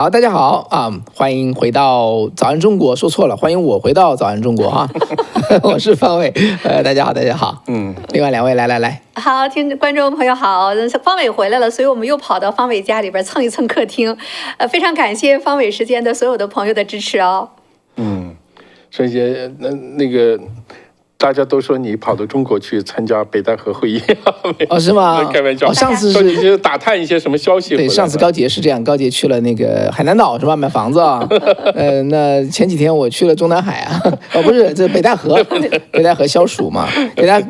好，大家好啊，欢迎回到早安中国，说错了，欢迎我回到早安中国哈，我是方伟，大家好，大家好，另外两位来，好，观众朋友好，方伟回来了，所以我们又跑到方伟家里边蹭一蹭客厅，非常感谢方伟时间的所有的朋友的支持哦。所以那个。大家都说你跑到中国去参加北戴河会议哦，是吗？开玩笑。上次是你就打探一些什么消息？对，上次高杰是这样，高杰去了那个海南岛是吧？买房子啊。那前几天我去了中南海啊，不是这北戴河，北戴河消暑嘛，给大家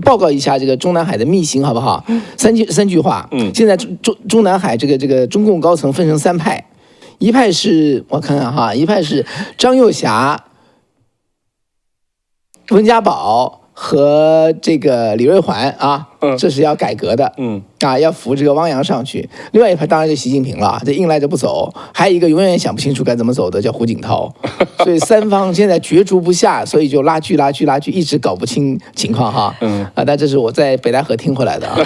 报告一下这个中南海的秘辛好不好？三句话。现在中南海这个中共高层分成三派，一派是我看看哈，一派是张又侠、温家宝和这个李瑞环啊，这是要改革的，要扶这个汪洋上去。另外一派当然就习近平了，这硬赖着不走。还有一个永远想不清楚该怎么走的叫胡锦涛。所以三方现在角逐不下，所以就拉锯，一直搞不清情况哈。但这是我在北戴河听回来的啊。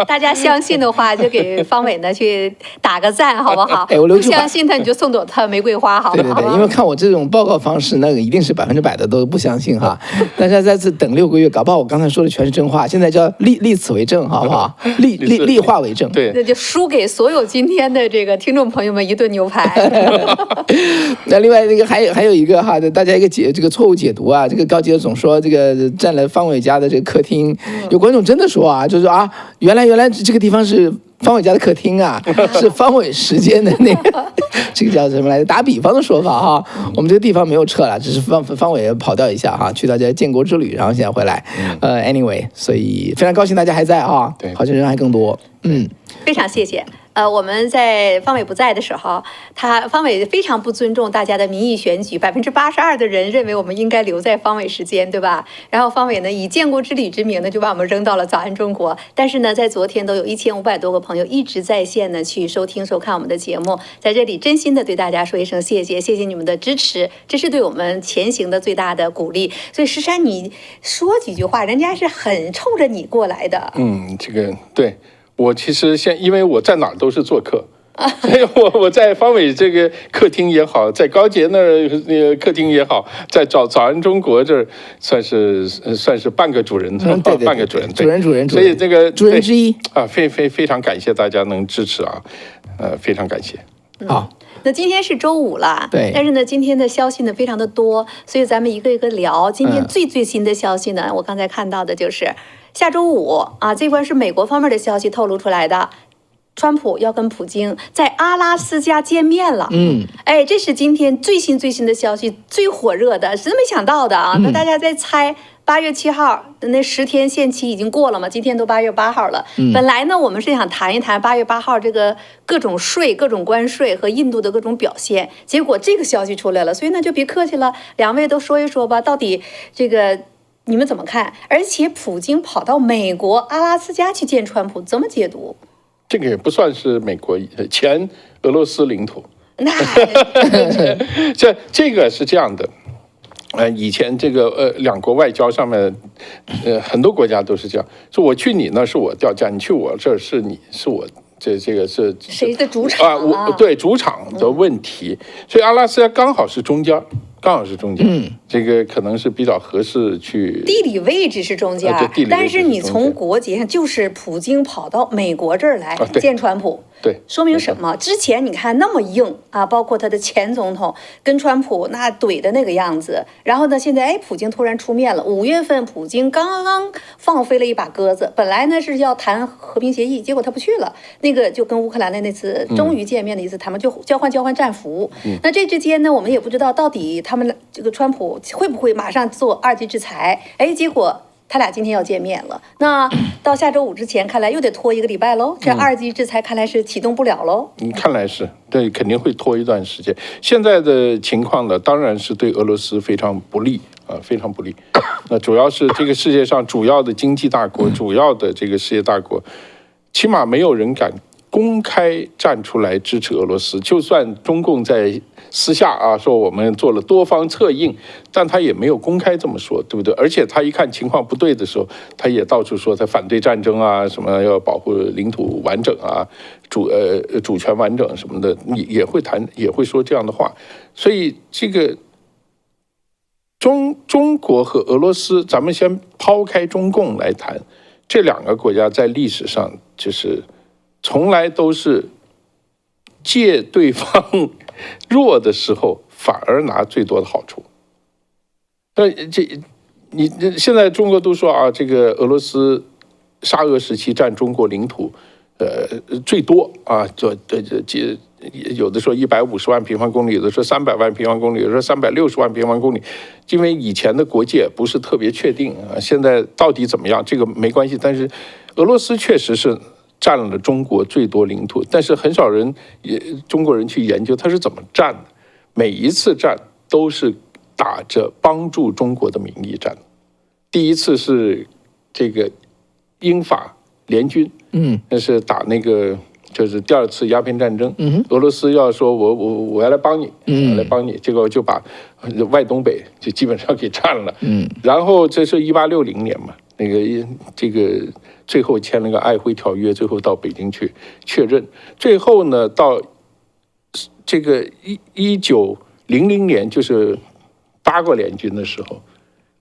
大家相信的话，就给方伟呢去打个赞，好不好？我留句话，相信他你就送朵他玫瑰花，好不好？对，因为看我这种报告方式，那个一定是100%的都不相信哈。大家在这等6个月，搞不好我刚才说的全是真话。现在叫立此为证，好不好？立化为证。对，那就输给所有今天的这个听众朋友们一顿牛排。那另外那个还有一个哈，大家一个这个错误解读啊，这个高杰总说这个占了方伟家的这个客厅，有观众真的说啊，就是说啊，原来这个地方是方伟家的客厅啊，是方伟时间的那个这个叫什么来着？打比方的说法哈，我们这个地方没有撤了，只是方伟跑调一下哈，去到这建国之旅，然后现在回来。anyway， 所以非常高兴大家还在啊，对，好像人还更多。非常谢谢。我们在方伟不在的时候，方伟非常不尊重大家的民意选举，82%的人认为我们应该留在方伟时间，对吧？然后方伟呢以建国之旅之名呢，就把我们扔到了早安中国。但是呢，在昨天都有1500多个朋友一直在线呢去收听收看我们的节目，在这里真心的对大家说一声谢谢，谢谢你们的支持，这是对我们前行的最大的鼓励。所以石山，你说几句话，人家是很冲着你过来的。这个对。我其实因为我在哪儿都是做客，所以我在方伟这个客厅也好，在高杰那儿客厅也好，在早安中国这儿算是半个主人，对，半个主人，主人，所以这个主人之一啊，非常感谢大家能支持啊，非常感谢。好。那今天是周五了，对，但是呢，今天的消息呢非常的多，所以咱们一个一个聊。今天最新的消息呢，我刚才看到的就是下周五啊，这关是美国方面的消息透露出来的，川普要跟普京在阿拉斯加见面了。这是今天最新的消息，最火热的，真没想到的啊！那大家在猜。8月7号那10天限期已经过了嘛？今天都8月8号了。本来呢，我们是想谈一谈8月8号这个各种税、各种关税和印度的各种表现。结果这个消息出来了，所以那就别客气了，两位都说一说吧，到底这个你们怎么看？而且普京跑到美国阿拉斯加去见川普，怎么解读？这个也不算是美国前俄罗斯领土。那这个是这样的。以前这个两国外交上面，很多国家都是这样，说我去你那是我调价，你去我这是我这个是谁的主场啊？对，主场的问题，所以阿拉斯加刚好是中间。这个可能是比较合适去。地理位置是中间，但是你从国籍上就是普京跑到美国这儿来见川普，对，说明什么？之前你看那么硬啊，包括他的前总统跟川普那怼的那个样子，然后呢，现在普京突然出面了。5月份普京刚刚放飞了一把鸽子，本来呢是要谈和平协议，结果他不去了。那个就跟乌克兰的那次终于见面的一次谈判，就交换战俘。那这之间呢，我们也不知道到底他们这个川普会不会马上做2级制裁？结果他俩今天要见面了。那到下周5之前，看来又得拖1个礼拜喽。这2级制裁看来是启动不了喽。看来是对，肯定会拖一段时间。现在的情况呢，当然是对俄罗斯非常不利啊，非常不利。那主要是这个世界上主要的经济大国，主要的这个世界大国，起码没有人敢公开站出来支持俄罗斯，就算中共在私下说我们做了多方策应，但他也没有公开这么说，对不对？而且他一看情况不对的时候，他也到处说他反对战争啊，什么要保护领土完整啊，主权完整什么的，也会说这样的话。所以这个中国和俄罗斯，咱们先抛开中共来谈，这两个国家在历史上就是从来都是借对方弱的时候，反而拿最多的好处。你现在中国都说这个俄罗斯沙俄时期占中国领土，最多有的说150万平方公里，有的说300万平方公里，有的说360万平方公里，因为以前的国界不是特别确定现在到底怎么样，这个没关系。但是俄罗斯确实是占了中国最多领土，但是很少人中国人去研究它是怎么占的。每一次占都是打着帮助中国的名义占的。第一次是这个英法联军，那是打那个就是第二次鸦片战争，俄罗斯要说我要来帮你，来帮你，结果就把外东北就基本上给占了，然后这是1860年嘛，那个这个最后签了个瑷珲条约，最后到北京去确认，最后呢到这个1900年就是八国联军的时候，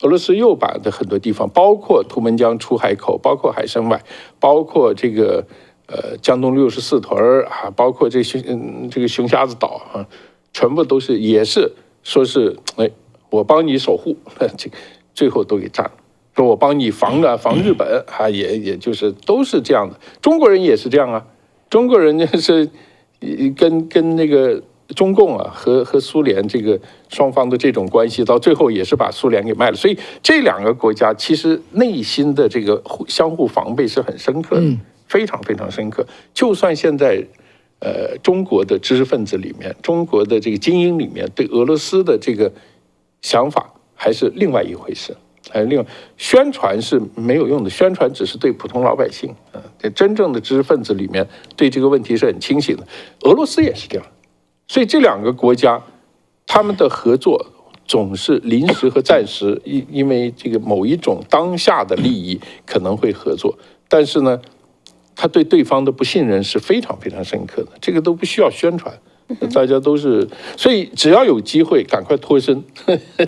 俄罗斯又把的很多地方，包括图们江出海口，包括海参崴，包括这个江东64屯包括这个熊瞎子岛全部都是也是说是我帮你守护，这最后都给占了。说我帮你防日本也就是都是这样的。中国人也是这样中国人就是跟那个中共和苏联这个双方的这种关系，到最后也是把苏联给卖了。所以这两个国家其实内心的这个相互防备是很深刻的，非常非常深刻。就算现在中国的知识分子里面，中国的这个精英里面，对俄罗斯的这个想法还是另外一回事。另外，宣传是没有用的，宣传只是对普通老百姓真正的知识分子里面对这个问题是很清醒的。俄罗斯也是这样，所以这两个国家他们的合作总是临时和暂时，因为这个某一种当下的利益可能会合作，但是呢，他对对方的不信任是非常非常深刻的，这个都不需要宣传。大家都是，所以只要有机会，赶快脱身。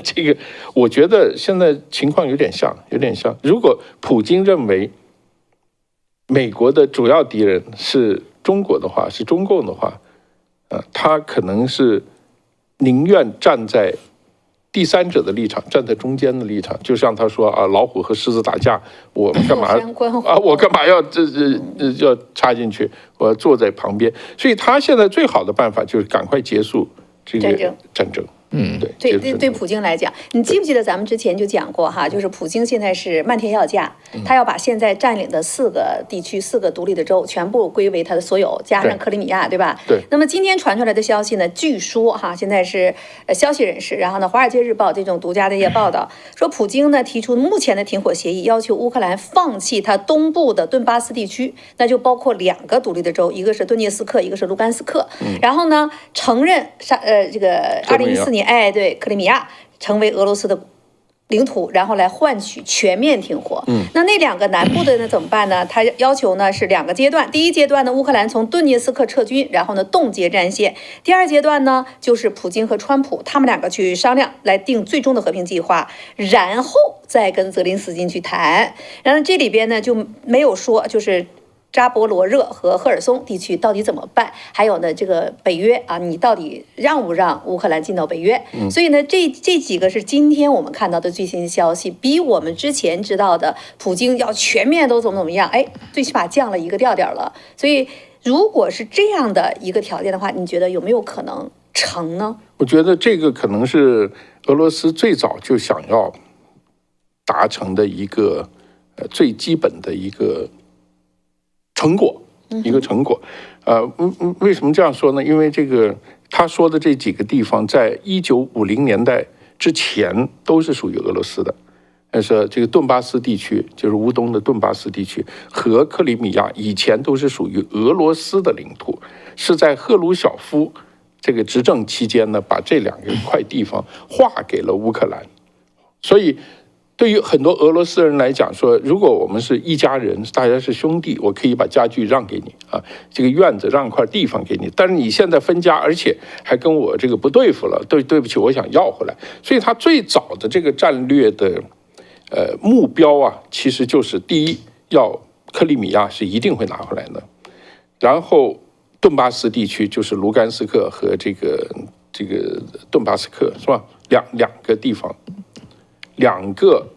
这个我觉得现在情况有点像。如果普京认为美国的主要敌人是中国的话，是中共的话，他可能是宁愿站在第三者的立场，站在中间的立场，就像他说老虎和狮子打架，我们干嘛我干嘛要要插进去？我要坐在旁边。所以他现在最好的办法就是赶快结束这个战争。对普京来讲，你记不记得咱们之前就讲过就是普京现在是漫天要价，他要把现在占领的4个地区、4个独立的州全部归为他的所有，加上克里米亚，对吧？对。那么今天传出来的消息呢，据说现在是消息人士，然后呢，《华尔街日报》这种独家的一些报道说，普京呢提出目前的停火协议，要求乌克兰放弃他东部的顿巴斯地区，那就包括2个独立的州，一个是顿涅斯克，一个是卢甘斯克。然后呢，承认这个2014年。对，克里米亚成为俄罗斯的领土，然后来换取全面停火。那2个南部的呢怎么办呢？他要求呢是2个阶段。第一阶段呢，乌克兰从顿涅斯克撤军，然后呢冻结战线。第二阶段呢，就是普京和川普他们2个去商量，来定最终的和平计划，然后再跟泽林斯基去谈。然后这里边呢就没有说就是扎波罗热和赫尔松地区到底怎么办？还有呢，这个北约你到底让不让乌克兰进到北约？所以呢，这几个是今天我们看到的最新消息，比我们之前知道的普京要全面都怎么样，最起码降了一个调了。所以，如果是这样的一个条件的话，你觉得有没有可能成呢？我觉得这个可能是俄罗斯最早就想要达成的一个最基本的一个成果，为什么这样说呢？因为这个他说的这几个地方，在1950年代之前都是属于俄罗斯的，说这个顿巴斯地区，就是乌东的顿巴斯地区和克里米亚以前都是属于俄罗斯的领土，是在赫鲁晓夫这个执政期间呢，把这2块地方划给了乌克兰。所以对于很多俄罗斯人来讲说，如果我们是一家人，大家是兄弟，我可以把家具让给你啊，这个院子让一块地方给你，但是你现在分家，而且还跟我这个不对付了，对不起，我想要回来。所以他最早的这个战略的目标啊，其实就是第一，要克里米亚是一定会拿回来的，然后顿巴斯地区就是卢甘斯克和这个顿巴斯克是吧？两个地方。两个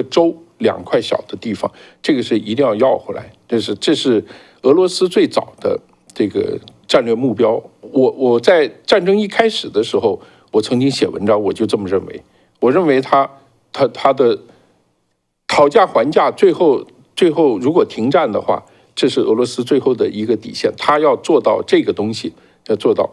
州2块小的地方，这个是一定要回来。这是俄罗斯最早的这个战略目标。我在战争一开始的时候，我曾经写文章，我就这么认为。我认为他的讨价还价，最后如果停战的话，这是俄罗斯最后的一个底线。他要做到这个东西，要做到。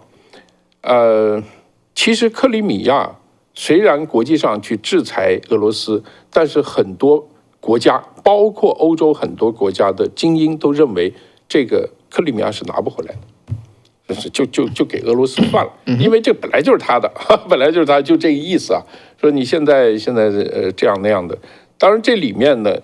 其实克里米亚。虽然国际上去制裁俄罗斯，但是很多国家，包括欧洲很多国家的精英都认为这个克里米亚是拿不回来的，就给俄罗斯算了，因为这本来就是他的，本来就是他，就这个意思啊。说你现在这样那样的，当然这里面呢。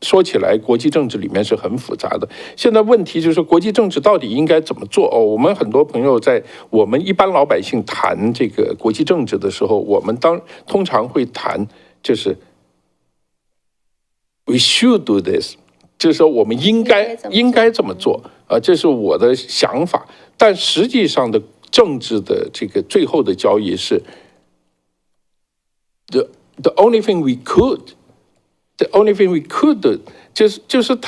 说起来，国际政治里面是很复杂的。现在问题就是国际政治到底应该怎么做？我们很多朋友在我们一般老百姓谈这个国际政治的时候，我们通常会谈就是 we should do this， 就是说我们应该这么做啊，这是我的想法。但实际上的政治的这个最后的交易是 the only thing we could。The only thing we could do， 就是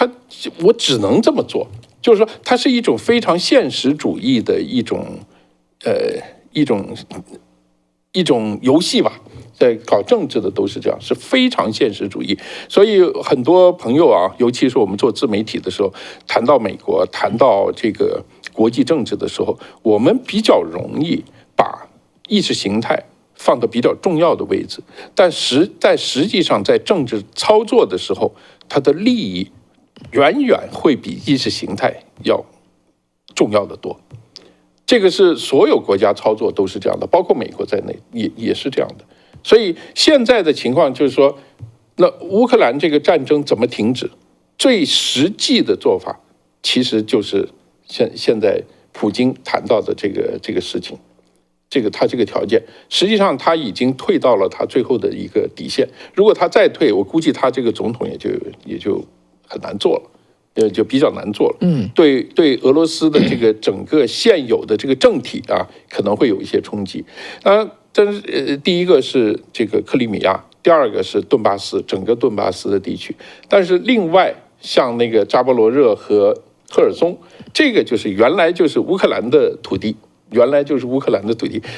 我只能这么做，就是说，它是一种非常现实主义的一种游戏吧。在搞政治的都是这样，是非常现实主义。所以很多朋友啊，尤其是我们做自媒体的时候，谈到美国，谈到这个国际政治的时候，我们比较容易把意识形态放到比较重要的位置，但实际上在政治操作的时候，它的利益远远会比意识形态要重要的多。这个是所有国家操作都是这样的，包括美国在内也是这样的。所以现在的情况就是说，那乌克兰这个战争怎么停止？最实际的做法其实就是现在普京谈到的这个事情。他这个条件，实际上他已经退到了他最后的一个底线。如果他再退，我估计他这个总统也就很难做了，就比较难做了。对俄罗斯的这个整个现有的这个政体啊，可能会有一些冲击。但是第一个是这个克里米亚，第二个是顿巴斯，整个顿巴斯的地区。但是另外像那个扎波罗热和赫尔松，这个就是原来就是乌克兰的土地。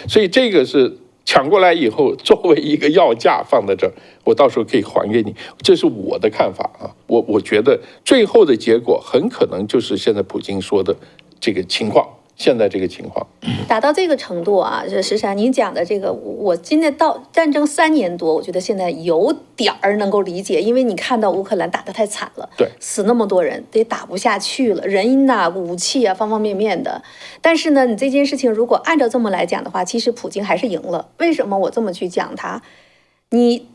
所以这个是抢过来以后，作为一个要价放在这儿，我到时候可以还给你，这是我的看法啊。我觉得最后的结果很可能就是现在普京说的这个情况。现在这个情况达到这个程度啊，这石山您讲的这个，我今天到战争3年多，我觉得现在有点儿能够理解，因为你看到乌克兰打得太惨了，对，死那么多人，得打不下去了，人呐、武器啊，方方面面的。但是呢，你这件事情如果按照这么来讲的话，其实普京还是赢了。为什么我这么去讲他？你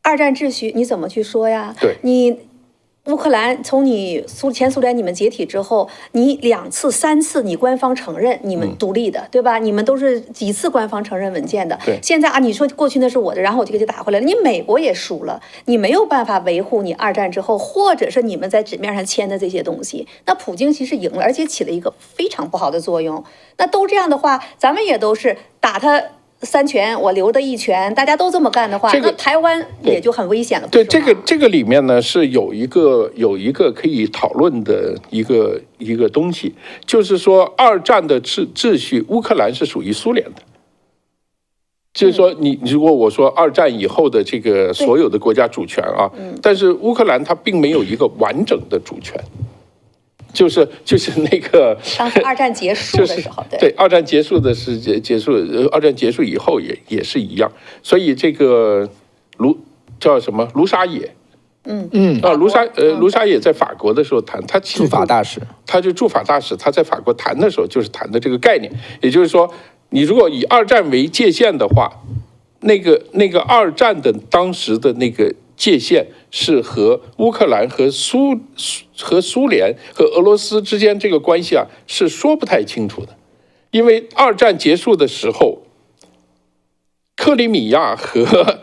二战秩序你怎么去说呀？对，你。乌克兰从你前苏联你们解体之后，你2次3次你官方承认你们独立的，对吧？你们都是几次官方承认文件的。对。现在啊，你说过去那是我的，然后我就给你打回来了。你美国也输了，你没有办法维护你二战之后，或者是你们在纸面上签的这些东西。那普京其实赢了，而且起了一个非常不好的作用。那都这样的话，咱们也都是打他3拳，我留的1拳，大家都这么干的话，那台湾也就很危险了。对，这个里面呢是有一个可以讨论的一个东西，就是说二战的秩序，乌克兰是属于苏联的。就是说，如果我说二战以后的这个所有的国家主权啊，但是乌克兰它并没有一个完整的主权。就是那个当时二战结束的时候，对二战结束的是结束，二战结束以后也是一样。所以这个叫什么卢沙野。卢沙野在法国的时候谈，他其实驻法大使，他就驻法大使，他在法国谈的时候就是谈的这个概念，也就是说，你如果以二战为界限的话，那个二战的当时的那个界限是和乌克兰和苏联和俄罗斯之间这个关系啊是说不太清楚的，因为二战结束的时候，克里米亚和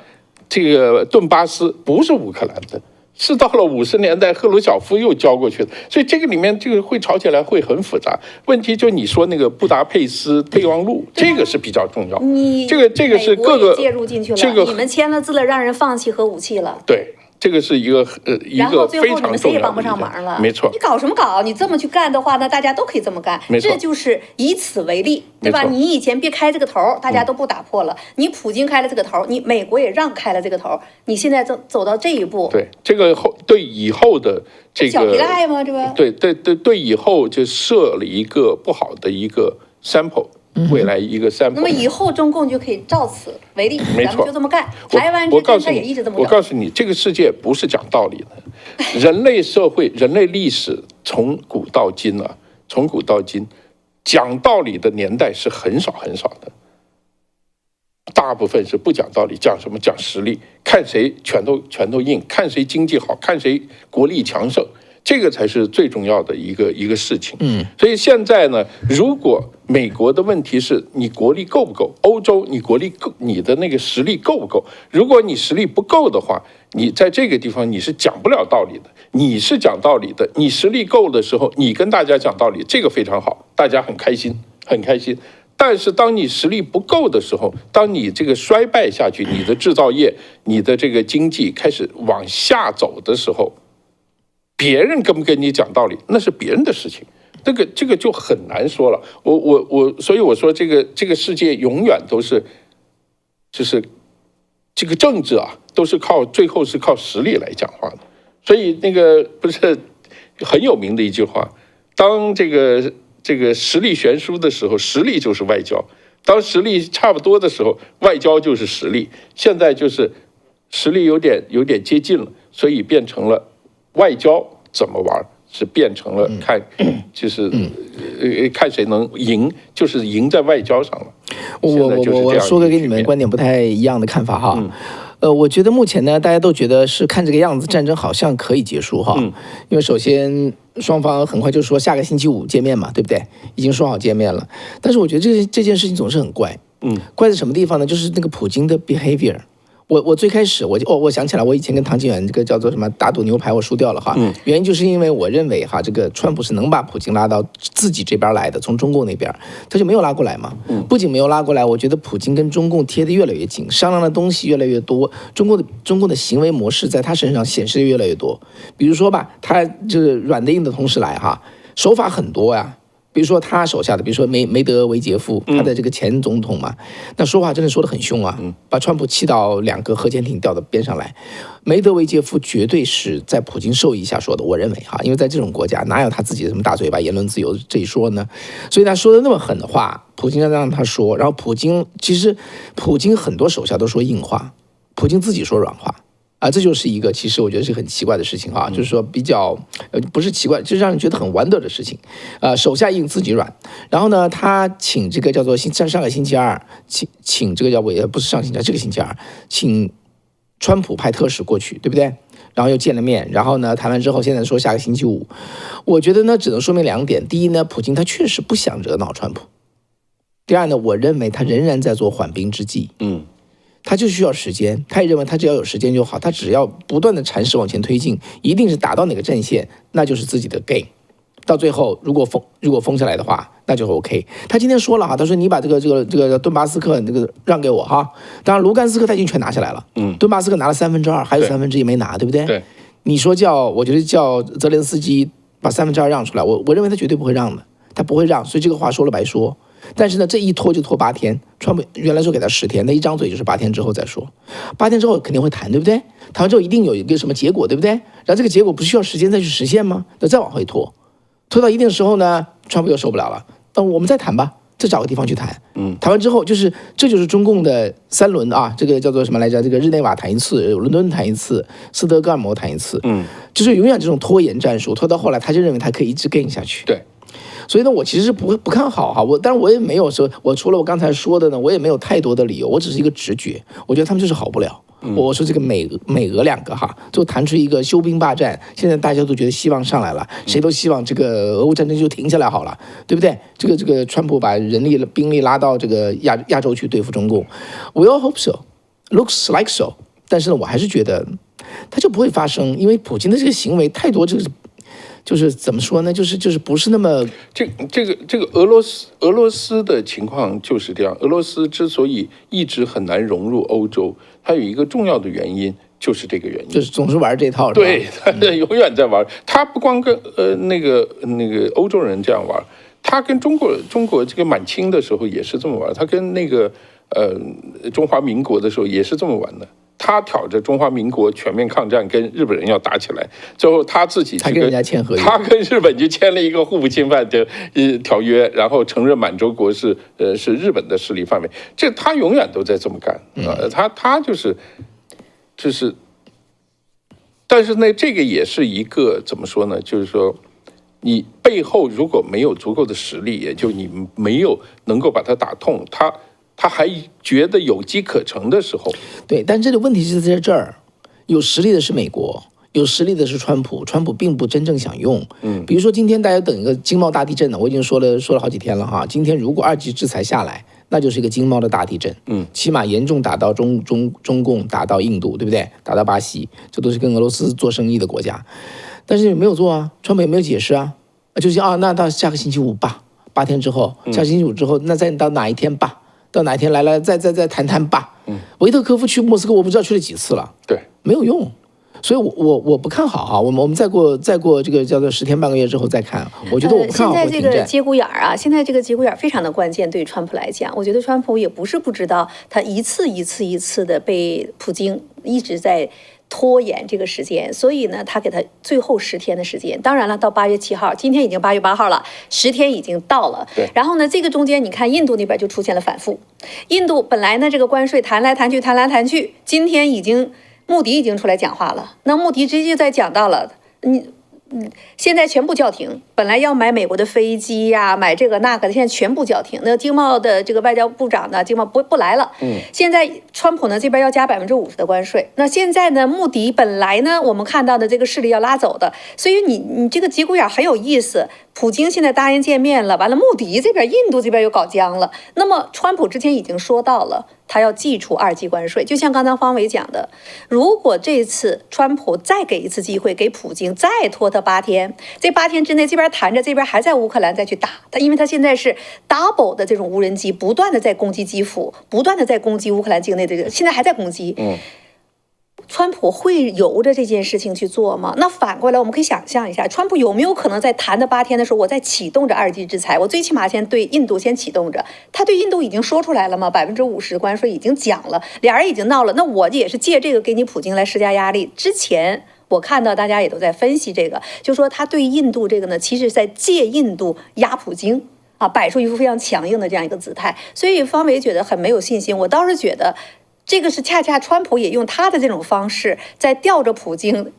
这个顿巴斯不是乌克兰的，是到了50年代赫鲁晓夫又交过去的，所以这个里面这个会吵起来会很复杂。问题就你说那个布达佩斯备忘录，这个是比较重要。这个是各个介入进去了，这个你们签了字了，让人放弃核武器了。对。这个是一个非常重要的，然后最后你们谁也帮不上忙了，没错。你搞什么搞？你这么去干的话，那大家都可以这么干。这就是以此为例，对吧？你以前别开这个头，大家都不打破了。你普京开了这个头，你美国也让开了这个头，你现在走到这一步，对这个对以后的这个小皮赖吗？这不？对以后就设了一个不好的一个 sample。未来一个sample，那么以后中共就可以照此为例，咱们就这么干。台湾之前他也一直这么搞。我告诉你，这个世界不是讲道理的，人类社会、人类历史从古到今啊，从古到今，讲道理的年代是很少很少的，大部分是不讲道理，讲什么？讲实力，看谁拳头硬，看谁经济好，看谁国力强盛。这个才是最重要的一个事情。所以现在呢，如果美国的问题是你国力够不够，欧洲你国力够，你的那个实力够不够？如果你实力不够的话，你在这个地方你是讲不了道理的。你是讲道理的，你实力够的时候，你跟大家讲道理，这个非常好，大家很开心，很开心。但是当你实力不够的时候，当你这个衰败下去，你的制造业、你的这个经济开始往下走的时候，别人跟不跟你讲道理，那是别人的事情，这个就很难说了。所以我说这个世界永远都是，就是这个政治啊，都是最后是靠实力来讲话的。所以那个不是很有名的一句话，当这个实力悬殊的时候，实力就是外交；当实力差不多的时候，外交就是实力。现在就是实力有点接近了，所以变成了。外交怎么玩是变成了看，就是看谁能赢，就是赢在外交上了。我说个跟你们观点不太一样的看法哈。我觉得目前呢，大家都觉得是看这个样子，战争好像可以结束哈。因为首先双方很快就说下个星期五见面嘛，对不对？已经说好见面了。但是我觉得这件事情总是很怪。怪在什么地方呢？就是那个普京的 behavior。我最开始我想起来，我以前跟唐景远这个叫做什么打赌牛排，我输掉了哈。原因就是因为我认为哈，这个川普是能把普京拉到自己这边来的，从中共那边他就没有拉过来嘛。不仅没有拉过来，我觉得普京跟中共贴得越来越近，商量的东西越来越多，中共的行为模式在他身上显示的越来越多。比如说吧，他就是软的硬的同时来哈，手法很多呀。比如说他手下的，比如说梅德韦杰夫，他的这个前总统嘛，那说话真的说得很凶啊，把川普气到2个核潜艇调到边上来。梅德韦杰夫绝对是在普京授意下说的，我认为哈，因为在这种国家哪有他自己的什么大嘴巴言论自由这一说呢？所以他说的那么狠的话，普京让他说，然后其实普京很多手下都说硬话，普京自己说软话。这就是一个其实我觉得是很奇怪的事情啊，就是说比较不是奇怪，就是让人觉得很wonder的事情。手下硬自己软，然后呢，他请这个叫做上个星期二请这个叫不是上星期二，这个星期二请川普派特使过去，对不对？然后又见了面，然后呢谈完之后，现在说下个星期五，我觉得呢只能说明2点：第一呢，普京他确实不想惹恼川普；第二呢，我认为他仍然在做缓兵之计。他就需要时间，他也认为他只要有时间就好，他只要不断的阐释往前推进，一定是打到哪个阵线，那就是自己的 gain。到最后如果封下来的话，那就是 OK。他今天说了哈，他说你把这个顿巴斯克这个让给我哈，当然卢甘斯克他已经全拿下来了，顿巴斯克拿了2/3，还有1/3没拿，对不对？对。你说我觉得叫泽连斯基把2/3让出来，我认为他绝对不会让的，他不会让，所以这个话说了白说。但是呢，这一拖就拖8天，川普原来说给他10天，那一张嘴就是8天之后再说，8天之后肯定会谈，对不对？谈完之后一定有一个什么结果，对不对？然后这个结果不是需要时间再去实现吗？那再往回拖到一定的时候呢，川普又受不了了，那我们再谈吧，再找个地方去谈。谈完之后这就是中共的3轮啊，这个叫做什么来着？这个日内瓦谈一次，伦敦谈一次，斯德哥尔摩谈一次，就是永远这种拖延战术，拖到后来他就认为他可以一直 gain 下去。对。所以呢，我其实是不看好哈，当然我也没有说，我除了我刚才说的呢，我也没有太多的理由，我只是一个直觉，我觉得他们就是好不了。我说这个美俄2个哈，就谈出一个休兵霸战，现在大家都觉得希望上来了，谁都希望这个俄乌战争就停下来好了，对不对？这个川普把兵力拉到这个亚洲去对付中共 ，We all hope so, looks like so。但是呢，我还是觉得它就不会发生，因为普京的这个行为太多，就是怎么说呢？就是不是那么这个俄罗斯的情况就是这样。俄罗斯之所以一直很难融入欧洲，它有一个重要的原因就是这个原因，就是总是玩这套。对，他永远在玩。他不光跟那个欧洲人这样玩，他跟中国这个满清的时候也是这么玩，他跟那个中华民国的时候也是这么玩的。他挑着中华民国全面抗战，跟日本人要打起来，最后他自己他跟人家签合约，他跟日本就签了一个互不侵犯的条约，然后承认满洲国是日本的势力范围。这他永远都在这么干他就是，但是呢，这个也是一个怎么说呢？就是说，你背后如果没有足够的实力，也就你没有能够把它打痛，他还觉得有机可乘的时候，对，但这个问题是在这儿，有实力的是美国，有实力的是川普并不真正想用。比如说今天大家等一个经贸大地震呢，我已经说了好几天了哈。今天如果2级制裁下来，那就是一个经贸的大地震，起码严重打到中共，打到印度，对不对？打到巴西，这都是跟俄罗斯做生意的国家，但是没有做啊，川普也没有解释啊，就是那到下个星期五吧，8天之后，下星期五之后，那再到哪一天吧？到哪一天来再谈吧。维特科夫去莫斯科，我不知道去了几次了，对，没有用，所以我不看好啊。我们再过这个叫做10天半个月之后再看，我觉得我不看好会停战。现在这个节骨眼啊，现在这个节骨眼非常的关键，对川普来讲，我觉得川普也不是不知道，他一次的被普京一直在拖延这个时间，所以呢，他给他最后10天的时间。当然了，到8月7号，今天已经8月8号了，10天已经到了。对。然后呢，这个中间你看，印度那边就出现了反复。印度本来呢，这个关税谈来谈去，今天穆迪已经出来讲话了。那穆迪直接在讲到了，现在全部叫停。本来要买美国的飞机呀，买这个那个的，现在全部叫停。那经贸的这个外交部长呢，经贸不来了。现在川普呢这边要加50%的关税。那现在呢，穆迪本来呢我们看到的这个势力要拉走的，所以你这个节骨眼很有意思。普京现在答应见面了，完了穆迪这边、印度这边又搞僵了。那么川普之前已经说到了，他要祭出2级关税。就像刚才方伟讲的，如果这次川普再给一次机会，给普京再拖他8天，这8天之内这边谈着，这边还在乌克兰再去打他，因为他现在是 double 的这种无人机不断的在攻击基辅，不断的在攻击乌克兰境内的这个，现在还在攻击。川普会由着这件事情去做吗？那反过来我们可以想象一下，川普有没有可能在谈的8天的时候，我在启动着2级制裁，我最起码先对印度先启动着。他对印度已经说出来了吗？50%关税已经讲了，俩人已经闹了，那我也是借这个给你普京来施加压力。之前我看到大家也都在分析这个，就说他对印度这个呢，其实在借印度压普京啊，摆出一副非常强硬的这样一个姿态。所以方伟觉得很没有信心，我倒是觉得。这个是恰恰川普也用他的这种方式，在吊着普京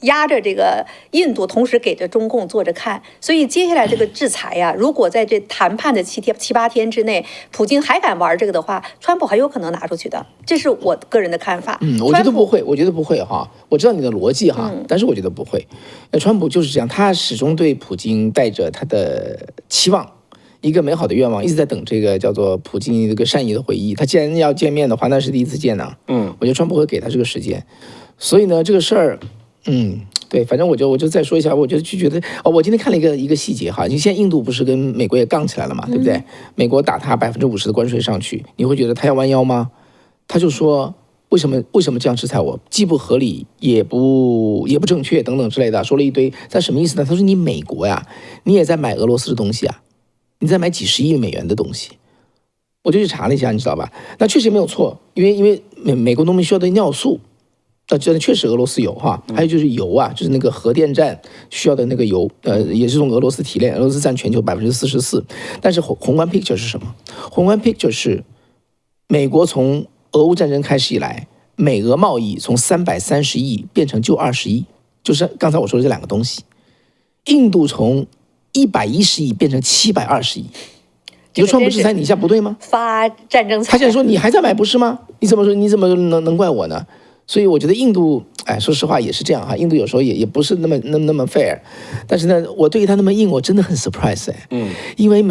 压着这个印度，同时给着中共做着看。所以接下来这个制裁呀，如果在这谈判的7、8天之内，普京还敢玩这个的话，川普很有可能拿出去的。这是我个人的看法。我觉得不会哈。我知道你的逻辑哈，但是我觉得不会。川普就是这样，他始终对普京带着他的期望。一个美好的愿望，一直在等这个叫做普京这个善意的回忆。他既然要见面的话，那是第一次见呢。我觉得川普会给他这个时间。所以呢，这个事儿，对，反正我就再说一下，我就觉得我今天看了一个细节哈，就现在印度不是跟美国也杠起来了嘛，对不对？美国打他50%的关税上去，你会觉得他要弯腰吗？他就说为什么这样制裁我，既不合理也不正确等等之类的，说了一堆。但什么意思呢？他说你美国呀，你也在买俄罗斯的东西啊。你在买几10亿美元的东西，我就去查了一下，你知道吧？那确实没有错，因为美国农民需要的尿素，这确实俄罗斯有哈，还有就是油啊，就是那个核电站需要的那个油，也是从俄罗斯提炼，俄罗斯占全球44%。但是宏观 picture 是什么？宏观 picture 是美国从俄乌战争开始以来，美俄贸易从330亿变成就20亿，就是刚才我说的这两个东西。印度从110亿变成720亿，你说川普制裁你一下不对吗？发战争财，他现在说你还在买不是吗？你怎么说？你怎么能怪我呢？所以我觉得印度，说实话也是这样哈。印度有时候也不是那么 fair， 但是呢，我对于他那么硬，我真的很 surprise 因为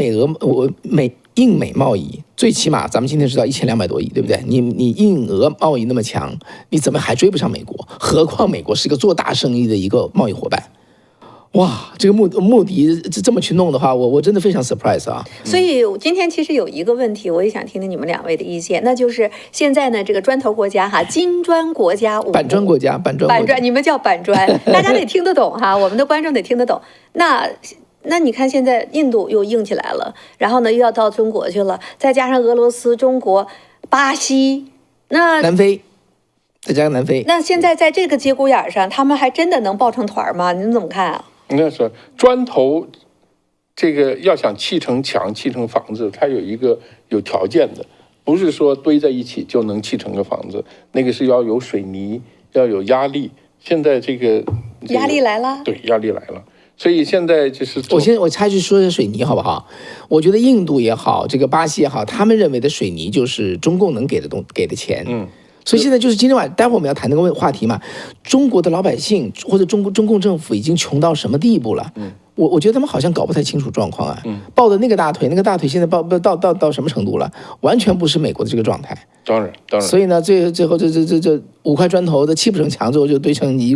印美贸易最起码咱们今天知道1200多亿，对不对？你印俄贸易那么强，你怎么还追不上美国？何况美国是一个做大生意的一个贸易伙伴。哇，这个穆迪这么去弄的话，我真的非常 surprise 啊！所以今天其实有一个问题，我也想听听你们两位的意见，那就是现在呢，这个砖头国家哈，金砖国家、板砖国家，你们叫板砖，大家得听得懂哈，我们的观众得听得懂。那你看现在印度又硬起来了，然后呢又要到中国去了，再加上俄罗斯、中国、巴西，南非。再加上南非，那现在在这个节骨眼上，他们还真的能抱成团吗？你们怎么看啊？那是砖头，这个要想砌成墙、砌成房子，它有条件的，不是说堆在一起就能砌成个房子，那个是要有水泥，要有压力。现在这个压力来了，对，压力来了。所以现在就是我插一句说水泥好不好？我觉得印度也好，这个巴西也好，他们认为的水泥就是中共能给的钱。所以现在就是今天待会儿我们要谈那个话题嘛，中国的老百姓或者中共政府已经穷到什么地步了？我觉得他们好像搞不太清楚状况啊。抱的那个大腿现在抱到什么程度了？完全不是美国的这个状态。当然。所以呢，最后这5块砖头的砌不成墙，最后就堆成一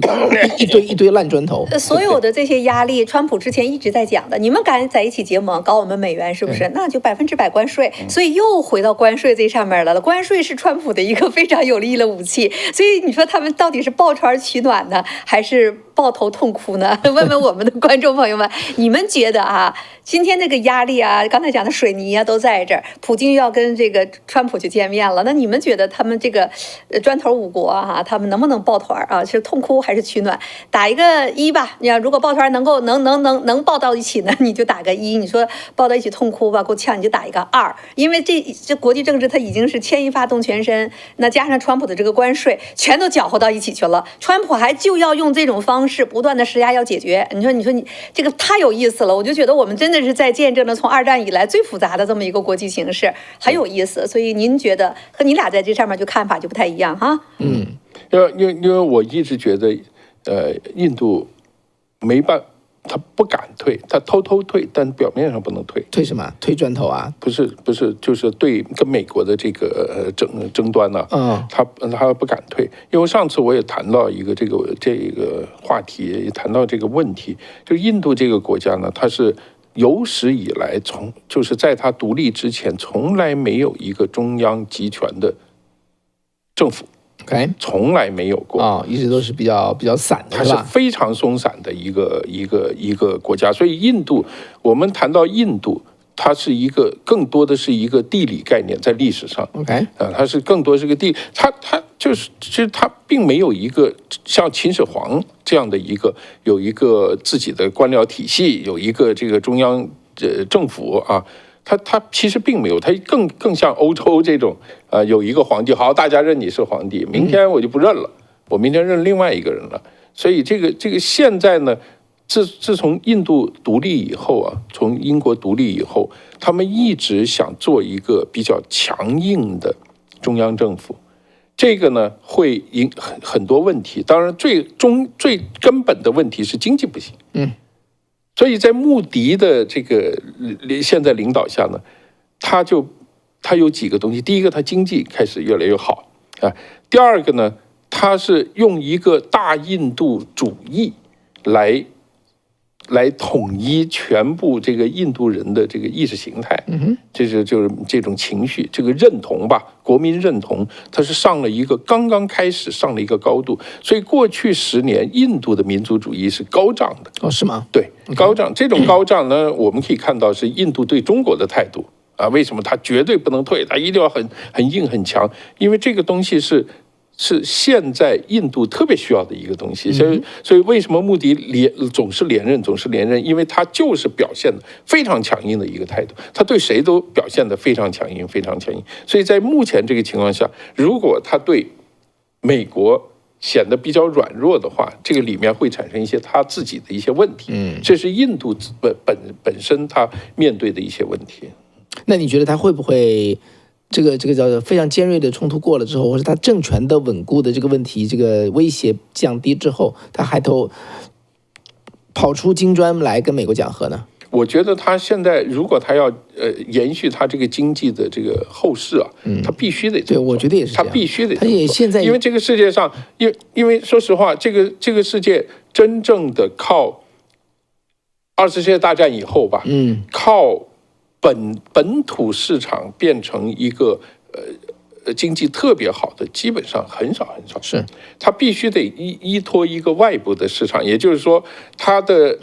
堆烂砖头。所有的这些压力，川普之前一直在讲的，你们敢在一起结盟搞我们美元，是不是？那就100%关税。所以又回到关税这上面了。关税是川普的一个非常有力的武器。所以你说他们到底是抱团取暖呢，还是抱头痛哭呢？问问我们的观众朋友们，你们觉得啊，今天这个压力啊，刚才讲的水泥啊都在这儿，普京要跟这个川普去见面了，那你们觉得他们这个砖头五国啊，他们能不能抱团啊？是痛哭还是取暖？打一个1吧。你要如果抱团能抱到一起呢，你就打个1；你说抱到一起痛哭吧，够呛，你就打一个2。因为这国际政治它已经是牵一发动全身，那加上川普的这个关税，全都搅和到一起去了。川普就要用这种方式不断的施压要解决。你说你这个太有意思了，我就觉得我们真的是在见证了从2战以来最复杂的这么一个国际形势，很有意思。所以您觉得和你俩在这上面就看法就不太一样哈？因为我一直觉得，印度没办法，他不敢退，他偷退，但表面上不能退。退什么？退砖头啊？不是，就是对跟美国的这个争端呢，他不敢退。因为上次我也谈到一个这个话题，也谈到这个问题，就是印度这个国家呢，它是有史以来就是在它独立之前，从来没有一个中央集权的政府。从来没有过一直都是比较散的，它是非常松散的一个国家。所以印度，我们谈到印度，它是更多的是一个地理概念，在历史上它是更多是个地，它就是其实它并没有一个像秦始皇这样的有一个自己的官僚体系，有一个这个中央政府啊。他其实并没有，他更像欧洲这种，有一个皇帝，好，大家认你是皇帝，明天我就不认了，我明天认另外一个人了。所以这个现在呢，自从印度独立以后啊，从英国独立以后，他们一直想做一个比较强硬的中央政府，这个呢会引很多问题，当然最根本的问题是经济不行，所以在穆迪的这个现在领导下呢，他有几个东西。第一个，他经济开始越来越好啊。第二个呢，他是用一个大印度主义来统一全部这个印度人的这个意识形态，就是这种情绪，这个认同吧，国民认同，它是刚刚开始上了一个高度。所以过去10年，印度的民族主义是高涨的。是吗？对，高涨。这种高涨呢，我们可以看到是印度对中国的态度啊。为什么他绝对不能退？他一定要很硬很强，因为这个东西是是现在印度特别需要的一个东西，所以为什么穆迪总是连任？因为他就是表现的非常强硬的一个态度，他对谁都表现的非常强硬。所以在目前这个情况下，如果他对美国显得比较软弱的话，这个里面会产生一些他自己的一些问题。这是印度本身他面对的一些问题。那你觉得他会不会？这个叫非常尖锐的冲突过了之后，或者他政权的稳固的这个问题，这个威胁降低之后，他还跑出金砖来跟美国讲和呢？我觉得他现在如果他要延续他这个经济的这个后市啊，他必须得对，我觉得也是这样，他必须得他也现在因为这个世界上，因为说实话，这个世界真正的靠2次世界大战以后吧，靠本土市场变成一个经济特别好的，基本上很少。是，它必须得依托一个外部的市场，也就是说，它的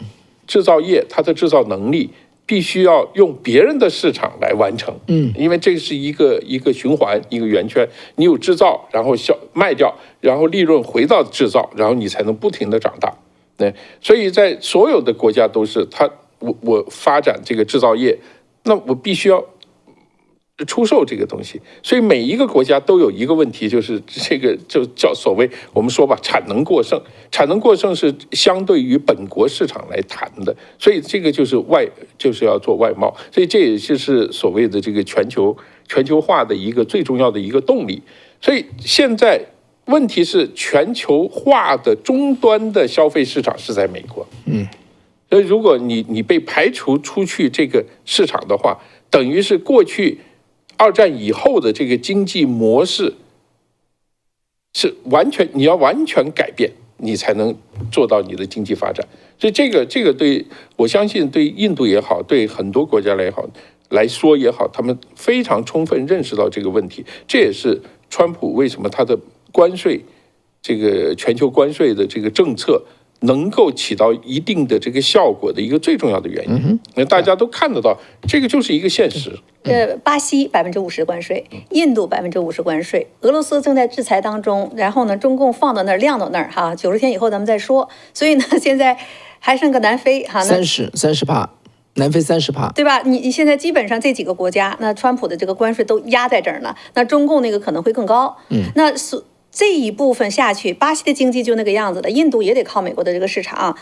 制造业、它的制造能力必须要用别人的市场来完成。因为这是一个循环，一个圆圈。你有制造，然后卖掉，然后利润回到制造，然后你才能不停的长大。对，所以在所有的国家都是我发展这个制造业。那我必须要出售这个东西，所以每一个国家都有一个问题，就是这个就叫所谓我们说吧，产能过剩。产能过剩是相对于本国市场来谈的，所以这个就是要做外贸，所以这也就是所谓的这个全球化的一个最重要的一个动力。所以现在问题是全球化的终端的消费市场是在美国。所以，如果你被排除出去这个市场的话，等于是过去2战以后的这个经济模式是你要完全改变，你才能做到你的经济发展。所以这个对我相信对印度也好，对很多国家来说也好，他们非常充分认识到这个问题。这也是川普为什么他的关税这个全球关税的这个政策能够起到一定的这个效果的一个最重要的原因。那大家都看得到，这个就是一个现实。巴西50%关税，印度50%关税，俄罗斯正在制裁当中，然后呢，中共放到那儿晾到那儿哈，90天以后咱们再说。所以呢，现在还剩个南非哈，30%，南非30%，对吧？你现在基本上这几个国家，那川普的这个关税都压在这儿呢，那中共那个可能会更高。那这一部分下去，巴西的经济就那个样子了，印度也得靠美国的这个市场。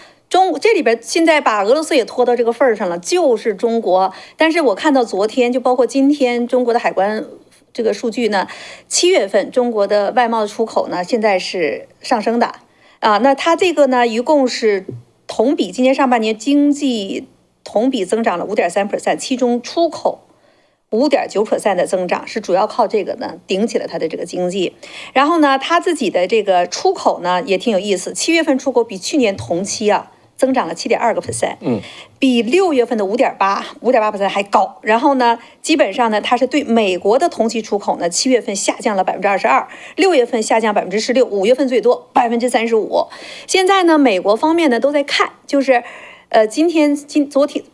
这里边现在把俄罗斯也拖到这个份儿上了，就是中国。但是我看到昨天，就包括今天，中国的海关这个数据呢，7月份中国的外贸出口呢，现在是上升的啊。那它这个呢，一共是同比今年上半年经济同比增长了5.3%，其中出口5.9% 的增长是主要靠这个呢顶起了它的这个经济。然后呢，它自己的这个出口呢也挺有意思，7月份出口比去年同期增长了7.2%，比6月份的5.8% 还高。然后呢，基本上呢，它是对美国的同期出口呢，7月份下降了22%，6月份下降16%，5月份最多35%。现在呢，美国方面呢都在看，就是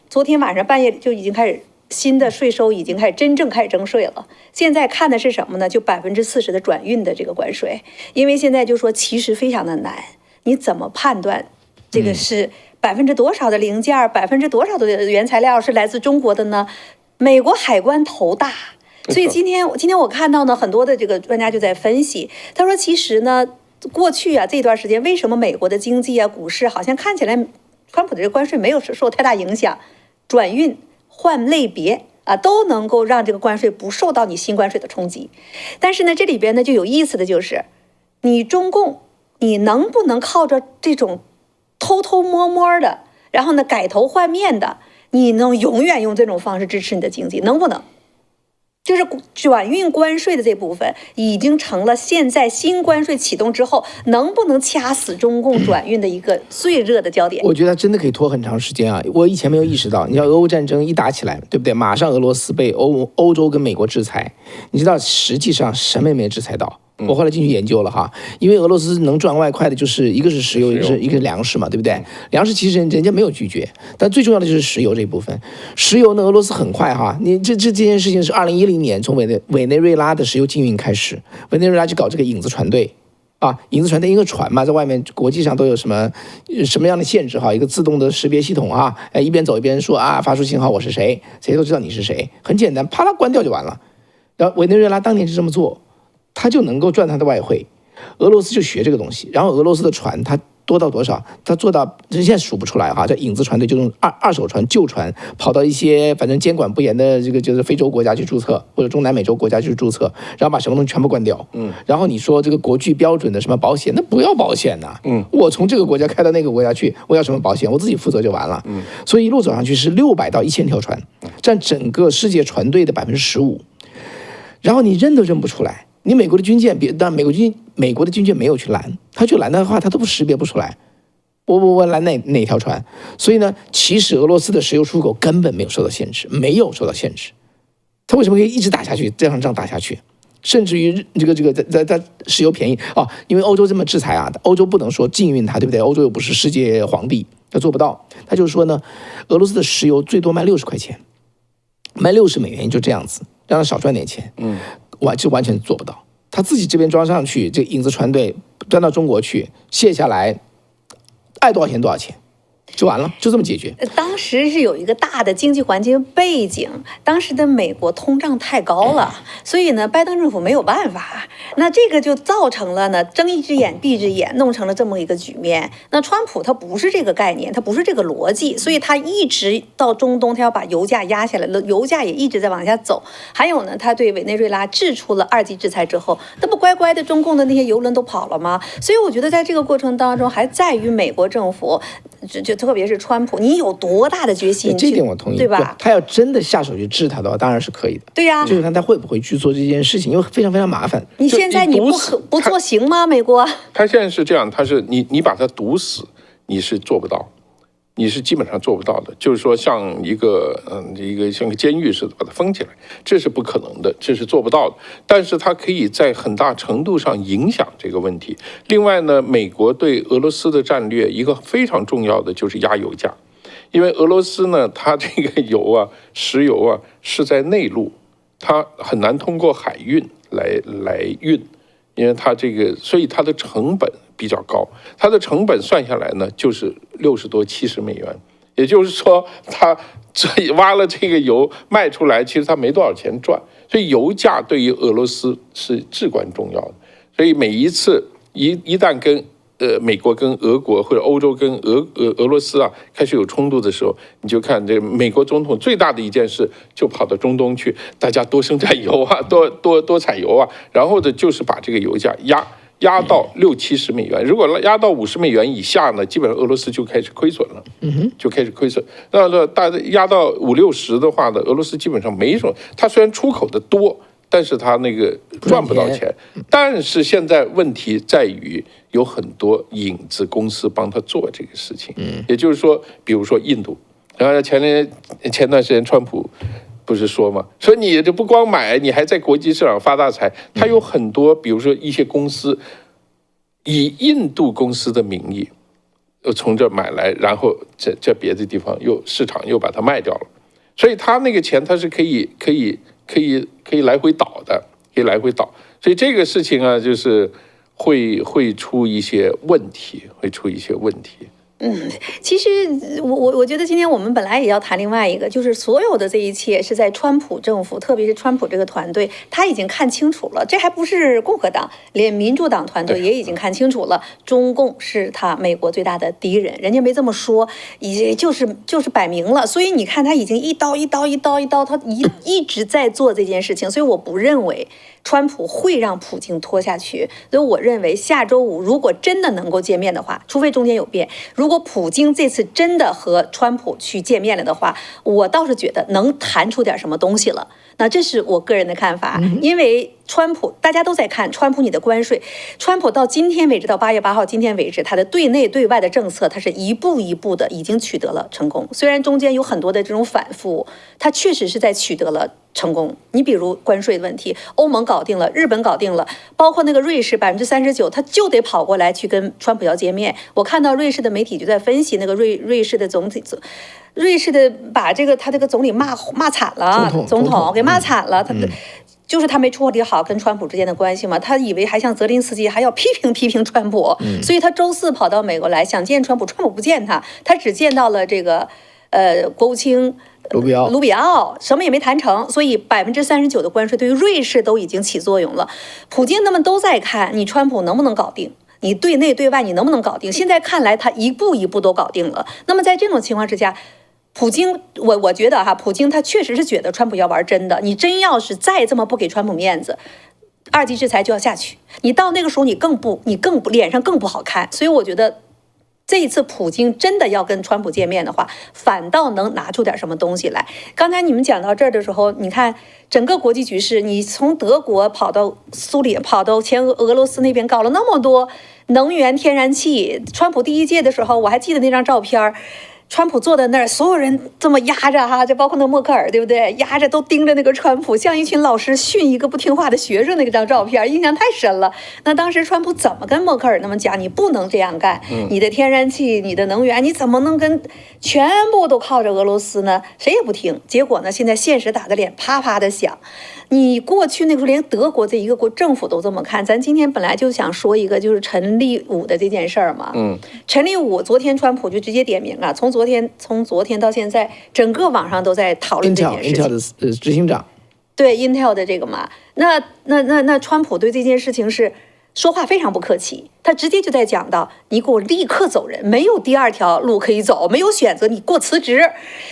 昨天晚上半夜就已经开始。新的税收已经真正开始征税了。现在看的是什么呢？就40%的转运的这个关税，因为现在就说其实非常的难，你怎么判断这个是多少的零件，多少的原材料是来自中国的呢？美国海关头大，所以今天我看到呢，很多的这个专家就在分析，他说其实呢，过去这段时间为什么美国的经济股市好像看起来川普的这个关税没有受太大影响，转运。换类别都能够让这个关税不受到你新关税的冲击。但是呢，这里边呢就有意思的就是，你中共你能不能靠着这种偷偷摸摸的，然后呢改头换面的，你能永远用这种方式支持你的经济，能不能？就是转运关税的这部分已经成了现在新关税启动之后能不能掐死中共转运的一个最热的焦点。我觉得真的可以拖很长时间啊！我以前没有意识到，你知道俄乌战争一打起来，对不对？马上俄罗斯被欧洲跟美国制裁，你知道实际上什么也没制裁到。我后来进去研究了哈，因为俄罗斯能赚外快的就是一个是石油，一个是粮食嘛，对不对？粮食其实人家没有拒绝，但最重要的就是石油这一部分。石油呢，俄罗斯很快哈，你这件事情是2010年从委内瑞拉的石油禁运开始，委内瑞拉就搞这个影子船队。影子船等一个船嘛，在外面国际上都有什么样的限制哈？一个自动的识别系统啊，一边走一边说发出信号我是谁，谁都知道你是谁，很简单，啪啦关掉就完了。然后委内瑞拉当年就这么做，他就能够赚他的外汇。俄罗斯就学这个东西，然后俄罗斯的船它多到多少？它做到现在数不出来哈，叫影子船队，就用二手船、旧船跑到一些反正监管不严的这个就是非洲国家去注册，或者中南美洲国家去注册，然后把什么东西全部关掉。然后你说这个国际标准的什么保险，那不要保险呐。我从这个国家开到那个国家去，我要什么保险？我自己负责就完了。所以一路走上去是600到1000条船，占整个世界船队的15%。然后你认都认不出来。你美国的军舰，但美国的军舰没有去拦，他去拦的话，他都识别不出来。我拦哪条船？所以呢，其实俄罗斯的石油出口根本没有受到限制，没有受到限制。他为什么可以一直打下去，这场仗打下去？甚至于这个在石油便宜因为欧洲这么制裁欧洲不能说禁运它，对不对？欧洲又不是世界皇帝，他做不到。他就说呢，俄罗斯的石油最多卖60块钱，卖60美元就这样子，让他少赚点钱。完全做不到。他自己这边装上去，这个影子船队装到中国去，卸下来，爱多少钱多少钱，就完了，就这么解决。当时是有一个大的经济环境背景，当时的美国通胀太高了，所以呢，拜登政府没有办法，那这个就造成了呢睁一只眼闭一只眼，弄成了这么一个局面。那川普他不是这个概念，他不是这个逻辑，所以他一直到中东，他要把油价压下来了，油价也一直在往下走。还有呢，他对委内瑞拉制出了2级制裁之后，那不乖乖的中共的那些油轮都跑了吗？所以我觉得在这个过程当中，还在于美国政府，就特别是川普，你有多大的决心？这点我同意，对吧？他要真的下手去治他的话，当然是可以的。对呀，就是看他会不会去做这件事情，因为非常非常麻烦。你现在你不做行吗？美国他现在是这样，他是你把他毒死，你是做不到。你是基本上做不到的，就是说像一个像个监狱似的把它封起来，这是不可能的，这是做不到的。但是它可以在很大程度上影响这个问题。另外呢，美国对俄罗斯的战略一个非常重要的就是压油价，因为俄罗斯呢，它这个石油是在内陆，它很难通过海运来运，因为它所以它的成本比较高，它的成本算下来呢，就是60多70美元，也就是说，它挖了这个油卖出来，其实它没多少钱赚，所以油价对于俄罗斯是至关重要的。所以每一次一旦跟美国跟俄国或者欧洲跟俄罗斯开始有冲突的时候，你就看这美国总统最大的一件事就跑到中东去，大家多生产油多采油然后呢就是把这个油价压到60、70美元，如果压到50美元以下呢，基本上俄罗斯就开始亏损了，就开始亏损。那大压到50、60的话呢，俄罗斯基本上没什么。它虽然出口的多，但是它那个赚不到钱。但是现在问题在于有很多影子公司帮他做这个事情，也就是说，比如说印度，然后前段时间川普不是说吗？说你这不光买，你还在国际市场发大财。他有很多，比如说一些公司以印度公司的名义，从这买来，然后在别的地方市场又把它卖掉了。所以他那个钱他是可以来回倒的，可以来回倒。所以这个事情就是会出一些问题，其实我觉得今天我们本来也要谈另外一个，就是所有的这一切是在川普政府，特别是川普这个团队，他已经看清楚了，这还不是共和党，连民主党团队也已经看清楚了，中共是他美国最大的敌人，人家没这么说，就是摆明了，所以你看他已经一刀，他一直在做这件事情，所以我不认为川普会让普京拖下去，所以我认为下周5如果真的能够见面的话，除非中间有变，如果普京这次真的和川普去见面了的话，我倒是觉得能谈出点什么东西了。那这是我个人的看法，因为川普大家都在看川普你的关税，川普到今天为止，到8月8号今天为止，他的对内对外的政策，他是一步一步的已经取得了成功。虽然中间有很多的这种反复，他确实是在取得了成功。你比如关税的问题，欧盟搞定了，日本搞定了，包括那个瑞士39%，他就得跑过来去跟川普要见面。我看到瑞士的媒体就在分析那个瑞士的瑞士的把他这个总理骂惨了，总统给骂惨了，就是他没处理好跟川普之间的关系嘛，他以为还像泽林斯基还要批评川普，所以他周4跑到美国来想见川普，川普不见他，他只见到了这个国务卿卢比奥，什么也没谈成，所以39%的关税对于瑞士都已经起作用了。普京他们都在看你川普能不能搞定，你对内对外你能不能搞定？现在看来他一步一步都搞定了。那么在这种情况之下，普京，我觉得普京他确实是觉得川普要玩真的。你真要是再这么不给川普面子，2级制裁就要下去。你到那个时候你更不脸上更不好看。所以我觉得这一次普京真的要跟川普见面的话，反倒能拿出点什么东西来。刚才你们讲到这儿的时候，你看整个国际局势，你从德国跑到苏联，跑到前俄罗斯那边，搞了那么多能源、天然气。川普第1届的时候，我还记得那张照片。川普坐在那儿，所有人这么压着就包括那个默克尔，对不对？压着都盯着那个川普，像一群老师训一个不听话的学生。那张照片印象太深了。那当时川普怎么跟默克尔那么讲？你不能这样干，你的天然气、你的能源，你怎么能跟全部都靠着俄罗斯呢？谁也不听。结果呢，现在现实打的脸啪啪的响。你过去那个时候连德国这一个国政府都这么看，咱今天本来就想说一个就是陈立武的这件事儿嘛。陈立武昨天川普就直接点名了，从昨天到现在，整个网上都在讨论这件事情。Intel 的执行长，对 Intel 的这个嘛，那川普对这件事情是说话非常不客气，他直接就在讲到，你给我立刻走人，没有第2条路可以走，没有选择，你给我辞职。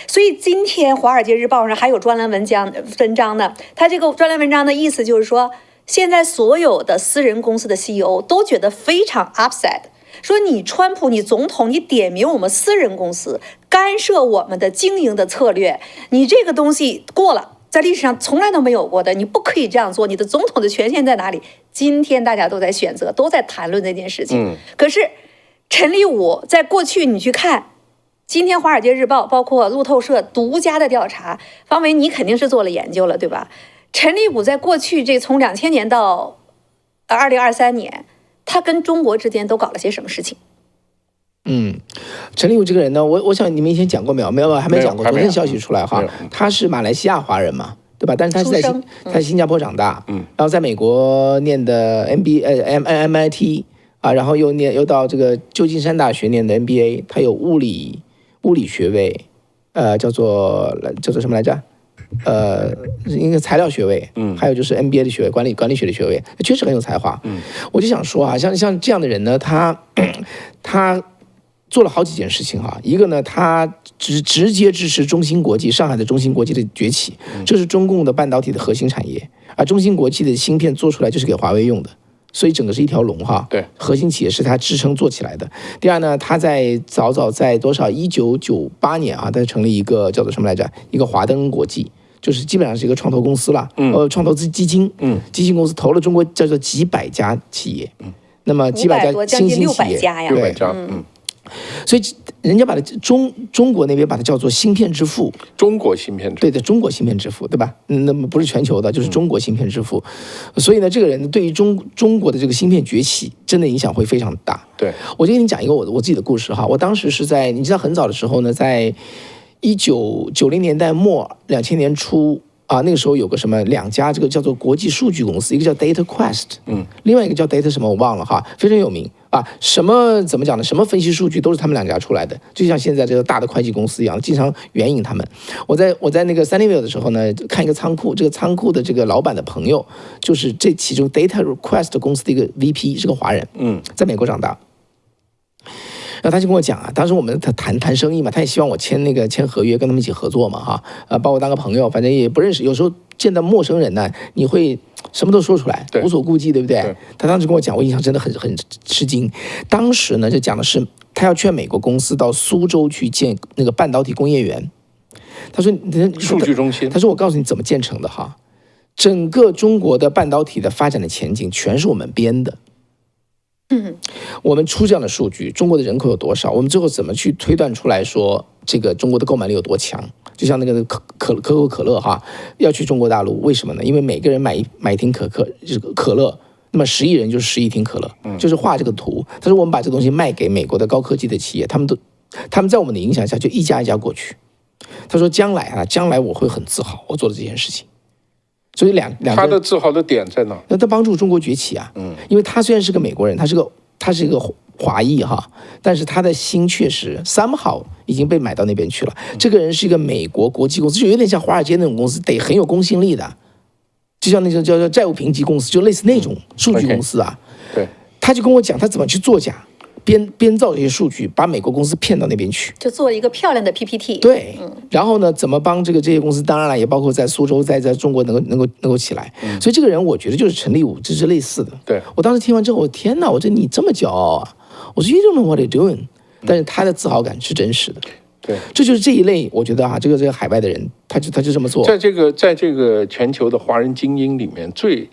所以今天《华尔街日报》上还有专栏文章呢，他这个专栏文章的意思就是说，现在所有的私人公司的 CEO 都觉得非常 upset。说你川普，你总统，你点名我们私人公司，干涉我们的经营的策略，你这个东西过了，在历史上从来都没有过的，你不可以这样做。你的总统的权限在哪里？今天大家都在选择，都在谈论这件事情。可是陈立武在过去你去看，今天《华尔街日报》包括路透社独家的调查，方维你肯定是做了研究了，对吧？陈立武在过去这从2000年到2023年。他跟中国之间都搞了些什么事情？陈立武这个人呢，我想你们以前讲过没有？没有，还没讲过。昨天消息出来他是马来西亚华人嘛，对吧？但是他是在新加坡长大，然后在美国念的 MIT 然后又到这个旧金山大学念的 MBA， 他有物理学位，叫做什么来着？应该材料学位，还有就是 MBA 的学位，管理学的学位，确实很有才华。我就想说像这样的人呢，他做了好几件事情一个呢，他直接支持中芯国际，上海的中芯国际的崛起，这是中共的半导体的核心产业，而中芯国际的芯片做出来就是给华为用的。所以整个是一条龙对，核心企业是他支撑做起来的。第二呢，他在早在1998年他成立一个叫做什么来着？一个华登国际，就是基本上是一个创投公司了，创投基金，基金公司投了中国叫做几百家企业，那么几百家新兴企业，将近600家呀，600家，所以人家把它中国那边把它叫做芯片之父，中国芯片之父，对，中国芯片之父，对吧？那么不是全球的，就是中国芯片之父。所以呢，这个人对于中国的这个芯片崛起，真的影响会非常大。对，我就跟你讲一个我自己的故事我当时是在你知道很早的时候呢，在1990年代末2000年初。那个时候有个什么2家这个叫做国际数据公司，一个叫 DataQuest，另外一个叫 Data 什么我忘了非常有名什么怎么讲呢？什么分析数据都是他们2家出来的，就像现在这个大的会计公司一样，经常援引他们。我在那个 Sunnyvale 的时候呢，看一个仓库，这个仓库的这个老板的朋友就是这其中 DataQuest 公司的一个 VP， 是个华人，在美国长大。然后他就跟我讲当时我们谈生意嘛，他也希望我签合约，跟他们一起合作嘛把我当个朋友，反正也不认识，有时候见到陌生人呢，你会什么都说出来，无所顾忌，对不对？他当时跟我讲，我印象真的很吃惊。当时呢，就讲的是他要劝美国公司到苏州去建那个半导体工业园。他说数据中心，他说我告诉你怎么建成的整个中国的半导体的发展的前景全是我们编的。我们出这样的数据，中国的人口有多少？我们最后怎么去推断出来说这个中国的购买力有多强？就像那个可口可乐要去中国大陆，为什么呢？因为每个人买一听可乐，那么10亿人就是10亿听可乐，就是画这个图。他说我们把这个东西卖给美国的高科技的企业，他们在我们的影响下就一家一家过去。他说将来我会很自豪，我做的这件事情。所以两个他的自豪的点在哪？那他帮助中国崛起啊，因为他虽然是个美国人，他是一个华裔哈，但是他的心确实 somehow 已经被买到那边去了。这个人是一个美国国际公司，就有点像华尔街那种公司，得很有公信力的，就像那种叫债务评级公司，就类似那种数据公司啊。对，他就跟我讲他怎么去作假。编造这些数据，把美国公司骗到那边去，就做一个漂亮的 PPT。对，然后呢，怎么帮这些公司？当然了，也包括在苏州，在中国能够起来。所以这个人，我觉得就是陈立武，这是类似的。对，我当时听完之后，我天哪！我说你这么骄傲啊！我说 You don't know what you're doing，但是他的自豪感是真实的。对，这就是这一类，我觉得啊，这个海外的人，他就这么做。在这个全球的华人精英里面，最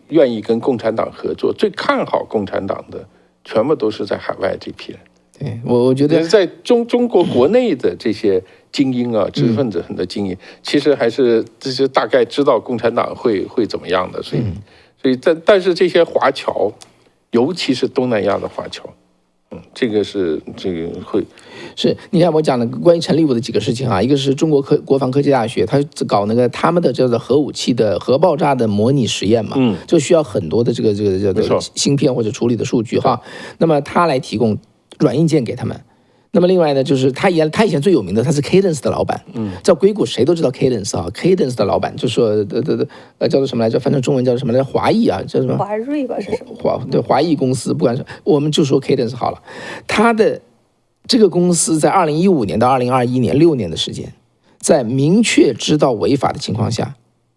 愿意跟共产党合作、最看好共产党的。全部都是在海外这批人。对，我觉得在中国国内的这些精英啊，知识分子很多精英，其实还是这些大概知道共产党会怎么样的，所以但是这些华侨，尤其是东南亚的华侨，这个会是你看我讲的关于陈立武的几个事情啊，一个是中国国防科技大学，他搞那个他们的叫做核武器的核爆炸的模拟实验嘛，就需要很多的这个芯片或者处理的数据哈，那么他来提供软硬件给他们。那么另外呢，就是他以前最有名的，他是 Cadence 的老板，在硅谷谁都知道 Cadence 啊 ，Cadence 的老板就说叫做什么来着？翻成中文叫做什么来着？华裔啊，叫什么？华瑞吧是什么？华裔公司，不管是我们就说 Cadence 好了，他的这个公司在2015年到2021年6年的时间，在明确知道违法的情况下，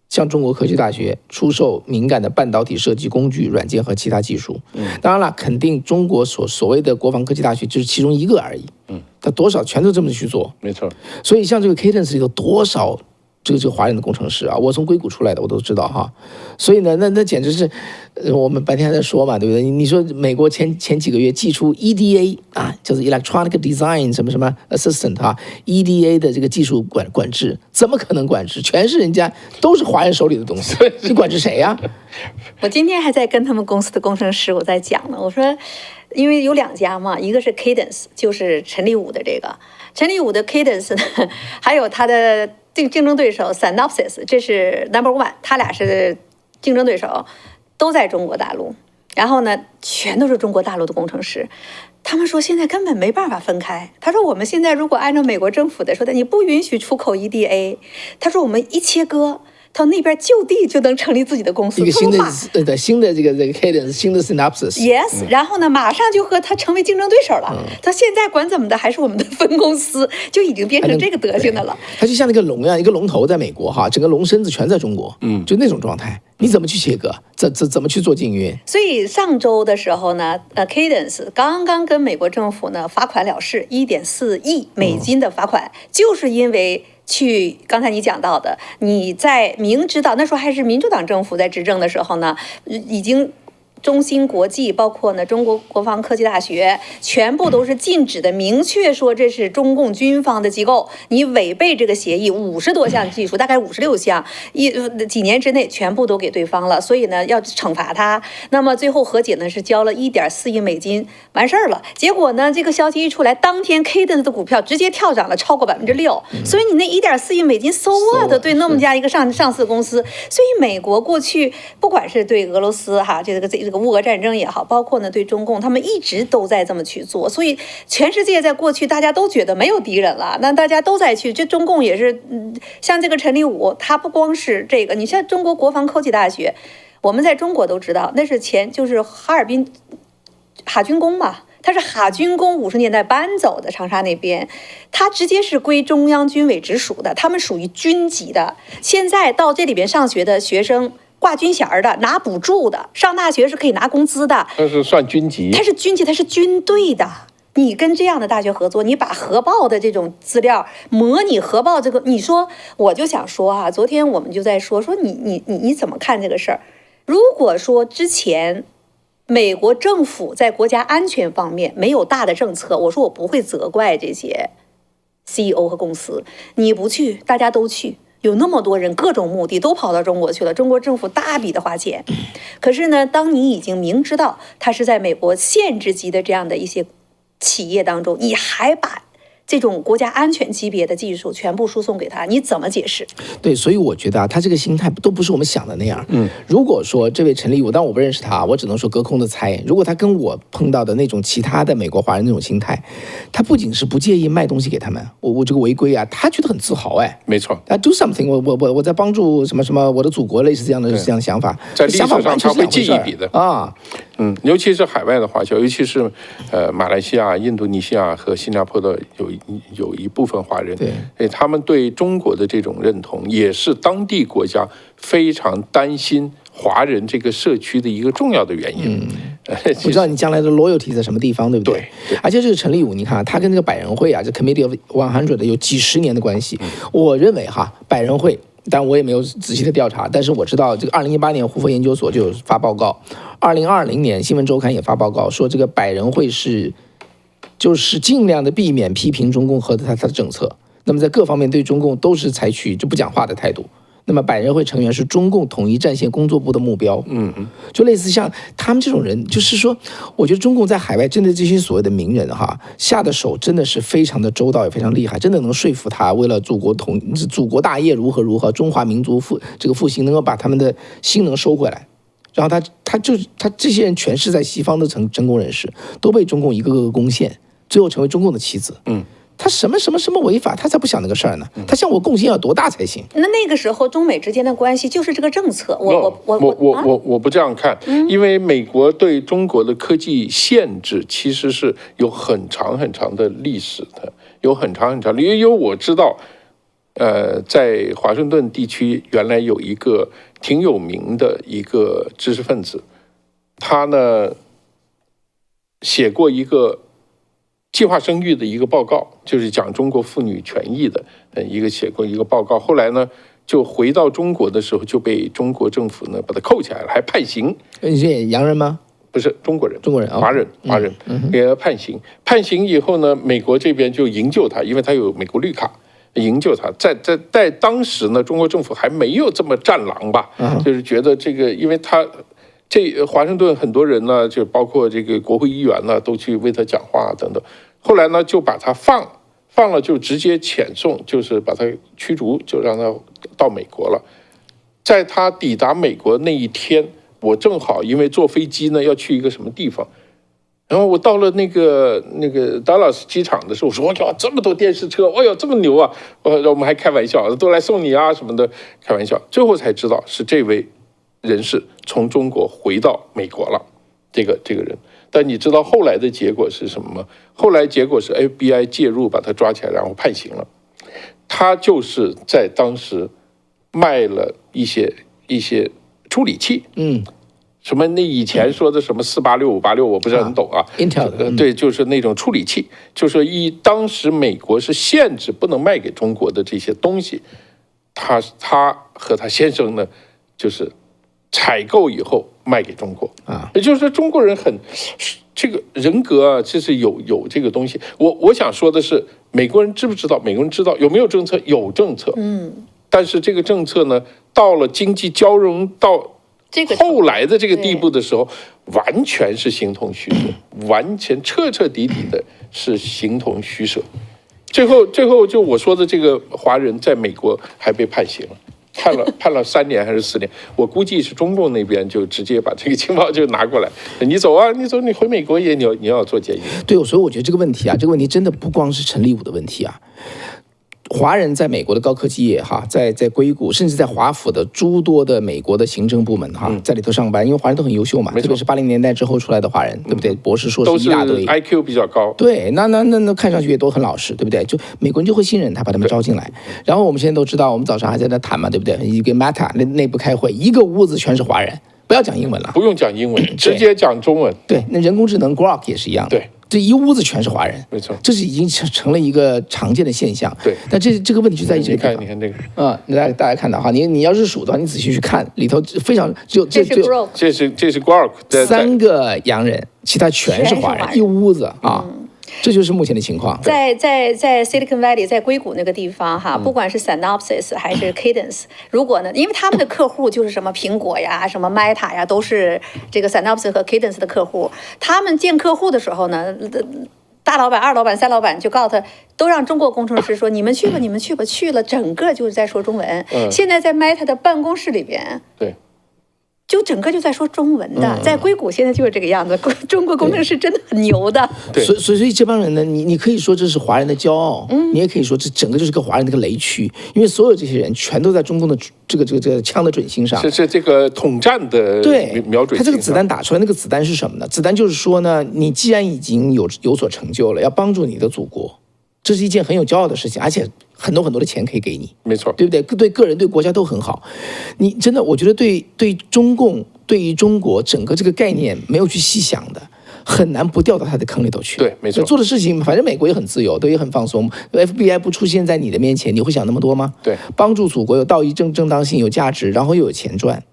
向中国科技大学出售敏感的半导体设计工具、软件和其他技术。当然了，肯定中国所谓的国防科技大学就是其中一个而已。他多少全都这么去做，没错。所以像这个 Cadence 里头多少这个华人的工程师啊，我从硅谷出来的我都知道哈。所以呢，那简直是，我们白天还在说嘛，对不对？你说美国前几个月寄出 EDA 啊，就是 Electronic Design 什么什么 Assistant 啊 ，EDA 的这个技术管制，怎么可能管制？全是人家都是华人手里的东西，你管制谁呀？我今天还在跟他们公司的工程师我在讲呢，我说，因为有2家嘛，一个是 Cadence， 就是陈立武的这个，陈立武的 Cadence 呢，还有他的竞争对手 Synopsys， 这是 No.1， 他俩是竞争对手，都在中国大陆。然后呢，全都是中国大陆的工程师。他们说现在根本没办法分开。他说我们现在如果按照美国政府的说的，你不允许出口 EDA。他说我们一切割。他那边就地就能成立自己的公司，一个新的这个 Cadence， 新的 Synopsys。Yes， 然后呢，马上就和他成为竞争对手了。他现在管怎么的还是我们的分公司，就已经变成这个德行的了。他就像那个龙一样，一个龙头在美国哈，整个龙身子全在中国，就那种状态。你怎么去切割？怎么去做禁运？所以上周的时候呢，Cadence 刚刚跟美国政府呢罚款了事，1.4亿美金的罚款，就是因为。去刚才你讲到的，你在明知道那时候还是民主党政府在执政的时候呢，已经中芯国际包括呢中国国防科技大学全部都是禁止的，明确说这是中共军方的机构，你违背这个协议50多项技术，大概56项，几年之内全部都给对方了，所以呢要惩罚他。那么最后和解呢是交了1.4亿美金，完事儿了。结果呢这个消息一出来，当天 Cadence 的股票直接跳涨了超过6%，所以你那1.4亿美金 so what 对那么家一个上市公司。所以美国过去不管是对俄罗斯哈这个乌俄战争也好，包括呢对中共，他们一直都在这么去做，所以全世界在过去大家都觉得没有敌人了，那大家都在去，这中共也是，像这个陈立武，他不光是这个，你像中国国防科技大学，我们在中国都知道，那是就是哈尔滨哈军工嘛。他是哈军工50年代搬走的长沙那边，他直接是归中央军委直属的，他们属于军级的。现在到这里边上学的学生，挂军衔的，拿补助的，上大学是可以拿工资的。他是算军级，他是军级，他是军队的。你跟这样的大学合作，你把核爆的这种资料模拟核爆这个，你说我就想说啊，昨天我们就在说你怎么看这个事儿？如果说之前美国政府在国家安全方面没有大的政策，我说我不会责怪这些 CEO 和公司，你不去，大家都去。有那么多人各种目的都跑到中国去了，中国政府大笔的花钱。可是呢，当你已经明知道它是在美国限制级的这样的一些企业当中，你还把这种国家安全级别的技术全部输送给他，你怎么解释？对，所以我觉得啊，他这个心态都不是我们想的那样。如果说这位陈立武，但我不认识他，我只能说隔空的猜。如果他跟我碰到的那种其他的美国华人那种心态，他不仅是不介意卖东西给他们，我这个违规啊，他觉得很自豪哎。没错，他 do something， 我在帮助什么什么我的祖国，类似这样的想法，在历史上他会记一笔的啊。尤其是海外的华侨，尤其是马来西亚、印度尼西亚和新加坡的有一部分华人，对，他们对中国的这种认同，也是当地国家非常担心华人这个社区的一个重要的原因。不知道你将来的 loyalty 在什么地方，对不对？对。而且这个陈立武，你看他跟这个百人会啊，这 Committee of 100有几十年的关系。我认为哈，百人会。但我也没有仔细的调查，但是我知道这个2018年胡佛研究所就有发报告，2020年新闻周刊也发报告说，这个百人会就是尽量的避免批评中共和他的政策，那么在各方面对中共都是采取就不讲话的态度。那么百人会成员是中共统一战线工作部的目标，就类似像他们这种人，就是说，我觉得中共在海外针对这些所谓的名人哈，下的手真的是非常的周到，也非常厉害，真的能说服他，为了祖国大业如何，中华民族复兴，能够把他们的心能收回来。然后他这些人全是在西方的成功人士，都被中共一个个攻陷，最后成为中共的棋子。他什么违法，他才不想那个事儿呢？他向我贡献要多大才行？那个时候中美之间的关系就是这个政策。我不这样看，因为美国对中国的科技限制其实是有很长的历史的，有很长的。因为我知道，在华盛顿地区原来有一个挺有名的一个知识分子，他呢写过一个计划生育的一个报告，就是讲中国妇女权益的，写过一个报告。后来呢，就回到中国的时候，就被中国政府呢把他扣起来了，还判刑。你是洋人吗？不是中国人，华人，给判刑。判刑以后呢，美国这边就营救他，因为他有美国绿卡，营救他。在当时呢，中国政府还没有这么战狼吧，就是觉得这个，因为他。华盛顿很多人呢，就包括这个国会议员呢，都去为他讲话等等。后来呢，就把他放了，就直接遣送，就是把他驱逐，就让他到美国了。在他抵达美国那一天，我正好因为坐飞机呢要去一个什么地方，然后我到了那个达拉斯机场的时候，我说：“哇，这么多电视车，哎呦，这么牛啊！”我们还开玩笑，都来送你啊什么的，开玩笑。最后才知道是这位人士从中国回到美国了，这个人。但你知道后来的结果是什么吗？后来结果是 FBI 介入把他抓起来，然后判刑了。他就是在当时卖了一些处理器，什么那以前说的什么486、586，我不是很懂啊。Intel 对，就是那种处理器，就是当时美国是限制不能卖给中国的这些东西，他和他先生呢，就是采购以后卖给中国啊，也就是说中国人很这个人格啊，就是有这个东西。我想说的是，美国人知不知道？美国人知道有没有政策？有政策，但是这个政策呢，到了经济交融到后来的这个地步的时候，完全是形同虚设，完全彻底的是形同虚设。最后就我说的这个华人在美国还被判刑了。判了3年还是4年，我估计是中共那边就直接把这个情报就拿过来，你走啊，你回美国也你要做监狱。对，所以我觉得这个问题啊，这个问题真的不光是陈立武的问题啊。华人在美国的高科技业哈，在硅谷，甚至在华府的诸多的美国的行政部门哈，在里头上班，因为华人都很优秀嘛，特别是80年代之后出来的华人，对不对？博士、硕士一大堆， IQ 比较高。对，那看上去也都很老实，对不对？就美国人就会信任他，把他们招进来。然后我们现在都知道，我们早上还在那谈嘛，对不对？一个 Meta 内部开会，一个屋子全是华人，不要讲英文了，不用讲英文，直接讲中文。对，那人工智能 Grok 也是一样的。对。这一屋子全是华人，没错，这是已经成了一个常见的现象。对，但这个问题就在于这个地方。你看这个，大家看到哈，你要是数的话，你仔细去看，里头非常这是 Grok 3个洋人，其他全是华人，一屋子啊。这就是目前的情况。在 Silicon Valley， 在硅谷那个地方哈，不管是 Synopsys 还是 Cadence， 如果呢，因为他们的客户就是什么苹果呀、什么 Meta 呀，都是这个 Synopsys 和 Cadence 的客户。他们见客户的时候呢，大老板、二老板、三老板就告诉他，都让中国工程师说你们去吧，你们去吧，去了整个就是在说中文。现在在 Meta 的办公室里边，对。就整个就在说中文的，在硅谷现在就是这个样子。中国工程师真的很牛的。所以这帮人呢，你可以说这是华人的骄傲，你也可以说这整个就是个华人的一个雷区，因为所有这些人全都在中共的这个枪的准心上，是这个统战的瞄准。他这个子弹打出来，那个子弹是什么呢？子弹就是说呢，你既然已经有所成就了，要帮助你的祖国，这是一件很有骄傲的事情，而且很多的钱可以给你，没错，对不对？对个人对国家都很好。你真的，我觉得对中共对于中国整个这个概念没有去细想的，很难不掉到他的坑里头去。对，没错。做的事情，反正美国也很自由，都也很放松。FBI 不出现在你的面前，你会想那么多吗？对，帮助祖国有道义正当性，有价值，然后又有钱赚。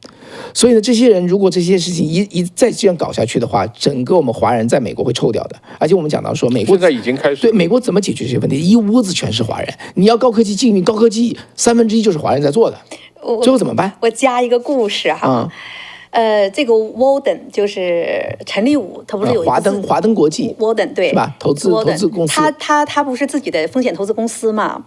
所以呢，这些人如果这些事情再这样搞下去的话，整个我们华人在美国会臭掉的。而且我们讲到说，美国现在已经开始对美国怎么解决这些问题？一屋子全是华人，你要高科技禁运，高科技1/3就是华人在做的，最后怎么办？我加一个故事哈。这个 Walden 就是陈立武，他不是有一个华登国际 Walden 对是吧？投资公司，他不是自己的风险投资公司嘛？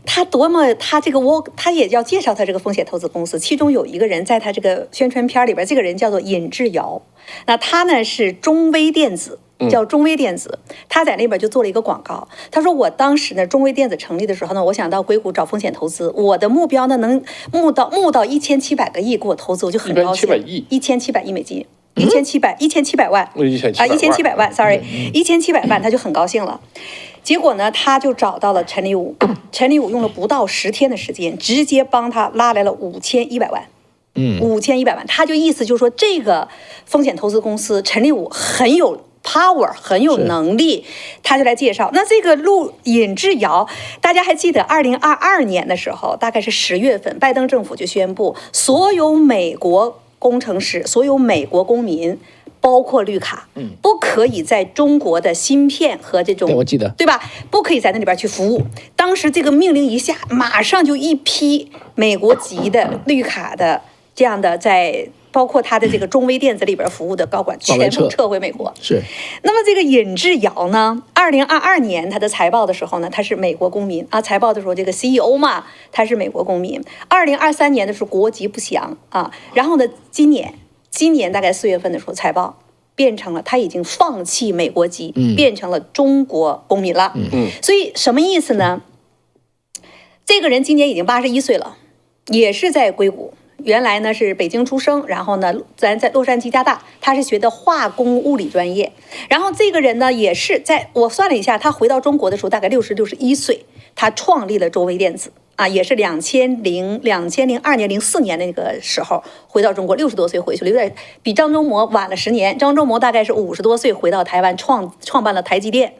他也要介绍他这个风险投资公司，其中有一个人在他这个宣传片里边，这个人叫做尹志尧，那他呢是中微电子。叫中微电子，他在那边就做了一个广告。他说我当时呢，中微电子成立的时候呢，我想到硅谷找风险投资，我的目标呢能募到1700个亿给我投资，我就很高兴。1700亿美金，1700万，1700万 ，sorry，1700万，他就很高兴了。结果呢，他就找到了陈立武，陈立武用了不到10天的时间，直接帮他拉来了5100万。5100万，他就意思就是说，这个风险投资公司陈立武很有 power， 很有能力，他就来介绍。那这个尹志尧，大家还记得2022年的时候，大概是10月份，拜登政府就宣布，所有美国工程师、所有美国公民，包括绿卡，不可以在中国的芯片和这种，我记得，对吧？不可以在那里边去服务。当时这个命令一下，马上就一批美国籍的绿卡的这样的在。包括他的这个中微电子里边服务的高管全部撤回美国。是。那么这个尹志尧呢，2022年他的财报的时候呢，他是美国公民啊。财报的时候，这个 CEO 嘛，他是美国公民。2023年的时候国籍不详啊。然后呢，今年大概4月份的时候，财报变成了他已经放弃美国籍，变成了中国公民了。所以什么意思呢？这个人今年已经81岁了，也是在硅谷。原来呢是北京出生，然后呢咱在洛杉矶加大，他是学的化工物理专业。然后这个人呢也是我算了一下，他回到中国的时候大概61岁，他创立了中微电子啊，也是2002年、04年那个时候回到中国，60多岁回去了，有点比张忠谋晚了10年。张忠谋大概是50多岁回到台湾创办了台积电。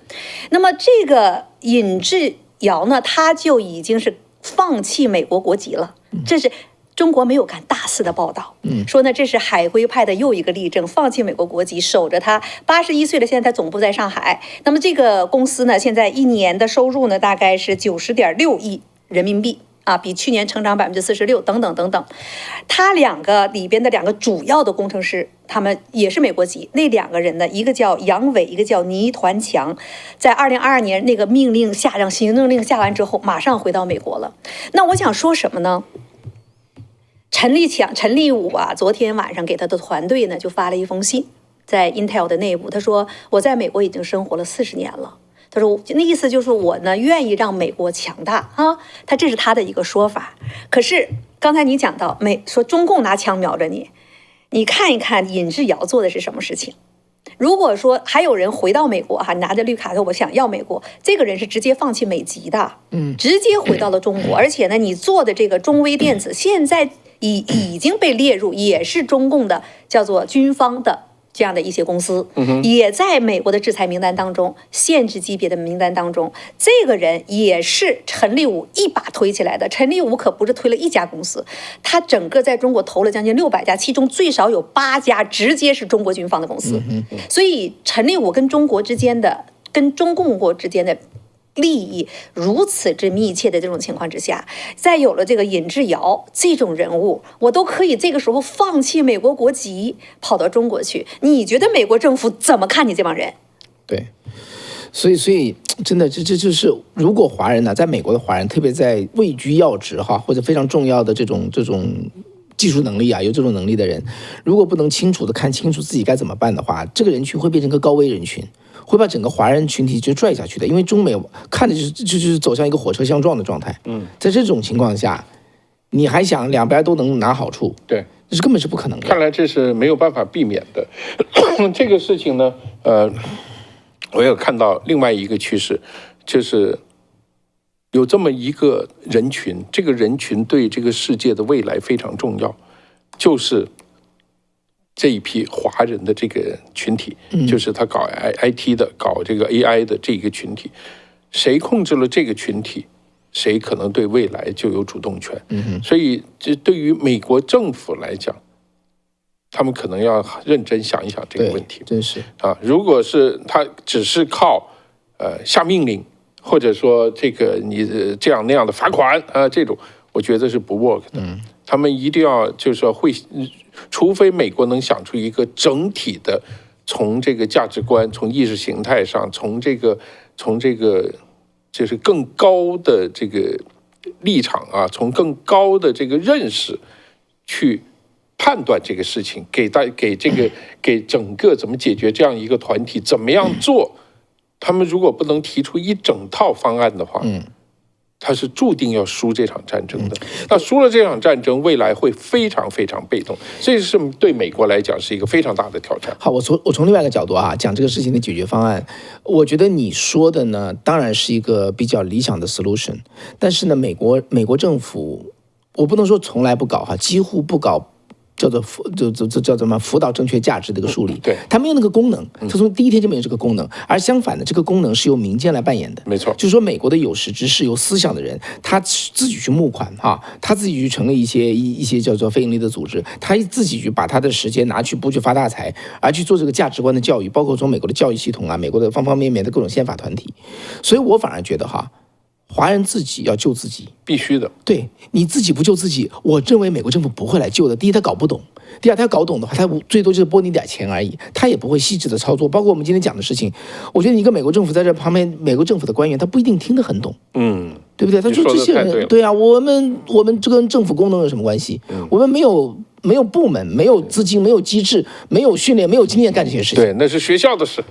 那么这个尹志尧呢，他就已经是放弃美国国籍了，这是。中国没有干大肆的报道，说呢这是海归派的又一个例证，放弃美国国籍，守着他81岁了，现在他总部在上海。那么这个公司呢，现在1年的收入呢，大概是90.6亿人民币啊，比去年成长46%等等等等。他两个里边的2个主要的工程师，他们也是美国籍，那2个人呢，一个叫杨伟，一个叫倪团强，在2022年那个命令下让行政令下完之后，马上回到美国了。那我想说什么呢？陈立武啊，昨天晚上给他的团队呢就发了一封信，在 Intel 的内部，他说我在美国已经生活了40年了。他说那意思就是我呢愿意让美国强大啊，这是他的一个说法。可是刚才你讲到说中共拿枪瞄着你，你看一看尹志尧做的是什么事情。如果说还有人回到美国拿着绿卡说我想要美国，这个人是直接放弃美籍的，直接回到了中国。而且呢，你做的这个中微电子现在已经被列入，也是中共的叫做军方的这样的一些公司，也在美国的制裁名单当中，限制级别的名单当中。这个人也是陈立武一把推起来的。陈立武可不是推了1家公司，他整个在中国投了将近600家，其中最少有8家直接是中国军方的公司。所以陈立武跟中国之间的、跟中共国之间的利益如此之密切的这种情况之下，再有了这个尹志尧这种人物，我都可以这个时候放弃美国国籍跑到中国去。你觉得美国政府怎么看你这帮人？对，所以真的，这就是如果华人呢，在美国的华人，特别在位居要职哈，或者非常重要的这种技术能力啊，有这种能力的人，如果不能清楚的看清楚自己该怎么办的话，这个人群会变成个高危人群，会把整个华人群体就拽下去的。因为中美看的就是走向一个火车相撞的状态。在这种情况下，你还想两边都能拿好处，对，这是根本是不可能的。看来这是没有办法避免的。这个事情呢，我有看到另外一个趋势，就是有这么一个人群，这个人群对这个世界的未来非常重要，就是这一批华人的这个群体，就是他搞 IT 的、搞这个 AI 的这个群体，谁控制了这个群体，谁可能对未来就有主动权。所以这对于美国政府来讲，他们可能要认真想一想这个问题。真是啊，如果是他只是靠下命令，或者说这个你这样那样的罚款啊，这种我觉得是不 work 的。他们一定要就是说除非美国能想出一个整体的，从这个价值观、从意识形态上、从这个就是更高的这个立场啊，从更高的这个认识去判断这个事情，给整个怎么解决这样一个团体，怎么样做。他们如果不能提出一整套方案的话，他是注定要输这场战争的。那输了这场战争，未来会非常非常被动，这是对美国来讲是一个非常大的挑战。好，我从另外一个角度啊讲这个事情的解决方案，我觉得你说的呢，当然是一个比较理想的 solution， 但是呢，美国政府，我不能说从来不搞哈，几乎不搞。叫做叫什么辅导正确价值的一个树立，对，它没有那个功能，它从第一天就没有这个功能，而相反的，这个功能是由民间来扮演的，没错，就是说美国的有识之士、有思想的人，他自己去募款啊，他自己去成立一些叫做非营利的组织，他自己去把他的时间拿去不去发大财，而去做这个价值观的教育，包括从美国的教育系统啊，美国的方方面面的各种宪法团体，所以我反而觉得哈。华人自己要救自己，必须的。对，你自己不救自己，我认为美国政府不会来救的。第一，他搞不懂；第二，他搞懂的话，他最多就是拨你点钱而已，他也不会细致的操作。包括我们今天讲的事情，我觉得你一个美国政府在这旁边，美国政府的官员他不一定听得很懂，对不对？他说这些人，对啊，我们这跟政府功能有什么关系？我们没有部门，没有资金，没有机制，没有训练，没有经验干这些事情。对，那是学校的事。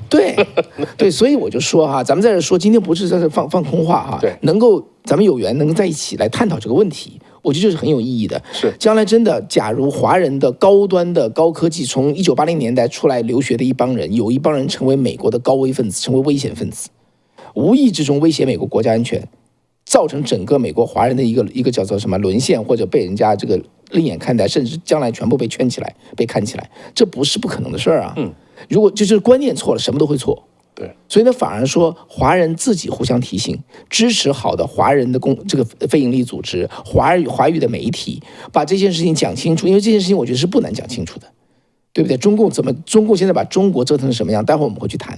对，所以我就说哈，咱们在这说，今天不是在这放空话哈，对，能够咱们有缘能在一起来探讨这个问题，我觉得这是很有意义的。是，将来真的，假如华人的高端的高科技，从1980年代出来留学的一帮人，有一帮人成为美国的高危分子，成为危险分子，无意之中威胁美国国家安全。造成整个美国华人的一个叫做什么沦陷，或者被人家这个另眼看待，甚至将来全部被圈起来、被看起来，这不是不可能的事儿啊。如果就是观念错了，什么都会错。对，所以呢，反而说华人自己互相提醒，支持好的华人的这个非营利组织、华语的媒体，把这件事情讲清楚，因为这件事情我觉得是不难讲清楚的。对不对？中共现在把中国折腾成什么样？待会儿我们会去谈。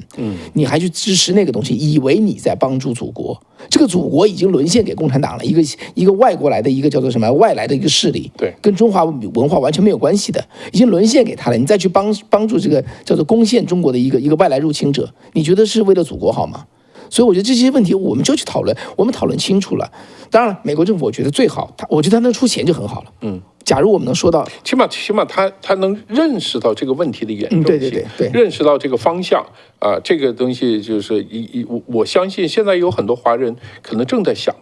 你还去支持那个东西，以为你在帮助祖国？这个祖国已经沦陷给共产党了，一个外国来的一个叫做什么外来的一个势力，对，跟中华文化完全没有关系的，已经沦陷给他了。你再去帮助这个叫做攻陷中国的一个外来入侵者，你觉得是为了祖国好吗？所以我觉得这些问题我们就去讨论，我们讨论清楚了。当然了，美国政府我觉得最好，我觉得他能出钱就很好了。假如我们能说到，起码他能认识到这个问题的严重性，对，认识到这个方向啊，这个东西就是我相信现在有很多华人可能正在想，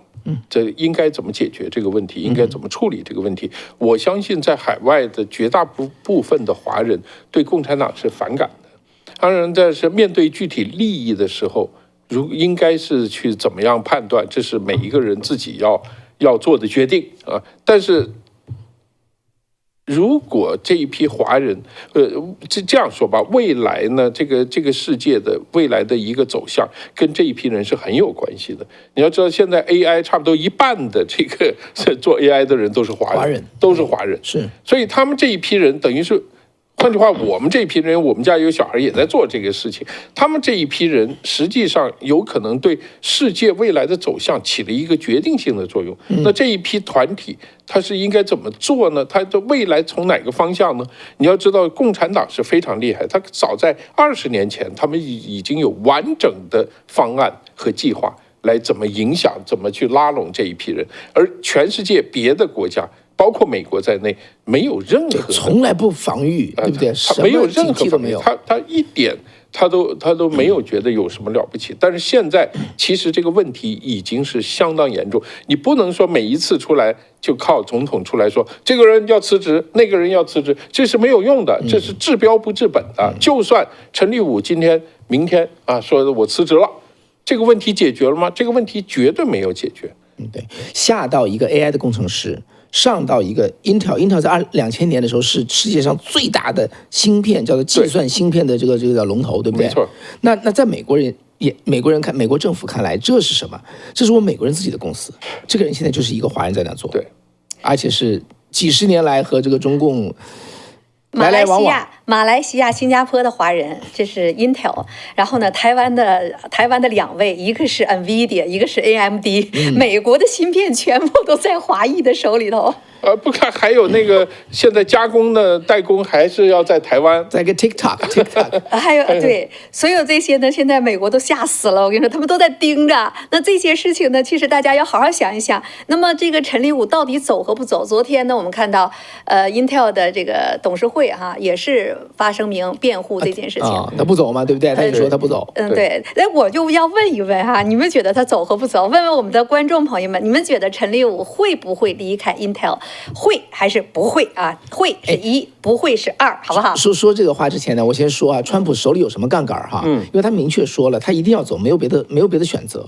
这应该怎么解决这个问题，应该怎么处理这个问题。我相信在海外的绝大部分的华人对共产党是反感的，当然在是面对具体利益的时候，应该是去怎么样判断，这是每一个人自己要做的决定啊，但是。如果这一批华人，这样说吧，未来呢，这个世界的未来的一个走向，跟这一批人是很有关系的。你要知道，现在 AI 差不多一半的这个做 AI 的人都是华人，是，所以他们这一批人等于是换句话，我们这一批人，我们家有小孩也在做这个事情。他们这一批人实际上有可能对世界未来的走向起了一个决定性的作用。那这一批团体，它是应该怎么做呢？它的未来从哪个方向呢？你要知道，共产党是非常厉害，它早在20年前，他们已经有完整的方案和计划来怎么影响、怎么去拉拢这一批人，而全世界别的国家，包括美国在内，没有任何从来不防御，对不对？他没有任何都没有，他一点他都没有觉得有什么了不起。但是现在其实这个问题已经是相当严重，你不能说每一次出来就靠总统出来说这个人要辞职，那个人要辞职，这是没有用的，这是治标不治本的。就算陈立武今天、明天说我辞职了，这个问题解决了吗？这个问题绝对没有解决。对，下到一个 AI 的工程师，上到一个 Intel 在2000年的时候是世界上最大的芯片，叫做计算芯片的这个叫龙头，对不对？没错。那在美国政府看来，这是什么？这是我们美国人自己的公司。这个人现在就是一个华人在那做，对，而且是几十年来和这个中共马来往往。马来西亚、新加坡的华人，这是 Intel。然后呢，台湾的2位，一个是 NVIDIA， 一个是 AMD。美国的芯片全部都在华裔的手里头。不看，还有那个现在加工的代工还是要在台湾，在一个 TikTok， 还有对，所有这些呢，现在美国都吓死了。我跟你说，他们都在盯着。那这些事情呢，其实大家要好好想一想。那么这个陈立武到底走和不走？昨天呢，我们看到Intel 的这个董事会也是发声明辩护这件事情。他不走嘛，对不对？他也说他不走。对。那我就要问一问你们觉得他走和不走？问问我们的观众朋友们，你们觉得陈立武会不会离开 Intel？会还是不会会是1，不会是2，好不好？说这个话之前呢，我先说川普手里有什么杠杆因为他明确说了，他一定要走，没有别的选择。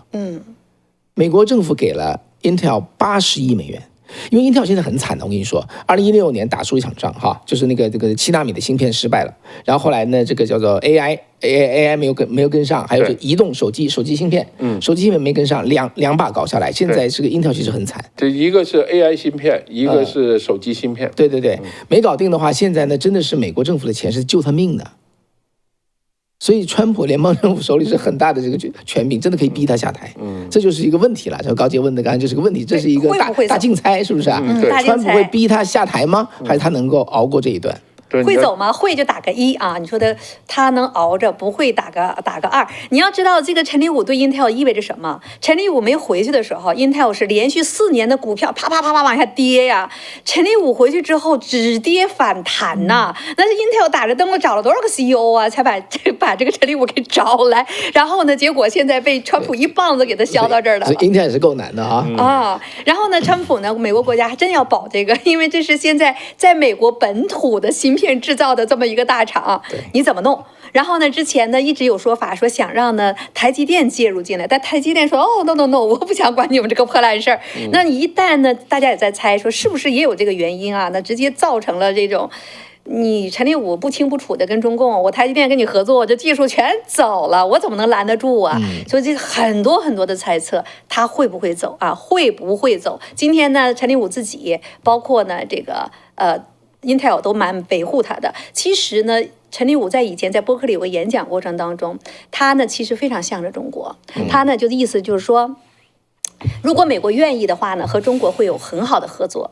美国政府给了 Intel80亿美元。因为 Intel 现在很惨的，我跟你说，2016年打输一场仗就是这个7纳米的芯片失败了，然后后来呢，这个叫做 AI 没有跟上，还有是移动手机芯片，手机芯片没跟上，两把搞下来，现在这个 Intel 其实很惨。这一个是 AI 芯片，一个是手机芯片。对，没搞定的话，现在呢真的是美国政府的钱是救他命的。所以，川普联邦政府手里是很大的这个权柄，真的可以逼他下台。这就是一个问题了。这高杰问的刚才就是个问题，这是一个大竞猜，是不是川普会逼他下台吗？还是他能够熬过这一段？会走吗？会就打个1你说的他能熬着，不会打个2。你要知道这个陈立武对 Intel 意味着什么？陈立武没回去的时候 ，Intel 是连续4年的股票啪啪啪啪往下跌呀。陈立武回去之后止跌反弹那是 Intel 打着灯笼找了多少个 CEO 才把这个陈立武给找来，然后呢，结果现在被川普一棒子给他削到这儿了。Intel 也是够难的然后呢，川普呢，美国国家还真要保这个，因为这是现在在美国本土的芯片制造的这么一个大厂，你怎么弄？然后呢，之前呢一直有说法说想让呢台积电介入进来，但台积电说no， 我不想管你们这个破烂事儿。那你一旦呢，大家也在猜说是不是也有这个原因那直接造成了这种。你陈立武不清不楚的跟中共，我台积电跟你合作，这技术全走了，我怎么能拦得住所以这很多很多的猜测，他会不会走会不会走？今天呢，陈立武自己，包括呢这个Intel 都蛮维护他的。其实呢，陈立武在以前在伯克利有个演讲过程当中，他呢其实非常向着中国，他呢就意思就是说，如果美国愿意的话呢，和中国会有很好的合作。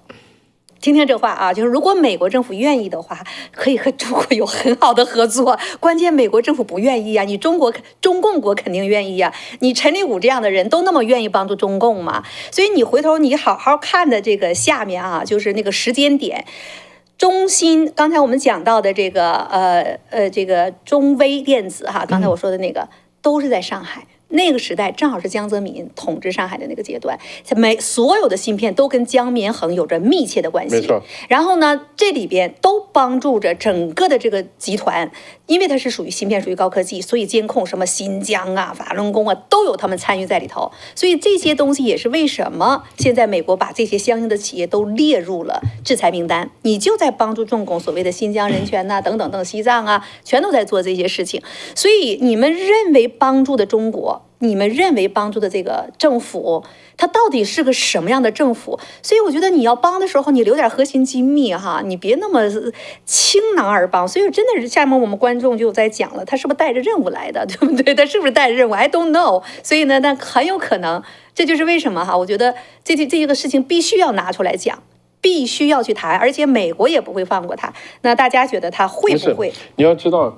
听听这话就是如果美国政府愿意的话，可以和中国有很好的合作。关键美国政府不愿意你中共国肯定愿意你陈立武这样的人都那么愿意帮助中共嘛？所以你回头你好好看的这个下面就是那个时间点。中芯，刚才我们讲到的这个中微电子刚才我说的那个都是在上海。那个时代正好是江泽民统治上海的那个阶段，所有的芯片都跟江绵恒有着密切的关系。没错。然后呢，这里边都帮助着整个的这个集团，因为它是属于芯片，属于高科技，所以监控什么新疆法轮功都有他们参与在里头。所以这些东西也是为什么现在美国把这些相应的企业都列入了制裁名单，你就在帮助中共所谓的新疆人权等等等，西藏全都在做这些事情。所以你们认为帮助的中国，你们认为帮助的这个政府，它到底是个什么样的政府？所以我觉得你要帮的时候，你留点核心机密哈，你别那么倾囊而帮。所以真的是下面我们观众就在讲了，他是不是带着任务来的，对不对？他是不是带着任务 ？I don't know。所以呢，那很有可能，这就是为什么哈，我觉得这个事情必须要拿出来讲。必须要去谈，而且美国也不会放过他。那大家觉得他会不会？你要知道，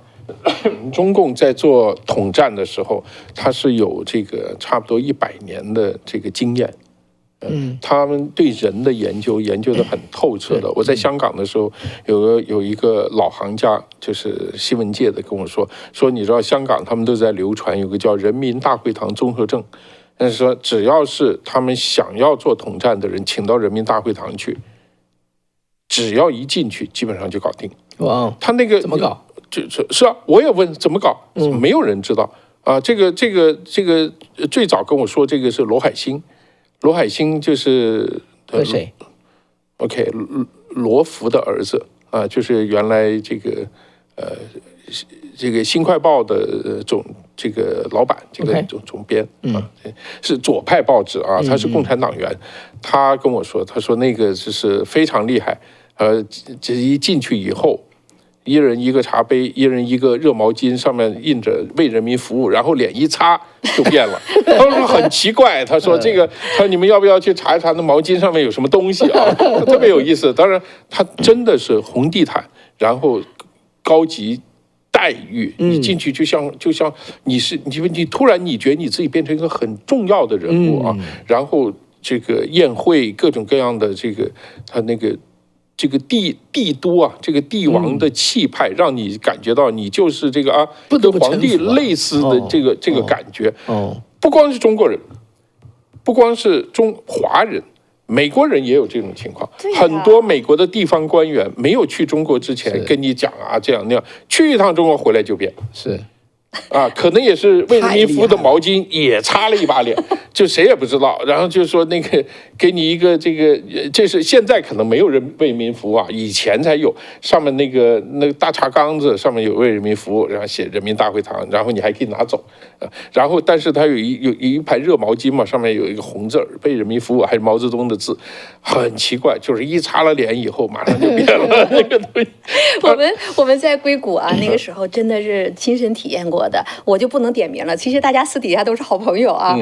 中共在做统战的时候，他是有这个差不多100年的这个经验。他们对人的研究得很透彻的。我在香港的时候，有一个老行家，就是新闻界的，跟我说，你知道香港他们都在流传有个叫人民大会堂综合症。但是说，只要是他们想要做统战的人，请到人民大会堂去。只要一进去，基本上就搞定。哇，他那个怎么搞？是啊，我也问怎么搞，没有人知道啊。这个最早跟我说这个是罗海星，罗海星就是谁 ？OK， 罗福的儿子啊，就是原来这个新快报的这个老板，这个总编啊，是左派报纸啊，他是共产党员。他跟我说，他说那个就是非常厉害，这一进去以后，一人一个茶杯，一人一个热毛巾，上面印着为人民服务，然后脸一擦就变了。他说很奇怪，他说他说你们要不要去查一查那毛巾上面有什么东西啊？特别有意思。当然，他真的是红地毯，然后高级待遇，你进去就像你突然你觉得你自己变成一个很重要的人物啊，然后这个宴会各种各样的他那个这个帝都啊，这个帝王的气派，让你感觉到你就是这个啊，跟皇帝类似的这个感觉。不光是中国人，不光是华人。美国人也有这种情况，很多美国的地方官员没有去中国之前跟你讲啊这样那样，去一趟中国回来就变，是啊，可能也是为人民服务的毛巾也擦了一把脸，就谁也不知道。然后就说那个给你一个这是现在可能没有人为民服务啊，以前才有，上面那个大茶缸子上面有为人民服务，然后写人民大会堂，然后你还可以拿走。然后但是它有一排热毛巾嘛，上面有一个红字儿，为人民服务，还是毛泽东的字，很奇怪，就是一擦了脸以后马上就变了那个东西。我们在硅谷啊，那个时候真的是亲身体验过的，我就不能点名了。其实大家私底下都是好朋友啊。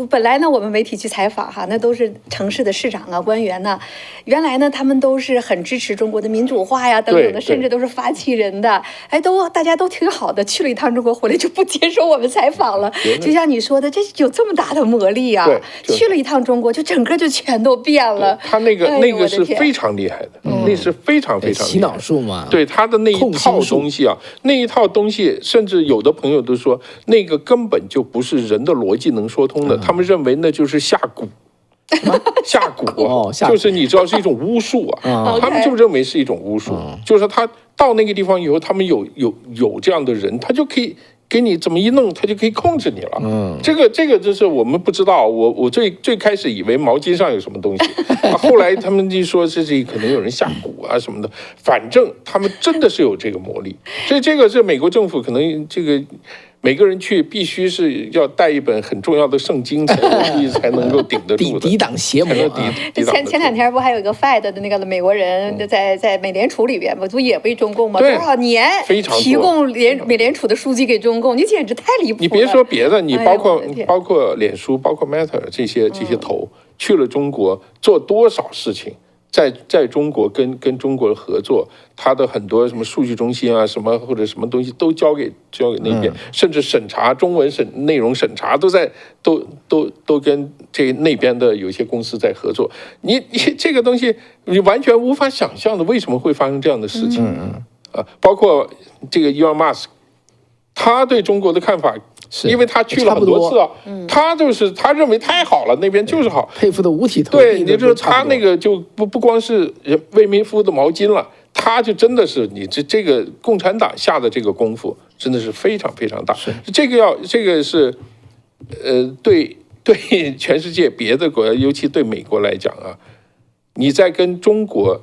本来呢，我们媒体去采访哈，那都是城市的市长啊、官员呐。原来呢，他们都是很支持中国的民主化呀，等等的，甚至都是发起人的。哎，大家都挺好的。去了一趟中国回来就不接受我们采访了。就像你说的，这有这么大的魔力啊！去了一趟中国，就整个就全都变了。他那个是非常厉害的，那是非常非常洗脑术嘛。对他的那一套东西啊，那一套东西，甚至有的朋友都说，那个根本就不是人的逻辑能说通的，他们认为那就是下蛊。下蛊就是你知道是一种巫术啊，他们就认为是一种巫术，就是他到那个地方以后，他们有这样的人，他就可以给你怎么一弄，他就可以控制你了。这个就是我们不知道，我最开始以为毛巾上有什么东西，后来他们就说这可能有人下蛊啊什么的，反正他们真的是有这个魔力，所以这个是美国政府可能这个。每个人去必须是要带一本很重要的圣经才能够顶得住的，抵挡邪魔。前两天不还有一个 Fed 的那个美国人在美联储里边不也被中共吗？多少年提供美联储的书籍给中共，你简直太离谱了。你别说别的，你包括脸书、包括 Meta 这些头去了中国做多少事情。在中国跟中国合作，他的很多什么数据中心啊，什么或者什么东西都交给那边，甚至审查中文内容审查都跟那边的有些公司在合作。你这个东西你完全无法想象的，为什么会发生这样的事情？包括这个 Elon Musk， 他对中国的看法。因为他去了很多次啊，他认为太好了，那边就是好，佩服的五体投地。对，你就是他那个就不光是为民服务的毛巾了，他就真的是你这个共产党下的这个功夫真的是非常非常大。这个是对全世界别的国家，尤其对美国来讲啊，你在跟中共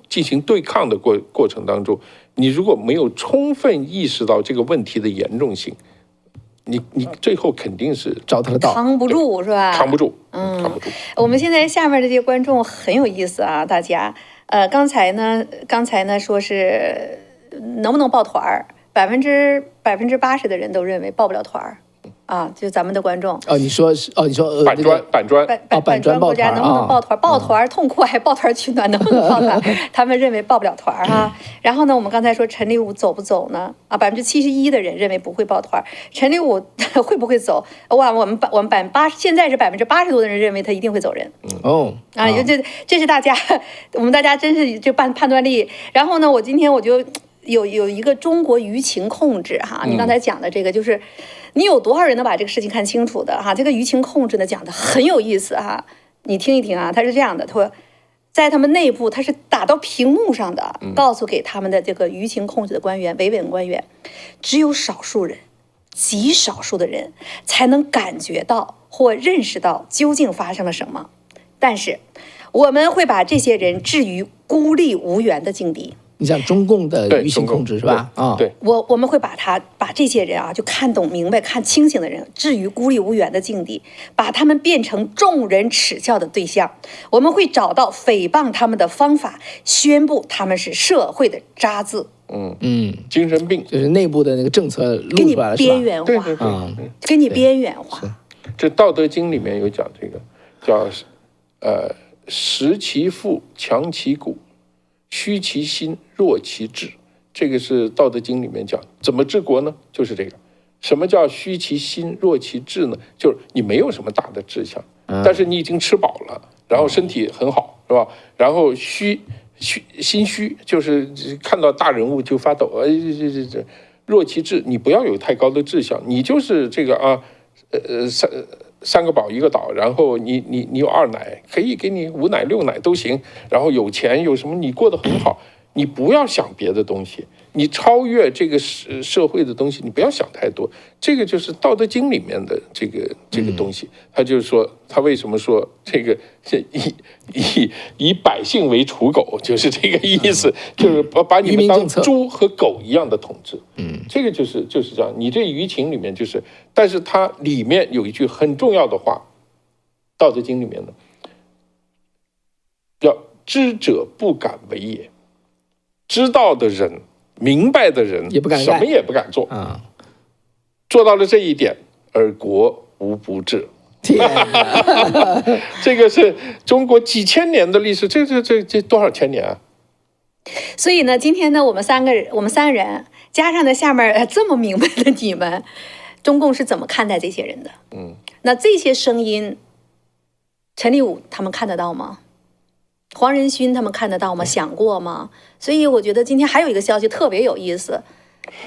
进行对抗的过程当中，你如果没有充分意识到这个问题的严重性，你最后肯定是找他的道，扛不住是吧？扛不住，扛不住。我们现在下面的这些观众很有意思啊，大家，刚才呢说是能不能抱团儿，80%的人都认为抱不了团儿。啊，就咱们的观众哦，你说板砖板砖国家能不能抱团？抱团痛快，抱团取暖，能不能抱团？他们认为抱不了团哈。然后呢，我们刚才说陈立武走不走呢？啊，71%的人认为不会抱团，陈立武会不会走？哇，我们现在是80%多的人认为他一定会走人。啊，这是我们大家真是这判断力。然后呢，今天我就有一个中国舆情控制哈，你刚才讲的这个就是你有多少人能把这个事情看清楚的哈？这个舆情控制呢讲的很有意思哈，你听一听啊，他是这样的，他说在他们内部他是打到屏幕上的，告诉给他们的这个舆情控制的官员、维稳官员，只有少数人、极少数的人才能感觉到或认识到究竟发生了什么，但是我们会把这些人置于孤立无援的境地。你讲中共的舆情控制是吧？啊，对，我们会把这些人啊，就看懂明白、看清醒的人，置于孤立无援的境地，把他们变成众人耻笑的对象。我们会找到诽谤他们的方法，宣布他们是社会的渣滓。精神病，就是内部的那个政策给你露出来了，边缘化，对，给你边缘化。这《道德经》里面有讲这个，叫实其腹，强其骨，虚其心，弱其志。这个是《道德经》里面讲，怎么治国呢？就是这个。什么叫虚其心，弱其志呢？就是你没有什么大的志向，但是你已经吃饱了，然后身体很好，是吧？然后心虚，就是看到大人物就发抖，弱其志，你不要有太高的志向，你就是这个啊，三个宝一个岛，然后你有2奶，可以给你5奶6奶都行，然后有钱有什么，你过得很好，你不要想别的东西，你超越这个社会的东西，你不要想太多。这个就是《道德经》里面的这个东西，他就是说，他为什么说这个以百姓为刍狗，就是这个意思，就是把你们当猪和狗一样的统治。这个就是这样。你这舆情里面就是，但是它里面有一句很重要的话，《道德经》里面的，叫知者不敢为也。知道的人，明白的人，也不敢干，什么也不敢做啊。做到了这一点，而国无不治。天哪这个是中国几千年的历史，这多少千年啊？所以呢，今天呢，我们三个人加上呢下面这么明白的你们，中共是怎么看待这些人的？那这些声音，陈立武他们看得到吗？黄仁勋他们看得到吗？想过吗？所以我觉得今天还有一个消息特别有意思，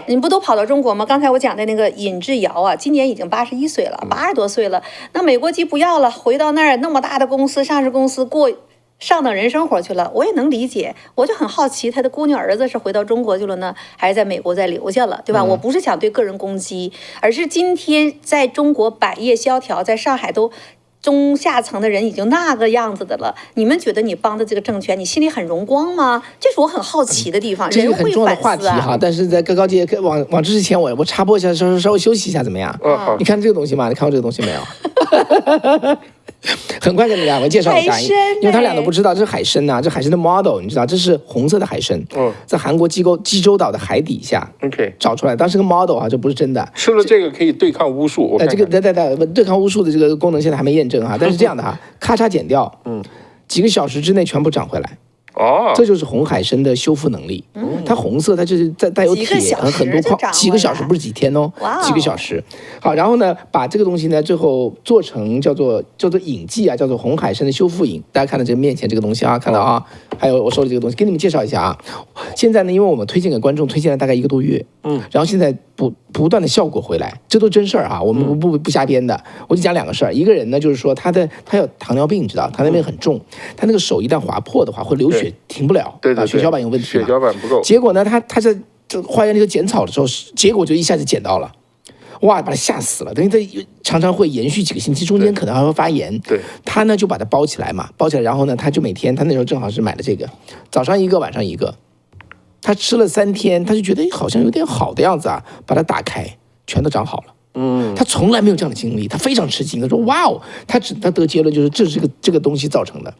你不都跑到中国吗？刚才我讲的那个尹志尧啊，今年已经81岁了，80多岁了。那美国籍不要了，回到那儿那么大的公司，上市公司过上等人生活去了，我也能理解。我就很好奇，他的姑娘儿子是回到中国去了呢，还是在美国再留下了，对吧？我不是想对个人攻击，而是今天在中国百业萧条，在上海都中下层的人已经那个样子的了，你们觉得你帮的这个政权，你心里很荣光吗？这是我很好奇的地方。这是个很重要的话题哈，但是在高阶往这之前，我插播一下，稍微休息一下怎么样？你看这个东西吗？你看过这个东西没有？很快给你们两个介绍一下，因为他俩都不知道，这是海参呐，这海参的 model 你知道，这是红色的海参，在韩国济州岛的海底下找出来，当时个 model 啊，这不是真的。吃了这个可以对抗巫术，这个对抗巫术的这个功能现在还没验证哈，但是这样的哈，咔嚓剪掉，几个小时之内全部长回来。这就是红海参的修复能力。它红色，它就是带有铁和很多矿，几个小时不是几天哦，几个小时。好，然后呢，把这个东西呢，最后做成叫做饮剂啊，叫做红海参的修复饮。大家看到这个面前这个东西啊，看到啊，还有我手里这个东西，给你们介绍一下啊。现在呢，因为我们推荐给观众推荐了大概1个多月，然后现在不断的效果回来，这都真事儿啊，我们不瞎编的。我就讲2个事儿，一个人呢就是说他有糖尿病，你知道，糖尿病很重，他那个手一旦划破的话会流血，停不了，对，血小板有问题，血小板不够。结果呢，他在花园里头剪草的时候，结果就一下子剪到了。哇，把他吓死了！等于他常常会延续几个星期，中间可能还会发炎。对，他呢就把它包起来嘛，包起来，然后呢，他就每天，他那时候正好是买了这个，早上1个，晚上1个，他吃了3天，他就觉得好像有点好的样子啊，把它打开，全都长好了。他从来没有这样的经历，他非常吃惊。他说：“哇哦，他得结论就是这是这个东西造成的。”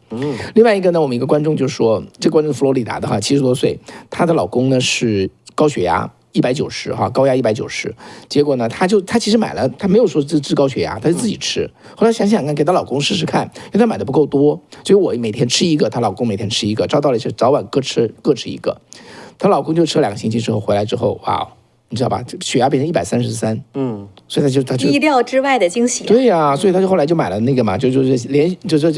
另外一个呢，我们一个观众就说，这个观众是佛罗里达的哈，70多岁，她的老公呢是高血压。190哈，高压190，结果呢，她其实买了，她没有说治高血压，她就自己吃。后来想想看，给她老公试试看，因为她买的不够多，所以我每天吃一个，她老公每天吃一个，照道理是早晚各吃一个。她老公就吃了2个星期之后回来之后，哇，你知道吧？这血压变成133，所以他就意料之外的惊喜。对呀，所以他就后来就买了那个嘛，就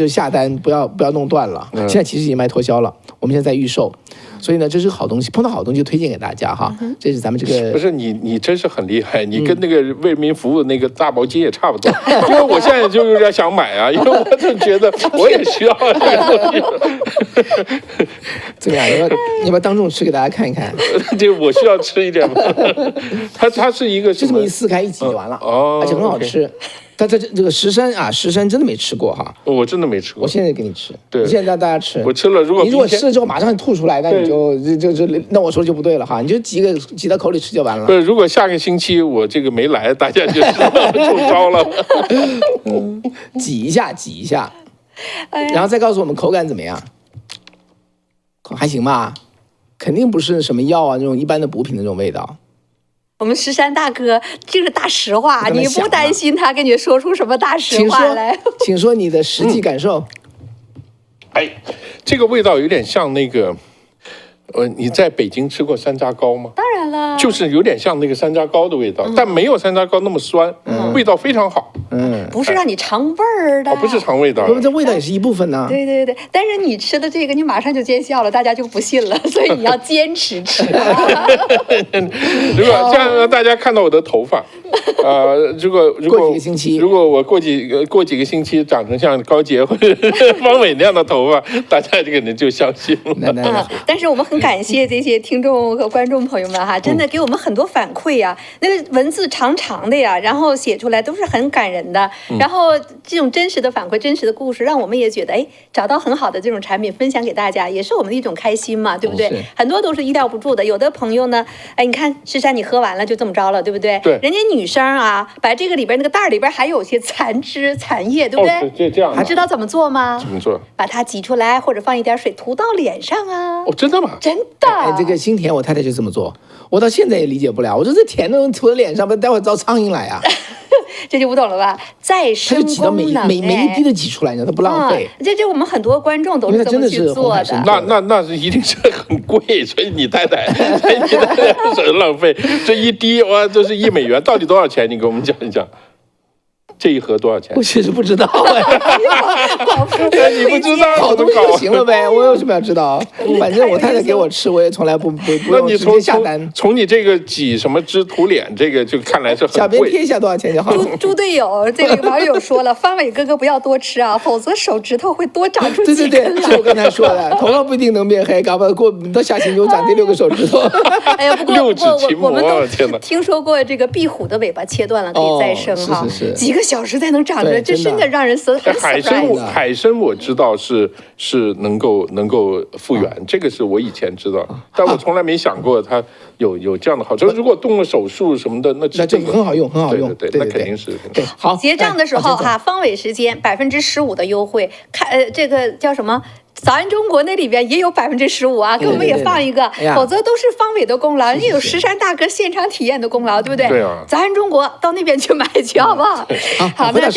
下单，不要弄断了。现在其实已经卖脱销了，我们现在在预售。所以呢，这是好东西，碰到好东西就推荐给大家哈。这是咱们这个不是你真是很厉害，你跟那个为民服务那个大毛巾也差不多。因为我现在就有点想买啊，因为我就觉得我也需要这个东西。怎么样？你要不要当众吃给大家看一看？就我需要吃一点吗？它是一个就这么一撕开一挤就完了，而且很好吃。但这个石山真的没吃过哈，我真的没吃过。我现在给你吃，对，我现在让大家吃。我吃了，你如果吃了之后马上吐出来，那你那我说就不对了哈，你就挤到口里吃就完了。不是，如果下个星期我这个没来，大家就中招了。挤一下，然后再告诉我们口感怎么样，还行吧？肯定不是什么药啊，那种一般的补品的那种味道。我们石山大哥这是大实话，你不担心他给你说出什么大实话来？请说你的实际感受。这个味道有点像那个，你在北京吃过山楂糕吗？当然了，就是有点像那个山楂糕的味道，但没有山楂糕那么酸，味道非常好。不是让你尝味儿的，不是尝味道，这味道也是一部分呢。对，但是你吃的这个，你马上就见效了，大家就不信了，所以你要坚持吃。如果这样让大家看到我的头发，如果过几个星期，如果我过几个星期长成像高洁或者方伟那样的头发，大家这个人就相信了。但是我们很感谢这些听众和观众朋友们哈，真的给我们很多反馈呀，那个文字长长的呀，然后写出来都是很感人的，然后这种真实的反馈、真实的故事，让我们也觉得找到很好的这种产品分享给大家，也是我们的一种开心嘛，对不对？很多都是意料不住的。有的朋友呢，你看石山你喝完了就这么着了，对不对？对，人家女生啊，把这个里边那个袋里边还有些残枝残叶，对不对？这样，还知道怎么做吗？怎么做？把它挤出来，或者放一点水涂到脸上啊。真的吗？真的。这个新田我太太就这么做，我到现在也理解不了。我说这甜的涂在脸上，不待会儿招苍蝇来啊。这就不懂了吧？再生功能，它就挤到每一滴都挤出来，你知道，它不浪费。这我们很多观众都是这么去做的。那是一定是很贵，所以你太太很浪费。这一滴哇，都是1美元，到底多少钱？你给我们讲一讲。这一盒多少钱？我其实不知道。你不知道，好东西就行了呗。我为什么要知道？反正我太太给我吃，我也从来不用直接下单。从你这个挤什么汁涂脸，这个就看来是很贵。小编贴一下多少钱就好了。猪队友，这个网友说了，方伟哥哥不要多吃啊，否则手指头会多长出几根来。对，是我刚才说的，头发不一定能变黑，搞不好到下星期长第6个手指头。哎呀，不过我们都听说过这个壁虎的尾巴切断了可以再生哈，几个小时才能长出来，这真的让人很 surprise。海参我知道是能够复原，这个是我以前知道，但我从来没想过它有这样的好处。如果动了手术什么的，那就很好用，很好用。对，那肯定是对。好，结账的时候哈，方伟时间15%的优惠，看这个叫什么？早安中国那里边也有15%啊，给我们也放一个，否则都是方伟的功劳，人家有石山大哥现场体验的功劳，对不对？对啊。早安中国到那边去买去，好不好？好，回到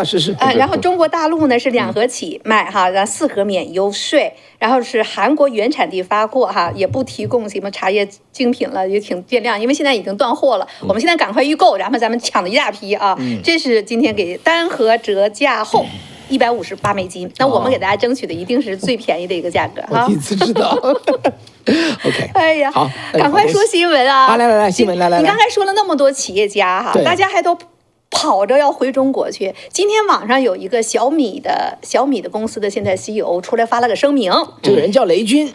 实施。然后中国大陆呢是2盒起卖哈，然后4盒免邮税，然后是韩国原产地发货哈，也不提供什么茶叶精品了，也挺见谅，因为现在已经断货了，我们现在赶快预购，然后咱们抢了一大批啊。这是今天给单盒折价后。158美金，那我们给大家争取的一定是最便宜的一个价格哈。我第一次知道。OK， 哎呀，好，赶快说新闻啊！来，新闻来。你刚才说了那么多企业家哈，大家还都跑着要回中国去。今天网上有一个小米的公司的现在 CEO 出来发了个声明，这个人叫雷军。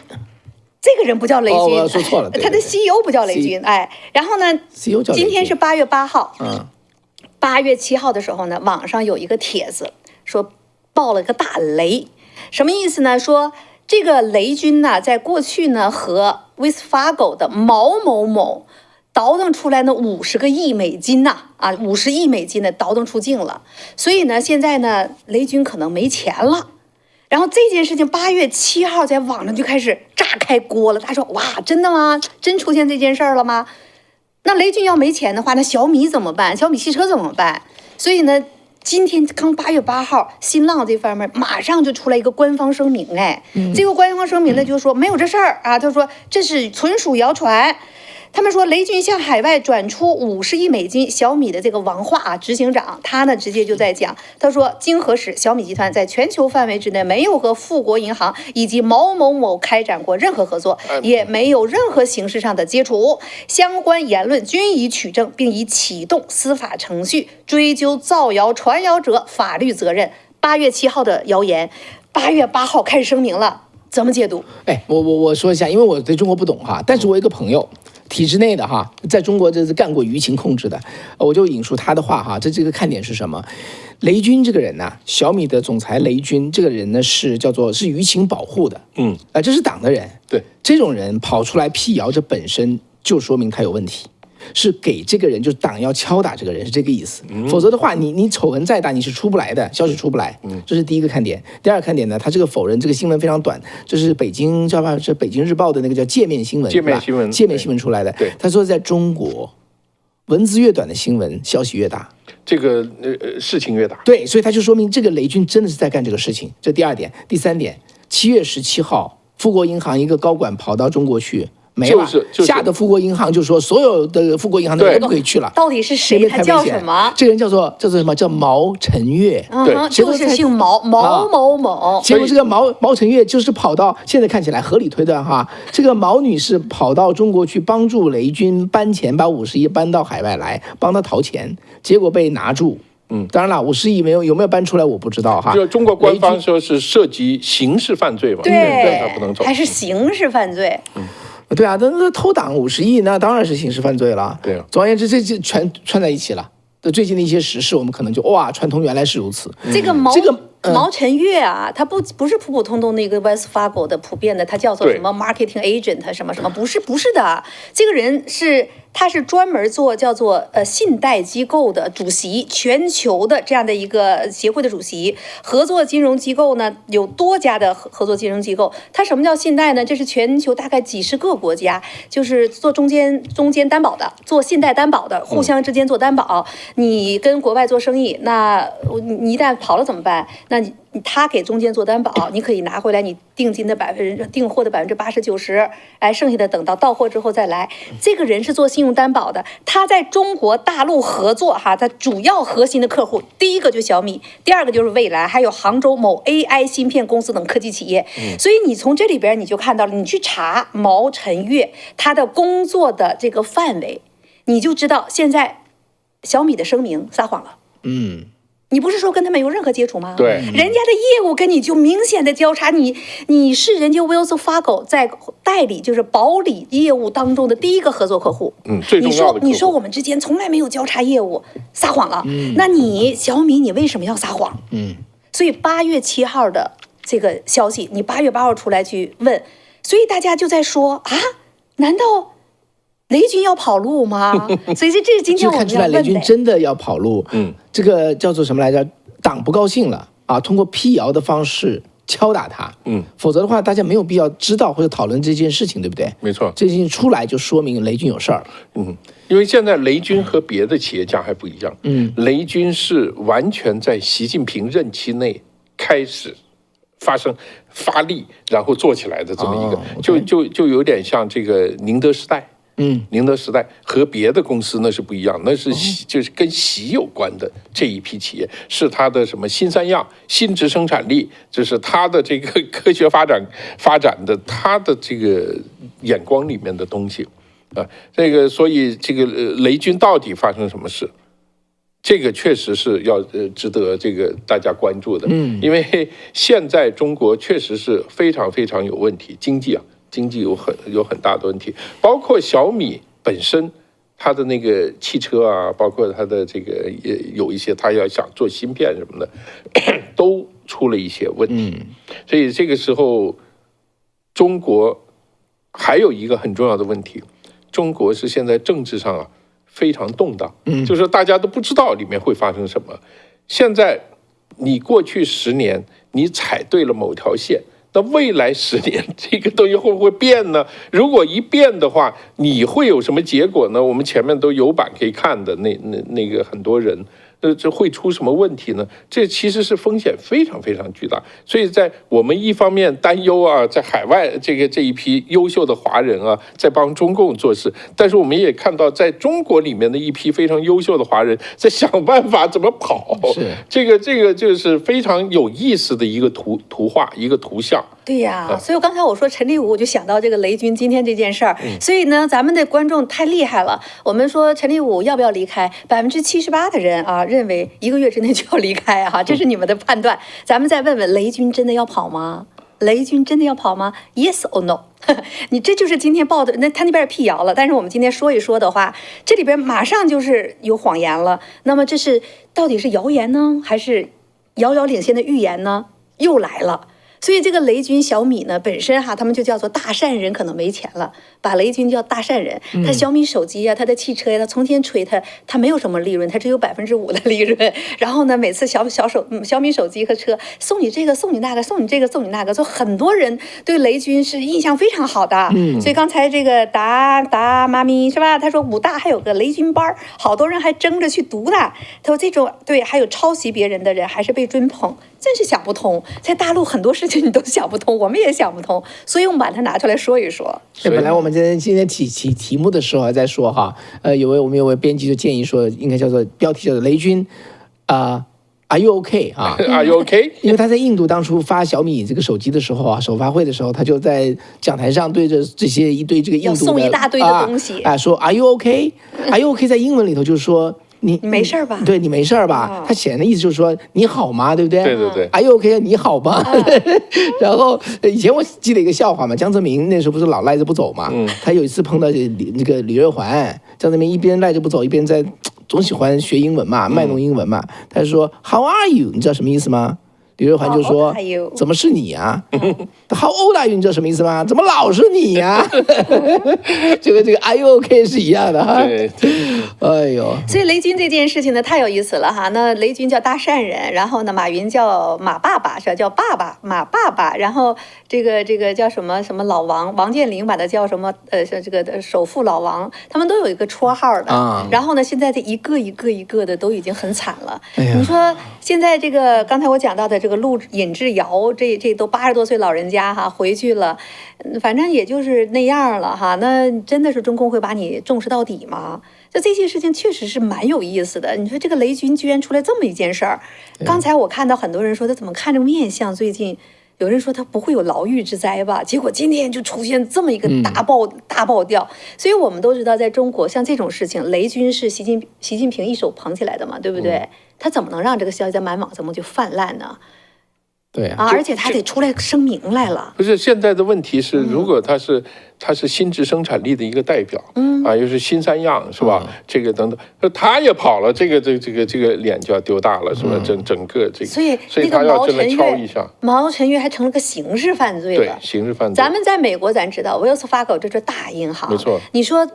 这个人不叫雷军，我说错了，他的 CEO 不叫雷军，然后呢 ，CEO 叫雷军。今天是8月8号，8月7号的时候呢，网上有一个帖子说爆了个大雷，什么意思呢？说这个雷军呢，在过去呢和 Wells Fargo 的毛某某倒腾出来呢50个亿美金呐，啊，50亿美金呢倒腾出境了。所以呢，现在呢，雷军可能没钱了。然后这件事情8月7号在网上就开始炸开锅了。他说：“哇，真的吗？真出现这件事儿了吗？那雷军要没钱的话，那小米怎么办？小米汽车怎么办？”所以呢，今天刚8月8号，新浪这方面马上就出来一个官方声明，这个官方声明呢就说没有这事儿啊，他说这是纯属谣传。他们说雷军向海外转出50亿美金，小米的这个王化啊执行长，他呢直接就在讲，他说经核实，小米集团在全球范围之内没有和富国银行以及某某某开展过任何合作，也没有任何形式上的接触，相关言论均已取证，并已启动司法程序，追究造谣传谣者法律责任。8月7号的谣言，8月8号开始声明了，怎么解读？我说一下，因为我对中国不懂哈，但是我有一个朋友。体制内的哈，在中国这是干过舆情控制的，我就引述他的话哈，这个看点是什么？雷军这个人呢，小米的总裁雷军这个人呢是叫做是舆情保护的，这是党的人，对，这种人跑出来辟谣，这本身就说明他有问题。是给这个人，就是党要敲打这个人，是这个意思。否则的话，你丑闻再大，你是出不来的，消息出不来。这是第一个看点。第二个看点呢，他这个否认这个新闻非常短，这是北京叫吧，是北京日报的那个叫界面新闻，界面新闻，界面新闻出来的。对，他说在中国，文字越短的新闻，消息越大，这个事情越大。对，所以他就说明这个雷军真的是在干这个事情。这第二点，第三点，7月17号，富国银行一个高管跑到中国去。没了，吓得富国银行就说所有的富国银行的人都不可以去了。到底是谁？他叫什么？这个人叫做什么？叫毛晨月。对，就是姓毛某某。结果这个毛晨月就是跑到，现在看起来合理推断哈，这个毛女士跑到中国去帮助雷军搬钱，把50亿搬到海外来，帮他逃钱，结果被拿住。当然了，50亿有没有搬出来我不知道哈。就中国官方说是涉及刑事犯罪嘛，对，他不能走，还是刑事犯罪。对啊，那偷党50亿，那当然是刑事犯罪了。对啊，总而言之，这全串在一起了。最近的一些时事，我们可能就串通原来是如此。这个毛晨月啊，他不是普普通通的一个 Wells Fargo 的普遍的，他叫做什么 marketing agent 什么什么，不是的，这个人他是专门做叫做信贷机构的主席，全球的这样的一个协会的主席，合作金融机构呢有多家的合作金融机构。他什么叫信贷呢？这是全球大概几十个国家，就是做中间担保的，做信贷担保的，互相之间做担保。你跟国外做生意，那你一旦跑了怎么办？那他给中间做担保，你可以拿回来你订货的80%、90%，哎，剩下的等到货之后再来。这个人是做信用担保的，他在中国大陆合作哈，他主要核心的客户，第一个就是小米，第二个就是蔚来，还有杭州某 AI 芯片公司等科技企业。所以你从这里边你就看到了，你去查毛晨月他的工作的这个范围，你就知道现在小米的声明撒谎了。你不是说跟他们有任何接触吗？对，人家的业务跟你就明显的交叉，你是人家 Wells Fargo 在代理就是保理业务当中的第一个合作客户。最重要的客户。你说我们之间从来没有交叉业务，撒谎了。那你小米你为什么要撒谎？所以8月7号的这个消息，你8月8号出来去问，所以大家就在说啊，难道雷军要跑路吗？所以这是今天我们要问的。就看出来雷军真的要跑路。这个叫做什么来着？党不高兴了啊，通过辟谣的方式敲打他。否则的话，大家没有必要知道或者讨论这件事情，对不对？没错，这件事情出来就说明雷军有事儿。因为现在雷军和别的企业家还不一样。雷军是完全在习近平任期内开始发力，然后做起来的这么一个，就有点像这个宁德时代。宁德时代和别的公司那是不一样，那是就是跟习有关的这一批企业，是它的什么新三样、新质生产力，这是它的这个科学发展的它的这个眼光里面的东西啊。这个所以这个雷军到底发生什么事？这个确实是要值得这个大家关注的。因为现在中国确实是非常非常有问题，经济有很大的问题，包括小米本身，它的那个汽车啊，包括它的这个也有一些，它要想做芯片什么的，都出了一些问题。所以这个时候，中国还有一个很重要的问题，中国是现在政治上非常动荡，就是说大家都不知道里面会发生什么。现在你过去10年你踩对了某条线，那未来10年这个东西会不会变呢？如果一变的话，你会有什么结果呢？我们前面都有版可以看的，那个很多人。这会出什么问题呢？这其实是风险非常非常巨大，所以在我们一方面担忧在海外这一批优秀的华人在帮中共做事，但是我们也看到在中国里面的一批非常优秀的华人在想办法怎么跑。是这个就是非常有意思的一个图画，一个图像。对呀，所以刚才我说陈立武，我就想到这个雷军今天这件事儿。所以呢，咱们的观众太厉害了。我们说陈立武要不要离开？78%的人认为1个月之内就要离开这是你们的判断。咱们再问问雷军真的要跑吗？雷军真的要跑吗 ？Yes or no？ 你这就是今天报的，他那边辟谣了。但是我们今天说一说的话，这里边马上就是有谎言了。那么这是到底是谣言呢，还是遥遥领先的预言呢？又来了。所以这个雷军小米呢，本身他们就叫做大善人，可能没钱了，把雷军叫大善人。他小米手机他的汽车他从前吹他没有什么利润，他只有5%的利润。然后呢，每次小米手机和车送你这个送你那个送你这个送你那个，就很多人对雷军是印象非常好的。所以刚才这个达妈咪是吧？他说武大还有个雷军班，好多人还争着去读呢。他说这种对，还有抄袭别人的人还是被追捧，真是想不通。在大陆很多事情你都想不通，我们也想不通，所以我们把它拿出来说一说。本来我们今天题目的时候还在说我们有位编辑就建议说，应该叫做标题叫做雷军Are you OK Are you OK？ 因为他在印度当初发小米这个手机的时候首发会的时候，他就在讲台上对着这些一堆这个印度的要送一大堆的东西说 Are you OK？Are you OK？ 在英文里头就是说。你没事吧？对，你没事吧？他显然的意思就是说你好吗？对不对？对对对。Are you OK？ 你好吗？然后以前我记得一个笑话嘛，江泽民那时候不是老赖着不走嘛？他有一次碰到那个李瑞环，江泽民一边赖着不走，一边在总喜欢学英文嘛，卖弄英文嘛。他就说 How are you？ 你知道什么意思吗？李瑞环就说：“怎么是你啊？How old are you？ 你知道什么意思吗？怎么老是你呀？就跟这个 Are you OK 是一样的哈。对，哎呦，所以雷军这件事情呢，太有意思了哈。那雷军叫大善人，然后呢，马云叫马爸爸是吧？叫爸爸马爸爸，然后这个叫什么老王健林把他叫什么这个首富老王，他们都有一个绰号的。然后呢，现在这一个的都已经很惨了。你说现在这个刚才我讲到的这个尹志尧，这都80多岁老人家回去了，反正也就是那样了那真的是中共会把你重视到底吗？就这些事情确实是蛮有意思的。你说这个雷军居然出来这么一件事儿，刚才我看到很多人说他怎么看这个面相，最近有人说他不会有牢狱之灾吧？结果今天就出现这么一个大爆掉。所以我们都知道，在中国像这种事情，雷军是习近平一手捧起来的嘛，对不对？他怎么能让这个消息在满网这么就泛滥呢？对而且他得出来声明来了。不是，现在的问题是，如果他是新质生产力的一个代表，又是新三样是吧？这个等等，他也跑了，这个脸就要丢大了，是吧？整个这个，所以他要真的敲一下。毛晨月还成了个刑事犯罪了。对，刑事犯罪。咱们在美国咱知道，Wells Fargo 这是大银行，没错。你说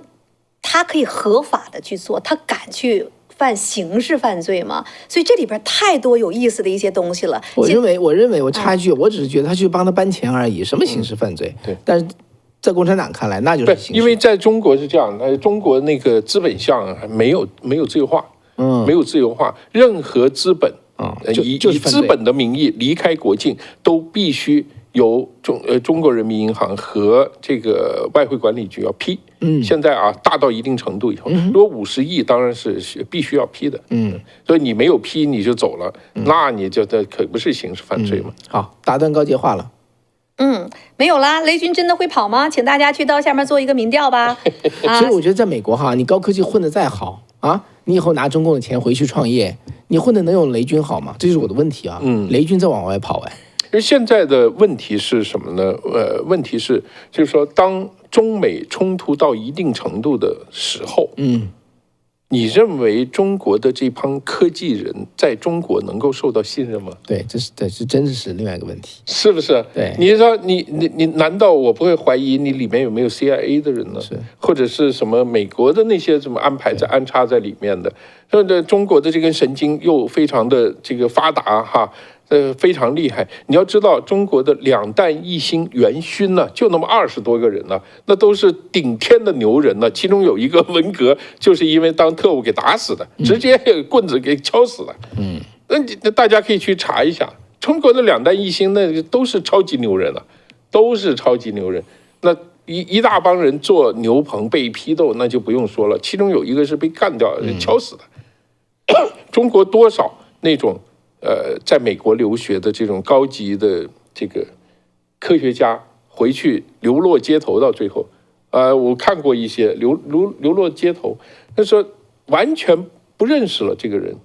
他可以合法的去做，他敢去犯刑事犯罪吗？所以这里边太多有意思的一些东西了。我认为我插一句，我只是觉得他去帮他搬钱而已，什么刑事犯罪？对，但是在共产党看来，那就是刑事。因为在中国是这样，中国那个资本项没有自由化，没有自由化，任何资本以资本的名义离开国境，都必须由中国人民银行和这个外汇管理局要批。现在大到一定程度以后，如果50亿当然是必须要批的。所以你没有批你就走了，那你就这可不是刑事犯罪嘛。好，打断高阶化了。没有啦，雷军真的会跑吗？请大家去到下面做一个民调吧。所以我觉得在美国你高科技混得再好你以后拿中共的钱回去创业，你混得能有雷军好吗？这就是我的问题雷军在往外跑因为现在的问题是什么呢？问题是就是说，当中美冲突到一定程度的时候，你认为中国的这帮科技人在中国能够受到信任吗？对，这真的是另外一个问题，是不是？对，你说你难道我不会怀疑你里面有没有 CIA 的人呢？是，或者是什么美国的那些什么安插在里面的？说的中国的这根神经又非常的这个发达哈。非常厉害。你要知道，中国的2弹1星元勋呢，就那么20多个人呢，那都是顶天的牛人呢。其中有一个文革，就是因为当特务给打死的，直接棍子给敲死了。那大家可以去查一下，中国的2弹1星那都是超级牛人啊，都是超级牛人。那一大帮人做牛棚被批斗，那就不用说了。其中有一个是被干掉、敲死的。中国多少那种。在美国留学的这种高级的这个科学家回去流落街头，到最后，我看过一些流落街头，他说完全不认识了这个人，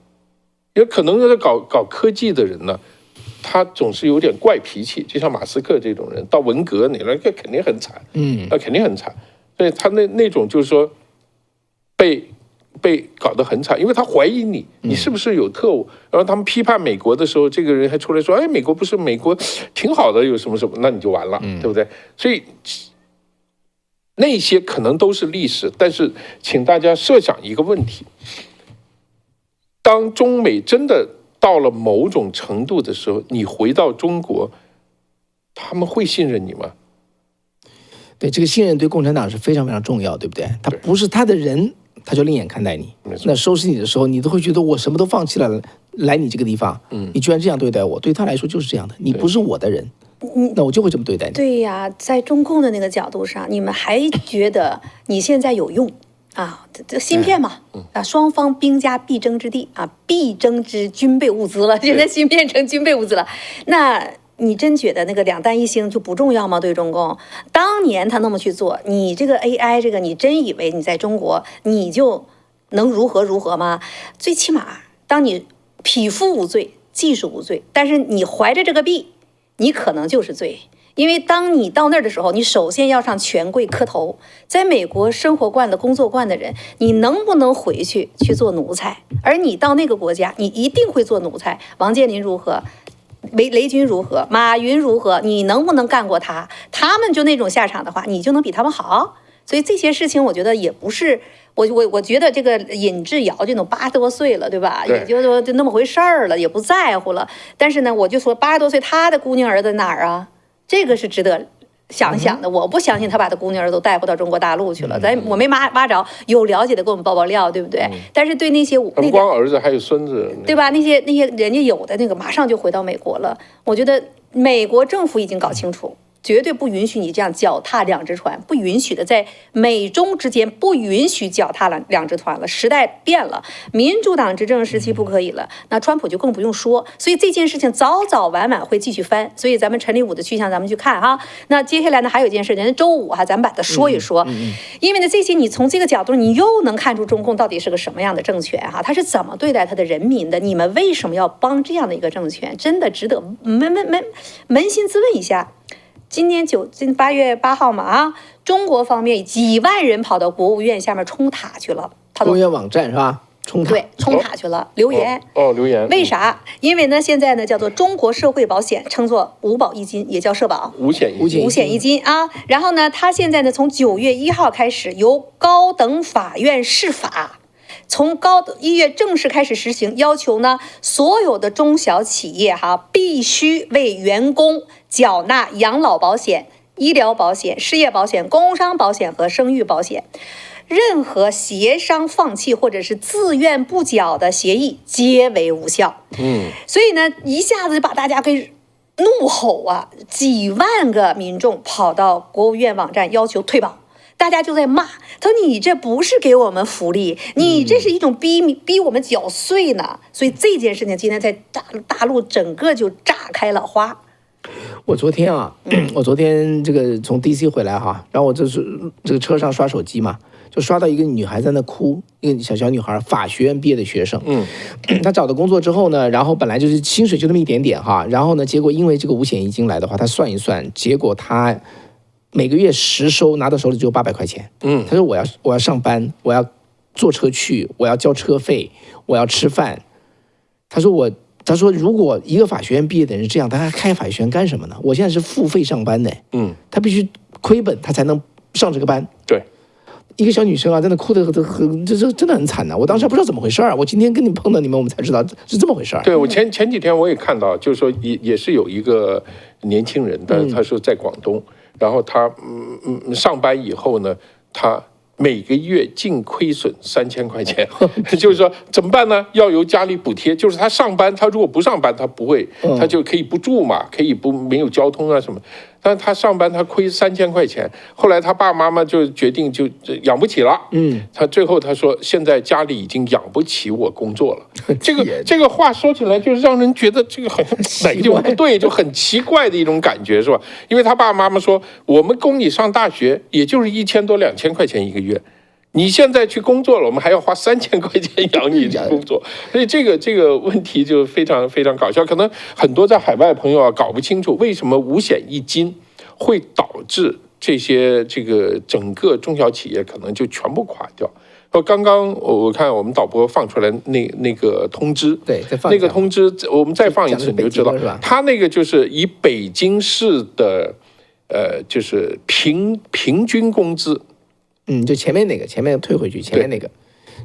也可能是搞科技的人呢，他总是有点怪脾气，就像马斯克这种人，到文革那肯定很惨，肯定很惨，所以他那种就是说被搞得很惨，因为他怀疑你是不是有特务。然后他们批判美国的时候，这个人还出来说：“哎，美国不是美国挺好的，有什么什么，那你就完了，对不对？”所以那些可能都是历史，但是请大家设想一个问题：当中美真的到了某种程度的时候，你回到中国，他们会信任你吗？对，这个信任对共产党是非常非常重要，对不对？他不是他的人。他就另眼看待你，那收拾你的时候，你都会觉得我什么都放弃了，来你这个地方，你居然这样对待我，对他来说就是这样的，你不是我的人，那我就会这么对待你。对呀，在中共的那个角度上，你们还觉得你现在有用啊？这芯片嘛，双方兵家必争之地啊，必争之军备物资了。现在芯片成军备物资了，那。你真觉得那个2弹1星就不重要吗？对中共，当年他那么去做，你这个 AI 这个，你真以为你在中国你就能如何吗？最起码，当你匹夫无罪，技术无罪，但是你怀着这个币，你可能就是罪。因为当你到那儿的时候，你首先要上权贵磕头。在美国生活惯了、工作惯的人，你能不能回去做奴才？而你到那个国家，你一定会做奴才。王健林如何？雷军如何？马云如何？你能不能干过他？他们就那种下场的话，你就能比他们好。所以这些事情，我觉得也不是我觉得这个尹志尧这种80多岁了，对吧？也就那么回事儿了，也不在乎了。但是呢，我就说80多岁，他的姑娘儿子哪儿啊？这个是值得想想的。我不相信他把他姑娘儿子都带回到中国大陆去了。我没挖着，有了解的给我们爆料，对不对？但是对那些不光儿子还有孙子，对吧？那些人家有的那个马上就回到美国了。我觉得美国政府已经搞清楚。绝对不允许你这样脚踏2只船，不允许的，在美中之间不允许脚踏2只船了。时代变了，民主党执政时期不可以了，那川普就更不用说。所以这件事情早早晚晚会继续翻。所以咱们陈立武的去向，咱们去看哈。那接下来呢，还有一件事，人家周五哈，咱们把它说一说。因为呢，这些你从这个角度，你又能看出中共到底是个什么样的政权哈，他是怎么对待他的人民的？你们为什么要帮这样的一个政权？真的值得扪心自问一下。今8月8号嘛啊，中国方面几万人跑到国务院下面冲塔去了，国务院网站是吧？冲塔，对，冲塔去了，留言留言。为啥？因为呢，现在呢叫做中国社会保险，称作5保1金，也叫社保，五险一金啊。然后呢，他现在呢从9月1号开始由高等法院释法。从1月正式开始实行，要求呢，所有的中小企业必须为员工缴纳养老保险、医疗保险、失业保险、工伤保险和生育保险。任何协商放弃或者是自愿不缴的协议皆为无效。所以呢，一下子把大家给怒吼啊！几万个民众跑到国务院网站要求退保。大家就在骂他说：“你这不是给我们福利，你这是一种逼我们缴税呢。”所以这件事情今天在大陆整个就炸开了花。我昨天这个从 DC 回来哈，然后我这个车上刷手机嘛，就刷到一个女孩在那哭，一个小女孩，法学院毕业的学生。她找到工作之后呢，然后本来就是薪水就那么一点点哈，然后呢，结果因为这个5险1金来的话，她算一算，结果她每个月实收拿到手里只有800块钱。他说我要上班，我要坐车去，我要交车费，我要吃饭。他说如果一个法学院毕业的人是这样，他还开法学院干什么呢？我现在是付费上班的，他必须亏本，他才能上这个班。对。一个小女生啊，真的哭得这真的很惨的。我当时还不知道怎么回事儿，我今天跟你碰到你们，我们才知道是这么回事儿。对，我前几天我也看到，就是说也是有一个年轻人，但是他说在广东，然后他上班以后呢，他每个月净亏损3000块钱，就是说怎么办呢？要由家里补贴。就是他上班，他如果不上班，他不会，他就可以不住嘛，可以没有交通啊什么。但是他上班他亏3000块钱，后来他爸爸妈妈就决定就养不起了。他最后他说现在家里已经养不起我工作了。这个话说起来就是让人觉得这个好像哪个地方不对，就很奇怪的一种感觉，是吧？因为他爸爸妈妈说我们供你上大学也就是1000多2000块钱一个月。你现在去工作了，我们还要花3000块钱养你去工作，所以这个问题就非常非常搞笑。可能很多在海外的朋友啊搞不清楚为什么五险一金会导致这个整个中小企业可能就全部垮掉。刚刚我看我们导播放出来那个通知，对，再放那个通知，我们再放一次你就知道，他那个就是以北京市的就是平均工资。就前面退回去，前面那个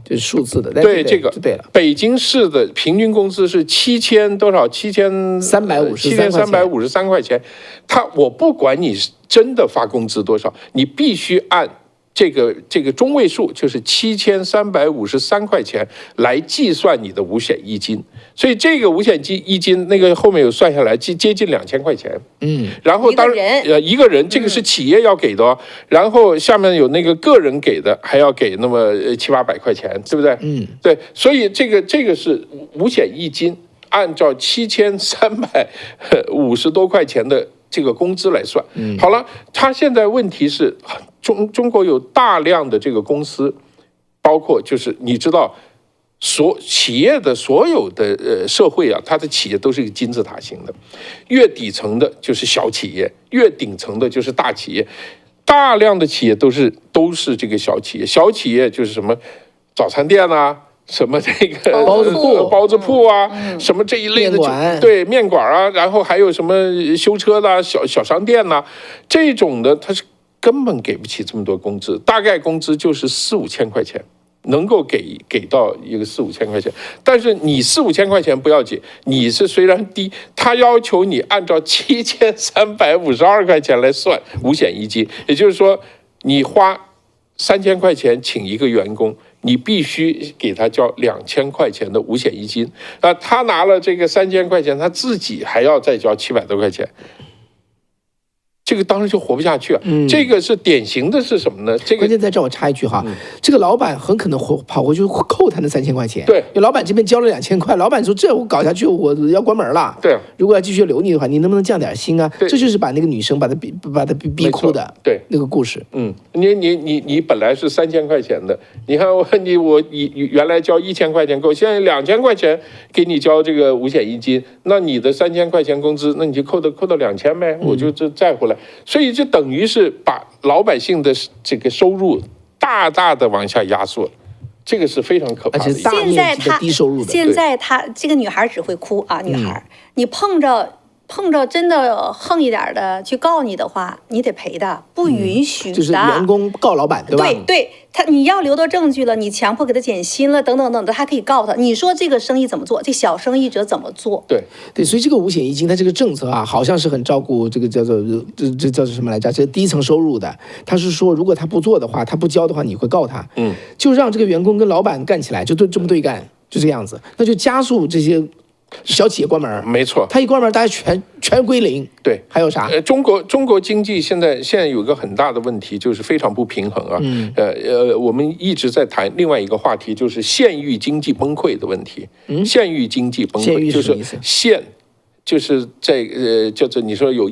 就是数字的。对，这个就对了。北京市的平均工资是7353块钱。我不管你真的发工资多少，你必须按这个中位数，就是7353块钱来计算你的五险一金。所以这个五险一金那个后面有算下来接近2000块钱。然后当然一个人这个是企业要给的哦，然后下面有那个个人给的还要给那么700-800块钱，对不对？对，所以这个是五险一金，按照7350多块钱的这个工资来算。好了，他现在问题是中国有大量的这个公司，包括就是你知道。企业的所有的社会啊，它的企业都是一个金字塔型的，越底层的就是小企业，越顶层的就是大企业。大量的企业都是这个小企业，小企业就是什么早餐店啊，什么这个包子铺啊，什么这一类的对面馆啊，然后还有什么修车的小商店呐，这种的它是根本给不起这么多工资，大概工资就是4-5千块钱。能够给到一个4-5千块钱，但是你4-5千块钱不要紧，你是虽然低，他要求你按照7352块钱来算五险一金，也就是说，你花3000块钱请一个员工，你必须给他交2000块钱的五险一金。他拿了这个3000块钱，他自己还要再交700多块钱。这个当时就活不下去了。这个是典型的是什么呢？关键在这我插一句哈，这个老板很可能跑回去扣他那3000块钱。对，因为老板这边交了2000块，老板说这我搞下去我要关门了。对，如果要继续留你的话，你能不能降点薪啊？这就是把那个女生把她逼哭的。对，那个故事。你本来是3000块钱的，你看我原来交1000块钱够，现在2000块钱给你交这个五险一金，那你的3000块钱工资，那你就扣到2000呗，我就再回来。所以就等于是把老百姓的这个收入大大的往下压缩，这个是非常可怕的。而且大面积的低收入的。现在他这个女孩只会哭啊，女孩，你碰着真的横一点的去告你的话，你得赔的，不允许的。就是员工告老板，对吧？对，你要留到证据了，你强迫给他减薪了，等等等等，他可以告他。你说这个生意怎么做？这小生意者怎么做？对，所以这个五险一金，它这个政策啊，好像是很照顾这个叫做这叫做什么来着？这低层收入的，他是说，如果他不做的话，他不交的话，你会告他。就让这个员工跟老板干起来，就这么对干，就这样子，那就加速这些小企业关门。没错，他一关门，大家全归零。对，还有啥？中国经济现在有一个很大的问题，就是非常不平衡啊。我们一直在谈另外一个话题，就是县域经济崩溃的问题。县域经济崩溃就是县，就是在叫做你说有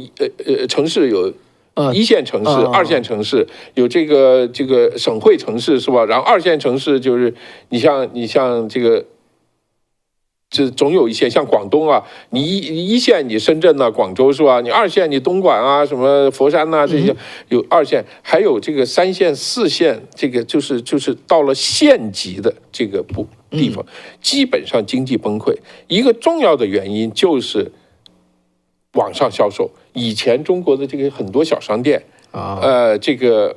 城市有。一线城市、二线城市有这个省会城市是吧？然后二线城市就是你像这个这总有一些像广东啊，你一线你深圳呐、广州是吧？你2线你东莞啊、什么佛山呐、这些有2线，还有这个3线、4线，这个就是到了县级的这个地方，基本上经济崩溃。一个重要的原因就是网上销售。以前中国的这个很多小商店这个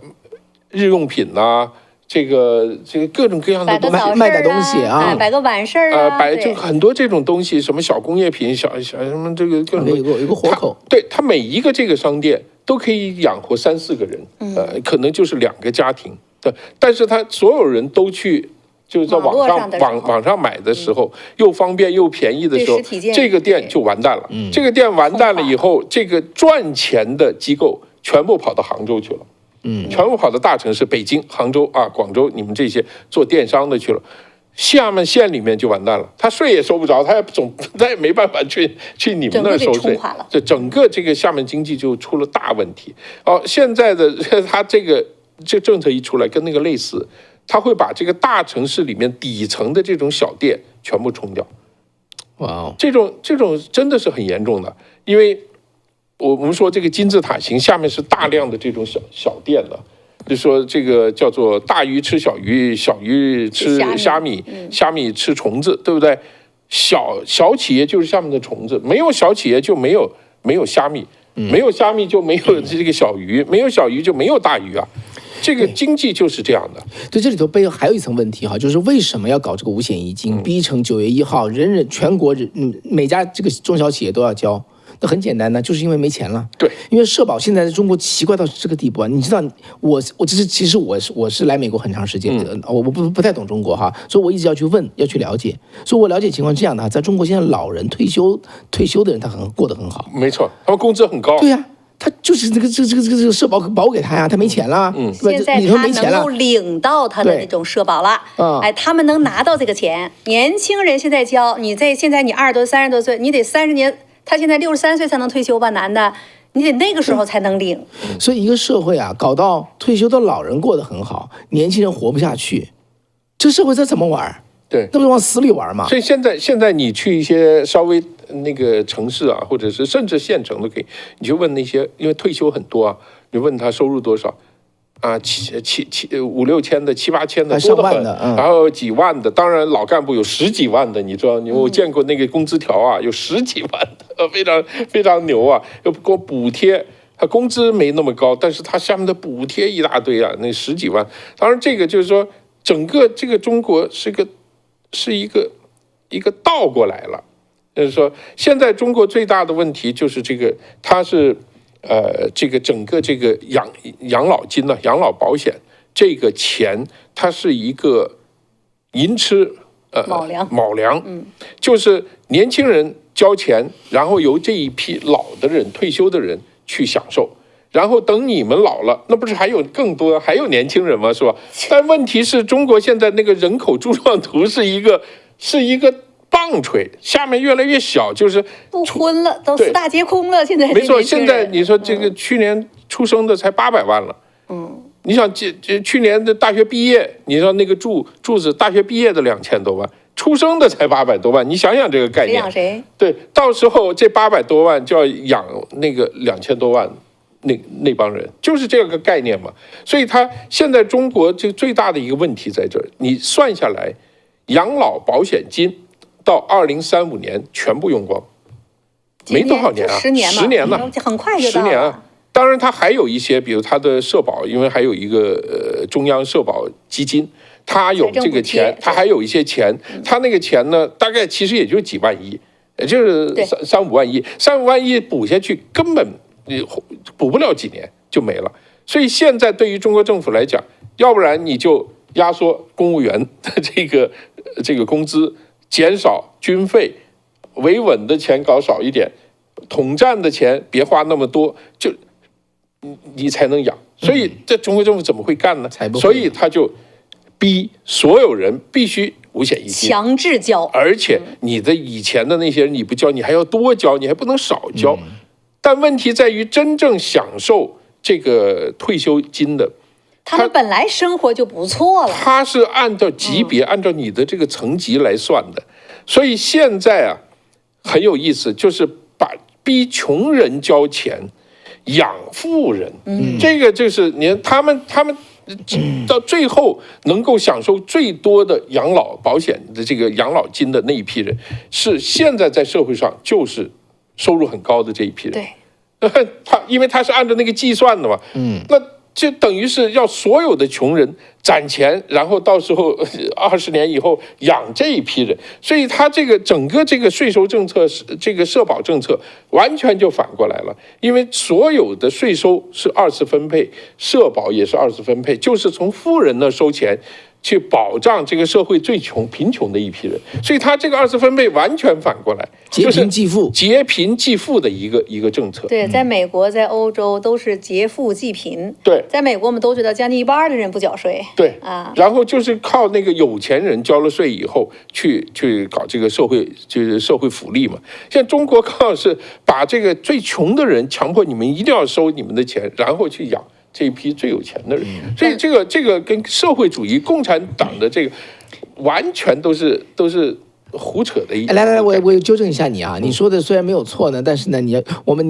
日用品呐、这个各种各样的东西，卖的东西啊，摆个晚市啊，摆就很多这种东西，什么小工业品、小什么这个各种有个活口。对，它每一个这个商店都可以养活3、4个人，可能就是2个家庭。对，但是他所有人都去。就是在网上买的时候，又方便又便宜的时候，这个店就完蛋了。这个店完蛋了以后，这个赚钱的机构全部跑到杭州去了。全部跑到大城市，北京、杭州啊、广州，你们这些做电商的去了。厦门县里面就完蛋了，他税也收不着，他也没办法去你们那儿收税，这整个这个厦门经济就出了大问题。现在的他这政策一出来，跟那个类似。他会把这个大城市里面底层的这种小店全部冲掉，哇，这种真的是很严重的，因为我们说这个金字塔形下面是大量的这种小店的，就说这个叫做大鱼吃小鱼，小鱼吃虾米，虾米吃虫子，对不对？小企业就是下面的虫子，没有小企业就没有虾米，没有虾米就没有这个小鱼，没有小鱼就没有大鱼啊。这个经济就是这样的。对，这里头背后还有一层问题哈，就是为什么要搞这个五险一金，逼成9月1号全国每家这个中小企业都要交？那很简单呢，就是因为没钱了。对，因为社保现在在中国奇怪到这个地步啊！你知道，其实我是来美国很长时间的，我不太懂中国哈，所以我一直要去问，要去了解。所以我了解情况是这样的哈，在中国现在老人退休的人，他过得很好。没错，他们工资很高。对呀。他就是这个社保保给他呀，他没钱了。现在他能够领到他的那种社保了。他们能拿到这个钱。年轻人现在交，现在你20多、30多岁，你得30年，他现在63岁才能退休吧，男的，你得那个时候才能领。所以一个社会啊，搞到退休的老人过得很好，年轻人活不下去，这社会这怎么玩？对，那不是往死里玩吗？所以现在你去一些稍微那个城市啊，或者是甚至县城都可以，你就问那些，因为退休很多啊，你问他收入多少啊，5、6千的、7、8千的，多得很，然后几万的，当然老干部有10几万的，你知道，我见过那个工资条啊，有10几万的，非常非常牛啊，又给我补贴。他工资没那么高，但是他下面的补贴一大堆啊，那10几万。当然，这个就是说，整个这个中国是一个倒过来了，就是说，现在中国最大的问题就是这个，它是这个整个这个养老金呢、养老保险这个钱，它是一个银吃卯粮，就是年轻人交钱，然后由这一批老的人、退休的人去享受。然后等你们老了，那不是还有更多，还有年轻人吗？是吧？但问题是中国现在那个人口柱状图是一个棒槌，下面越来越小，就是都昏了，都4大皆空了。现在没错，现在你说这个去年出生的才800万了，你想去年的大学毕业，你说那个柱子大学毕业的2000多万，出生的才800多万，你想想这个概念，谁养谁？对，到时候这800多万就要养那个2000多万。那帮人就是这个概念嘛，所以他现在中国这最大的一个问题在这儿，你算下来，养老保险金到2035年全部用光，没多少年啊，10年呢，很快就到了。10年啊，当然它还有一些，比如它的社保，因为还有一个中央社保基金，它有这个钱，它还有一些钱，它那个钱呢，大概其实也就几万亿，也就是3、5万亿，3、5万亿补下去根本。你补不了几年就没了，所以现在对于中国政府来讲，要不然你就压缩公务员的这个工资，减少军费，维稳的钱搞少一点，统战的钱别花那么多，就你才能养。所以这中国政府怎么会干呢？所以他就逼所有人必须五险一金，强制交，而且你的以前的那些人你不交，你还要多交，你还不能少交。但问题在于，真正享受这个退休金的，他们本来生活就不错了。他是按照级别，按照你的这个层级来算的，所以现在啊很有意思，就是逼穷人交钱养富人，这个就是他们到最后能够享受最多的养老保险的这个养老金的那一批人，是现在在社会上就是收入很高的这一批人。对，因为他是按照那个计算的嘛，那就等于是要所有的穷人攒钱，然后到时候20年以后养这一批人，所以他这个整个这个税收政策，这个社保政策完全就反过来了，因为所有的税收是二次分配，社保也是二次分配，就是从富人那收钱。去保障这个社会最贫穷的一批人，所以他这个二次分配完全反过来，劫贫济富，劫贫济富的一个政策。对，在美国、在欧洲都是劫富济贫。对，在美国我们都知道，将近1半的人不缴税。对啊，然后就是靠那个有钱人交了税以后，去搞这个社会福利嘛。现在中国靠是把这个最穷的人强迫你们一定要收你们的钱，然后去养这一批最有钱的人，所以这个跟社会主义共产党的这个完全都是胡扯的。来，我纠正一下你啊，你说的虽然没有错呢，但是呢，你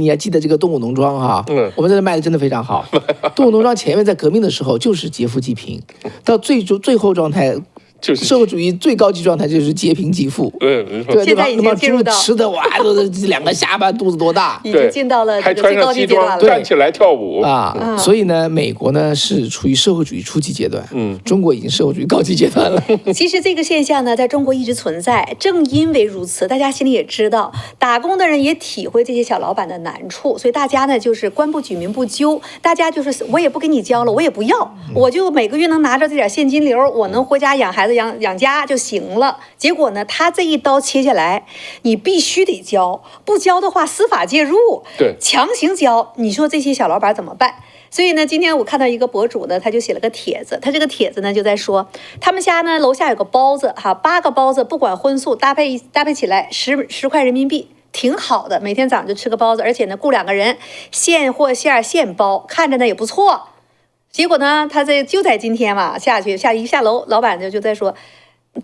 还记得这个动物农庄哈？我们这卖的真的非常好。动物农庄前面在革命的时候就是劫富济贫，到最后状态。就是社会主义最高级状态就是劫贫济富，对，现在已经进入到吃的哇，都是2个下巴，肚子多大，已经进到了这个最高级阶段了，站起来跳舞啊。所以呢，美国呢是处于社会主义初级阶段，中国已经社会主义高级阶段了。其实这个现象呢，在中国一直存在，正因为如此，大家心里也知道，打工的人也体会这些小老板的难处，所以大家呢就是官不举民不究，大家就是我也不给你交了，我也不要，我就每个月能拿着这点现金流，我能回家养孩子养家就行了。结果呢，他这一刀切下来，你必须得交，不交的话司法介入，对，强行交，你说这些小老板怎么办？所以呢，今天我看到一个博主呢，他就写了个帖子，他这个帖子呢就在说，他们家呢楼下有个包子哈，8个包子不管荤素搭配起来10块人民币。挺好的，每天早上就吃个包子，而且呢雇2个人，现货馅现包，看着呢也不错。结果呢，他就在今天嘛下楼，老板就在说，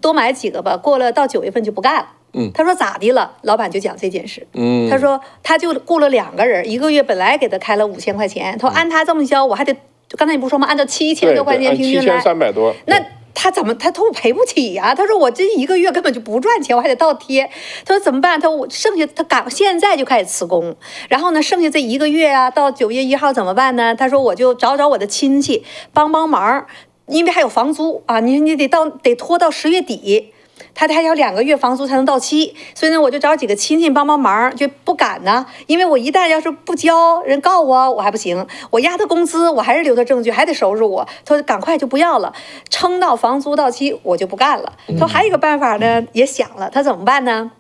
多买几个吧，过了到9月份就不干了。他说咋的了？老板就讲这件事。他说他就雇了2个人，1个月本来给他开了5000块钱，他说按他这么交，我还得刚才你不说吗？按照7000多块钱平均来，7300多。那他说我赔不起呀、他说我这1个月根本就不赚钱，我还得倒贴。他说怎么办？他说我剩下现在就开始辞工，然后呢剩下这1个月啊，到9月1号怎么办呢？他说我就找我的亲戚帮忙，因为还有房租啊，你得拖到10月底。他还要2个月房租才能到期，所以呢，我就找几个亲戚帮忙，就不敢呢，因为我一旦要是不交，人告我还不行，我压他工资，我还是留他证据，还得收拾我。他说赶快就不要了，撑到房租到期我就不干了。他说还有一个办法呢，也想了，他怎么办呢？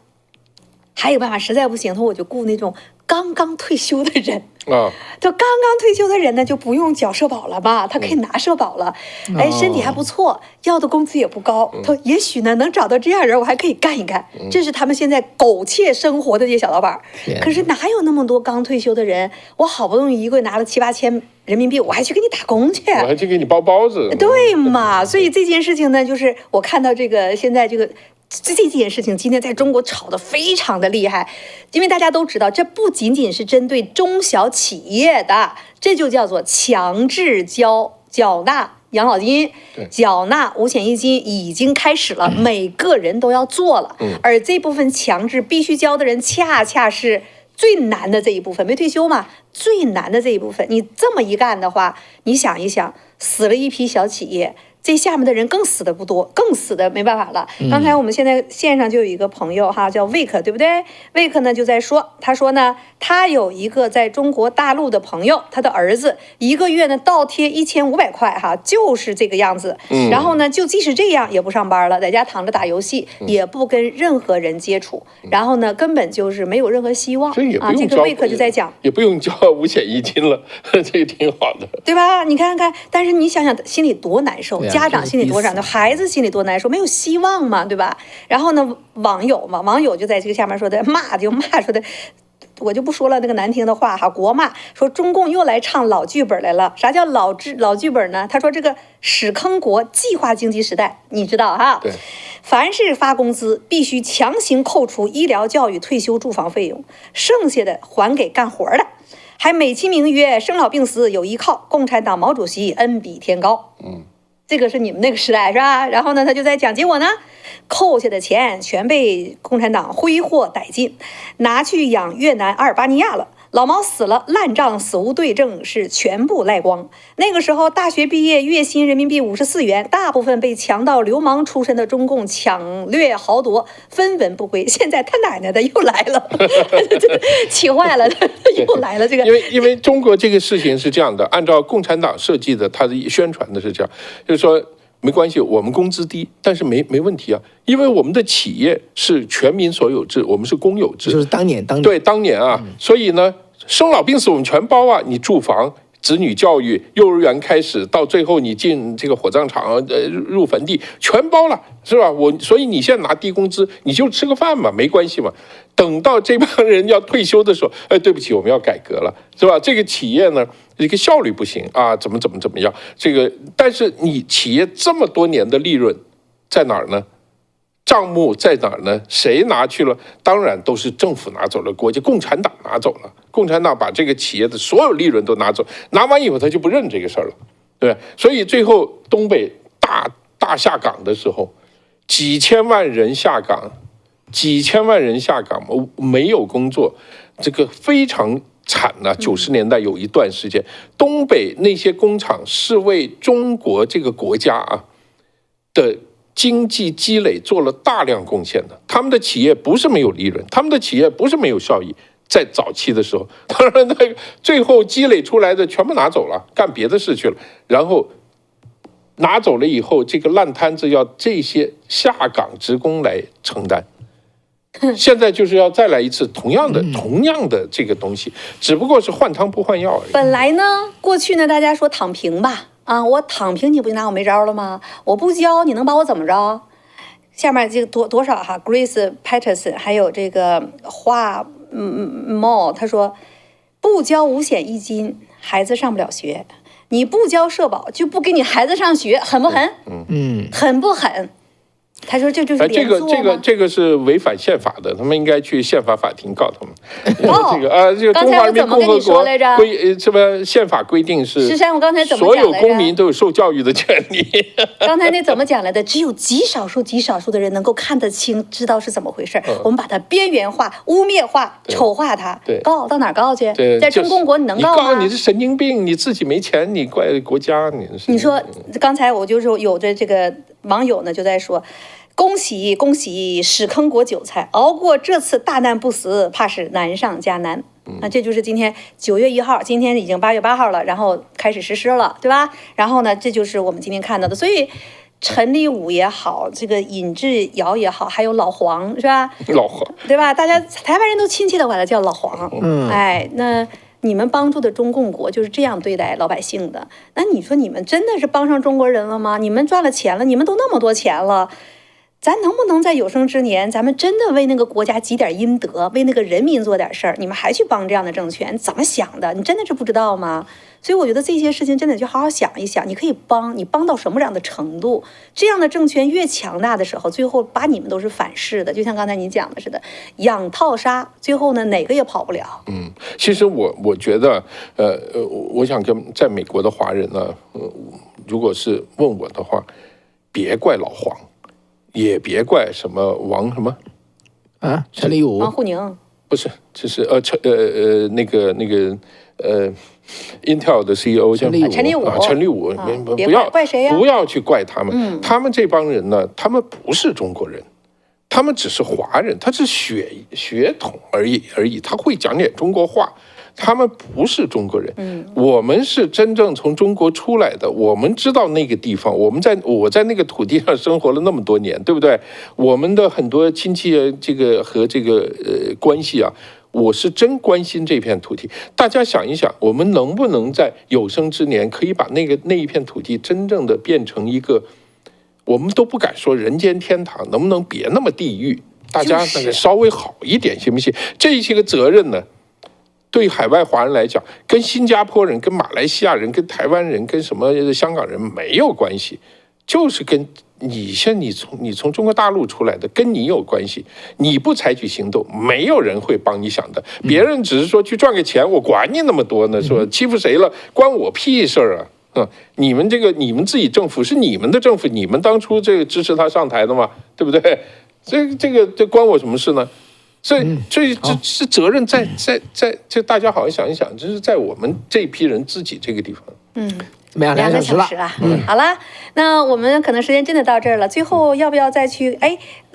还有个办法，实在不行，他说我就雇那种刚刚退休的人。就刚刚退休的人呢，就不用缴社保了吧？他可以拿社保了，哎，身体还不错，要的工资也不高。他说也许呢能找到这样人，我还可以干一干。这是他们现在苟且生活的这些小老板。可是哪有那么多刚退休的人？我好不容易1个月拿了7、8千人民币，我还去给你打工去，我还去给你包包子。对嘛？所以这件事情呢，就是我看到现在这件事情今天在中国炒得非常的厉害，因为大家都知道，这不仅仅是针对中小企业的，这就叫做强制缴纳养老金、缴纳五险一金已经开始了，每个人都要做了。而这部分强制必须交的人，恰恰是最难的这一部分，没退休嘛，最难的这一部分。你这么一干的话，你想一想，死了一批小企业。这下面的人更死的不多，更死的没办法了。刚才我们现在线上就有一个朋友哈，叫魏克，对不对？魏克呢就在说，他说呢，他有一个在中国大陆的朋友，他的儿子1个月呢倒贴1500块哈，就是这个样子。然后呢，就即使这样也不上班了，在家躺着打游戏，也不跟任何人接触。然后呢，根本就是没有任何希望啊。这个魏克就在讲，也不用交五险一金了，这个挺好的，对吧？你看看，但是你想想，心里多难受。家长心里多难受，孩子心里多难受，没有希望嘛，对吧？然后呢，网友就在这个下面说的骂说的，我就不说了那个难听的话哈，国骂说中共又来唱老剧本来了。啥叫老剧本呢？他说这个屎坑国计划经济时代，你知道哈？对。凡是发工资，必须强行扣除医疗、教育、退休、住房费用，剩下的还给干活的。还美其名曰生老病死有依靠，共产党毛主席恩比天高。这个是你们那个时代是吧？然后呢，他就在讲，结果呢，扣下的钱全被共产党挥霍殆尽，拿去养越南、阿尔巴尼亚了。老毛死了，烂账死无对证，是全部赖光。那个时候大学毕业，月薪人民币54元，大部分被强盗流氓出身的中共抢掠豪夺，分文不归。现在他奶奶的又来了，气坏了，又来了这个。因为中国这个事情是这样的，按照共产党设计的，他的宣传的是这样，就是说没关系，我们工资低，但是没问题啊，因为我们的企业是全民所有制，我们是公有制，就是当年对当年啊，所以呢，生老病死我们全包啊，你住房、子女教育、幼儿园开始到最后你进这个火葬场、入坟地全包了，是吧？所以你现在拿低工资，你就吃个饭嘛，没关系嘛。等到这帮人要退休的时候，对不起，我们要改革了，是吧？这个企业呢，这个效率不行啊，怎么样？这个，但是你企业这么多年的利润在哪儿呢？账目在哪儿呢？谁拿去了？当然都是政府拿走了，国家共产党拿走了。共产党把这个企业的所有利润都拿走，拿完以后他就不认这个事儿了，对吧？所以最后东北大下岗的时候，几千万人下岗，没有工作，这个非常惨呐！90年代有一段时间，东北那些工厂是为中国这个国家啊的经济积累做了大量贡献的。他们的企业不是没有利润，他们的企业不是没有效益。在早期的时候，当然那个最后积累出来的全部拿走了，干别的事去了。然后拿走了以后，这个烂摊子要这些下岗职工来承担。现在就是要再来一次同样的这个东西，只不过是换汤不换药而已。本来呢，过去呢，大家说躺平吧，啊，我躺平你不就拿我没招了吗？我不交你能把我怎么着？下面这个多少哈 ，Grace Patterson 还有这个华茂，他说不交五险一金，孩子上不了学；你不交社保，就不给你孩子上学，狠不狠？狠不狠？他说这就是连坐吗？这个是违反宪法的，他们应该去宪法法庭告他们。告这个中华人民共和国什么宪法规定是？石山，我刚才怎么所有公民都有受教育的权利。刚才那怎么讲来的？只有极少数的人能够看得清，知道是怎么回事。我们把它边缘化、污蔑化、丑化它。告到哪儿告去？在中共国你能告吗？你是神经病，你自己没钱，你怪国家。你说刚才我就是有的这个网友呢就在说。恭喜恭喜，屎坑国韭菜熬过这次大难不死，怕是难上加难。这就是今天9月1号，今天已经8月8号了，然后开始实施了，对吧？然后呢，这就是我们今天看到的。所以陈立武也好，这个尹志尧也好，还有老黄，是吧？老黄，对吧？大家台湾人都亲切的管他叫老黄。哎，那你们帮助的中共国就是这样对待老百姓的。那你说你们真的是帮上中国人了吗？你们赚了钱了，你们都那么多钱了。咱能不能在有生之年，咱们真的为那个国家积点阴德，为那个人民做点事儿？你们还去帮这样的政权，怎么想的？你真的是不知道吗？所以我觉得这些事情真的就好好想一想，你可以帮，你帮到什么样的程度？这样的政权越强大的时候，最后把你们都是反噬的，就像刚才你讲的似的，养套杀，最后呢哪个也跑不了。其实我觉得，我想跟在美国的华人呢，如果是问我的话，别怪老黄。也别怪什么王什么啊，陈立武、王沪宁不是，就是那个Intel 的 CEO 叫陈立武，陈立武，不要怪谁呀？不要去怪他们，他们这帮人呢，他们不是中国人，他们只是华人，他是血统而已，他会讲点中国话。他们不是中国人，我们是真正从中国出来的，我们知道那个地方，我在那个土地上生活了那么多年，对不对？我们的很多亲戚和关系啊，我是真关心这片土地。大家想一想，我们能不能在有生之年可以把那一片土地真正的变成一个，我们都不敢说人间天堂，能不能别那么地狱？大家那个稍微好一点，行不行？这些个责任呢？对海外华人来讲，跟新加坡人、跟马来西亚人、跟台湾人、跟什么香港人没有关系，就是跟你从中国大陆出来的，跟你有关系，你不采取行动，没有人会帮你想的。别人只是说去赚个钱，我管你那么多呢，说欺负谁了，关我屁事儿啊！你们自己政府是你们的政府，你们当初这个支持他上台的嘛，对不对？这关我什么事呢？所以这是责任在，这大家好好想一想，这是在我们这批人自己这个地方。怎么样？2个小时了。好了，那我们可能时间真的到这儿了。最后要不要再去？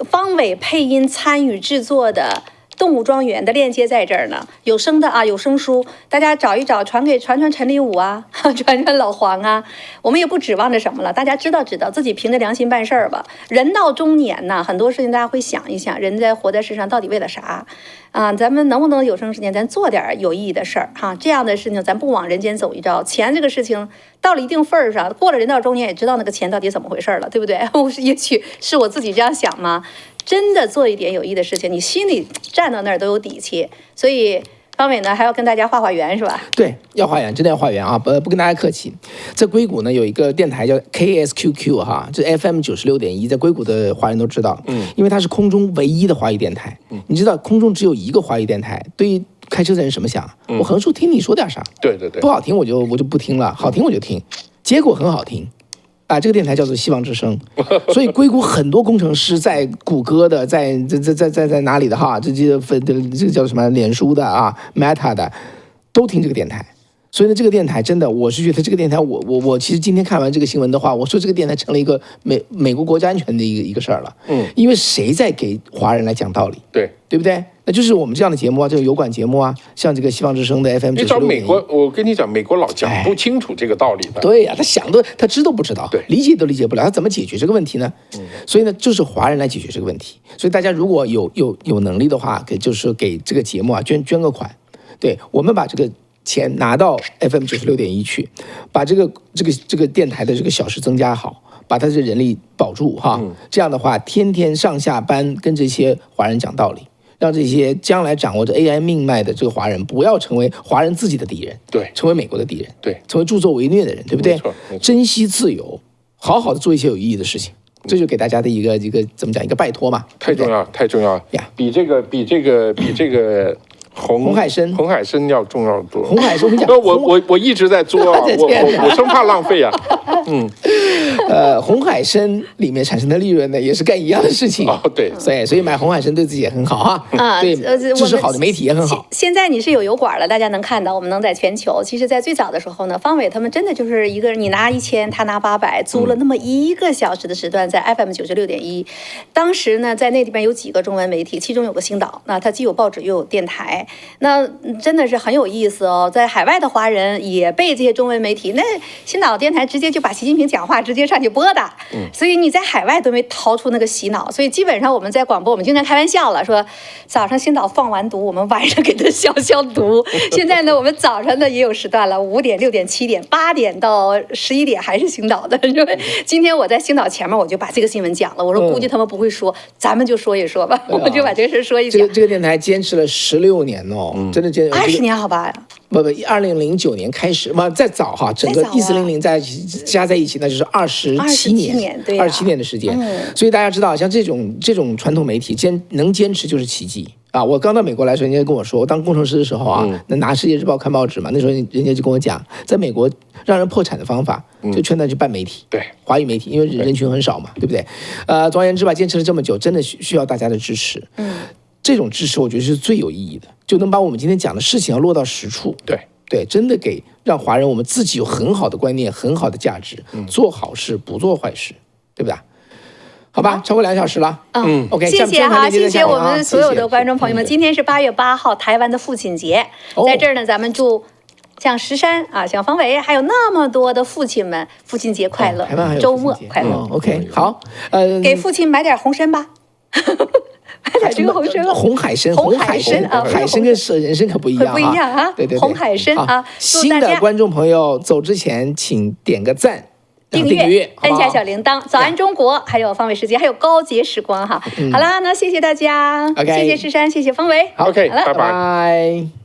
方伟配音参与制作的《动物庄园》的链接在这儿呢，有声的啊，有声书，大家找一找，传陈立武啊，传老黄啊。我们也不指望着什么了，大家知道，自己凭着良心办事儿吧。人到中年呢，很多事情大家会想一想，人活在世上到底为了啥啊？咱们能不能有生之年，咱做点有意义的事儿哈？这样的事情，咱不往人间走一遭。钱这个事情到了一定份儿上，过了人到中年，也知道那个钱到底怎么回事了，对不对？也许是我自己这样想吗？真的做一点有益的事情，你心里站到那儿都有底气。所以方伟呢，还要跟大家画圆是吧？对，要画圆，真的要画圆啊！不跟大家客气。在硅谷呢，有一个电台叫 KSQQ 哈，这 FM 96.1，在硅谷的华人都知道，因为它是空中唯一的华语电台。你知道空中只有一个华语电台，对于开车的人什么想？我横竖听你说点啥？对，不好听我就不听了，好听我就听，结果很好听。这个电台叫做希望之声，所以硅谷很多工程师在谷歌的，在哪里的哈，这个叫什么脸书的啊 ，Meta 的，都听这个电台。所以呢，这个电台真的，我是觉得这个电台，我其实今天看完这个新闻的话，我说这个电台成了一个美国国家安全的一个事儿了。因为谁在给华人来讲道理？对不对？那就是我们这样的节目啊，这个油管节目啊，像这个希望之声的 FM 96.1。你找美国，我跟你讲，美国老讲不清楚这个道理的。对呀，他知都不知道，理解都理解不了，他怎么解决这个问题呢？所以呢，就是华人来解决这个问题。所以大家如果有能力的话，就是给这个节目啊捐个款。对，我们把这个钱拿到 FM 96.1去，把这个电台的这个小时增加好，把他的人力保住哈。这样的话，天天上下班跟这些华人讲道理。让这些将来掌握着 AI 命脉的这个华人，不要成为华人自己的敌人，成为美国的敌人，成为助纣为虐的人，对不对？珍惜自由，好好的做一些有意义的事情，这就给大家的一个怎么讲，一个拜托嘛，太重要呀！比这个红海参要重要多。红海参，我一直在做啊，我生怕浪费啊。红海参里面产生的利润呢，也是干一样的事情。对，所以买红海参对自己也很好哈。对，支持好的媒体也很好。现在你是有油管了，大家能看到，我们能在全球。其实，在最早的时候呢，方伟他们真的就是一个人，你拿1000，他拿800，租了那么1个小时的时段，在 FM 96.1。当时呢，在那里边有几个中文媒体，其中有个星岛，那它既有报纸又有电台。那真的是很有意思哦，在海外的华人也被这些中文媒体，那星岛电台直接就把习近平讲话直接上去播的，所以你在海外都没逃出那个洗脑。所以基本上我们在广播，我们经常开玩笑了，说早上星岛放完毒，我们晚上给他消毒。现在呢，我们早上呢也有时段了，5点、6点、7点、8点到11点还是星岛的。今天我在星岛前面，我就把这个新闻讲了，我说估计他们不会说，咱们就说一说吧，我就把这个事说一讲。这个电台坚持了16年哦。真的20年好吧？不，2009年开始嘛，再早哈，整个1400加在一起，那就是27年，对，27年的时间。所以大家知道，像这种传统媒体能坚持就是奇迹啊！我刚到美国来的时候，人家跟我说，我当工程师的时候啊，拿《世界日报》看报纸嘛，那时候人家就跟我讲，在美国让人破产的方法，就劝他去办媒体，华语媒体，因为人群很少嘛，对不对？总而言之吧，坚持了这么久，真的需要大家的支持。这种支持我觉得是最有意义的，就能把我们今天讲的事情要落到实处。对，真的让华人我们自己有很好的观念、很好的价值，做好事不做坏事，对不对？好吧，超过2个小时了。OK， 谢谢哈，谢谢我们所有的观众朋友们。今天是8月8号，台湾的父亲节，在这儿呢，咱们祝像石山啊，像方伟，还有那么多的父亲们，父亲节快乐，周末快乐。OK， 好，给父亲买点红参吧。买点这个红参，红海参啊，海参跟人参可不一样，不一样啊。对，红海参啊。新的观众朋友走之前，请点个赞，订阅，按下小铃铛。早安中国，还有方伟时间，还有高洁时光哈。好啦，那谢谢大家，谢谢石山，谢谢方伟。OK，拜拜。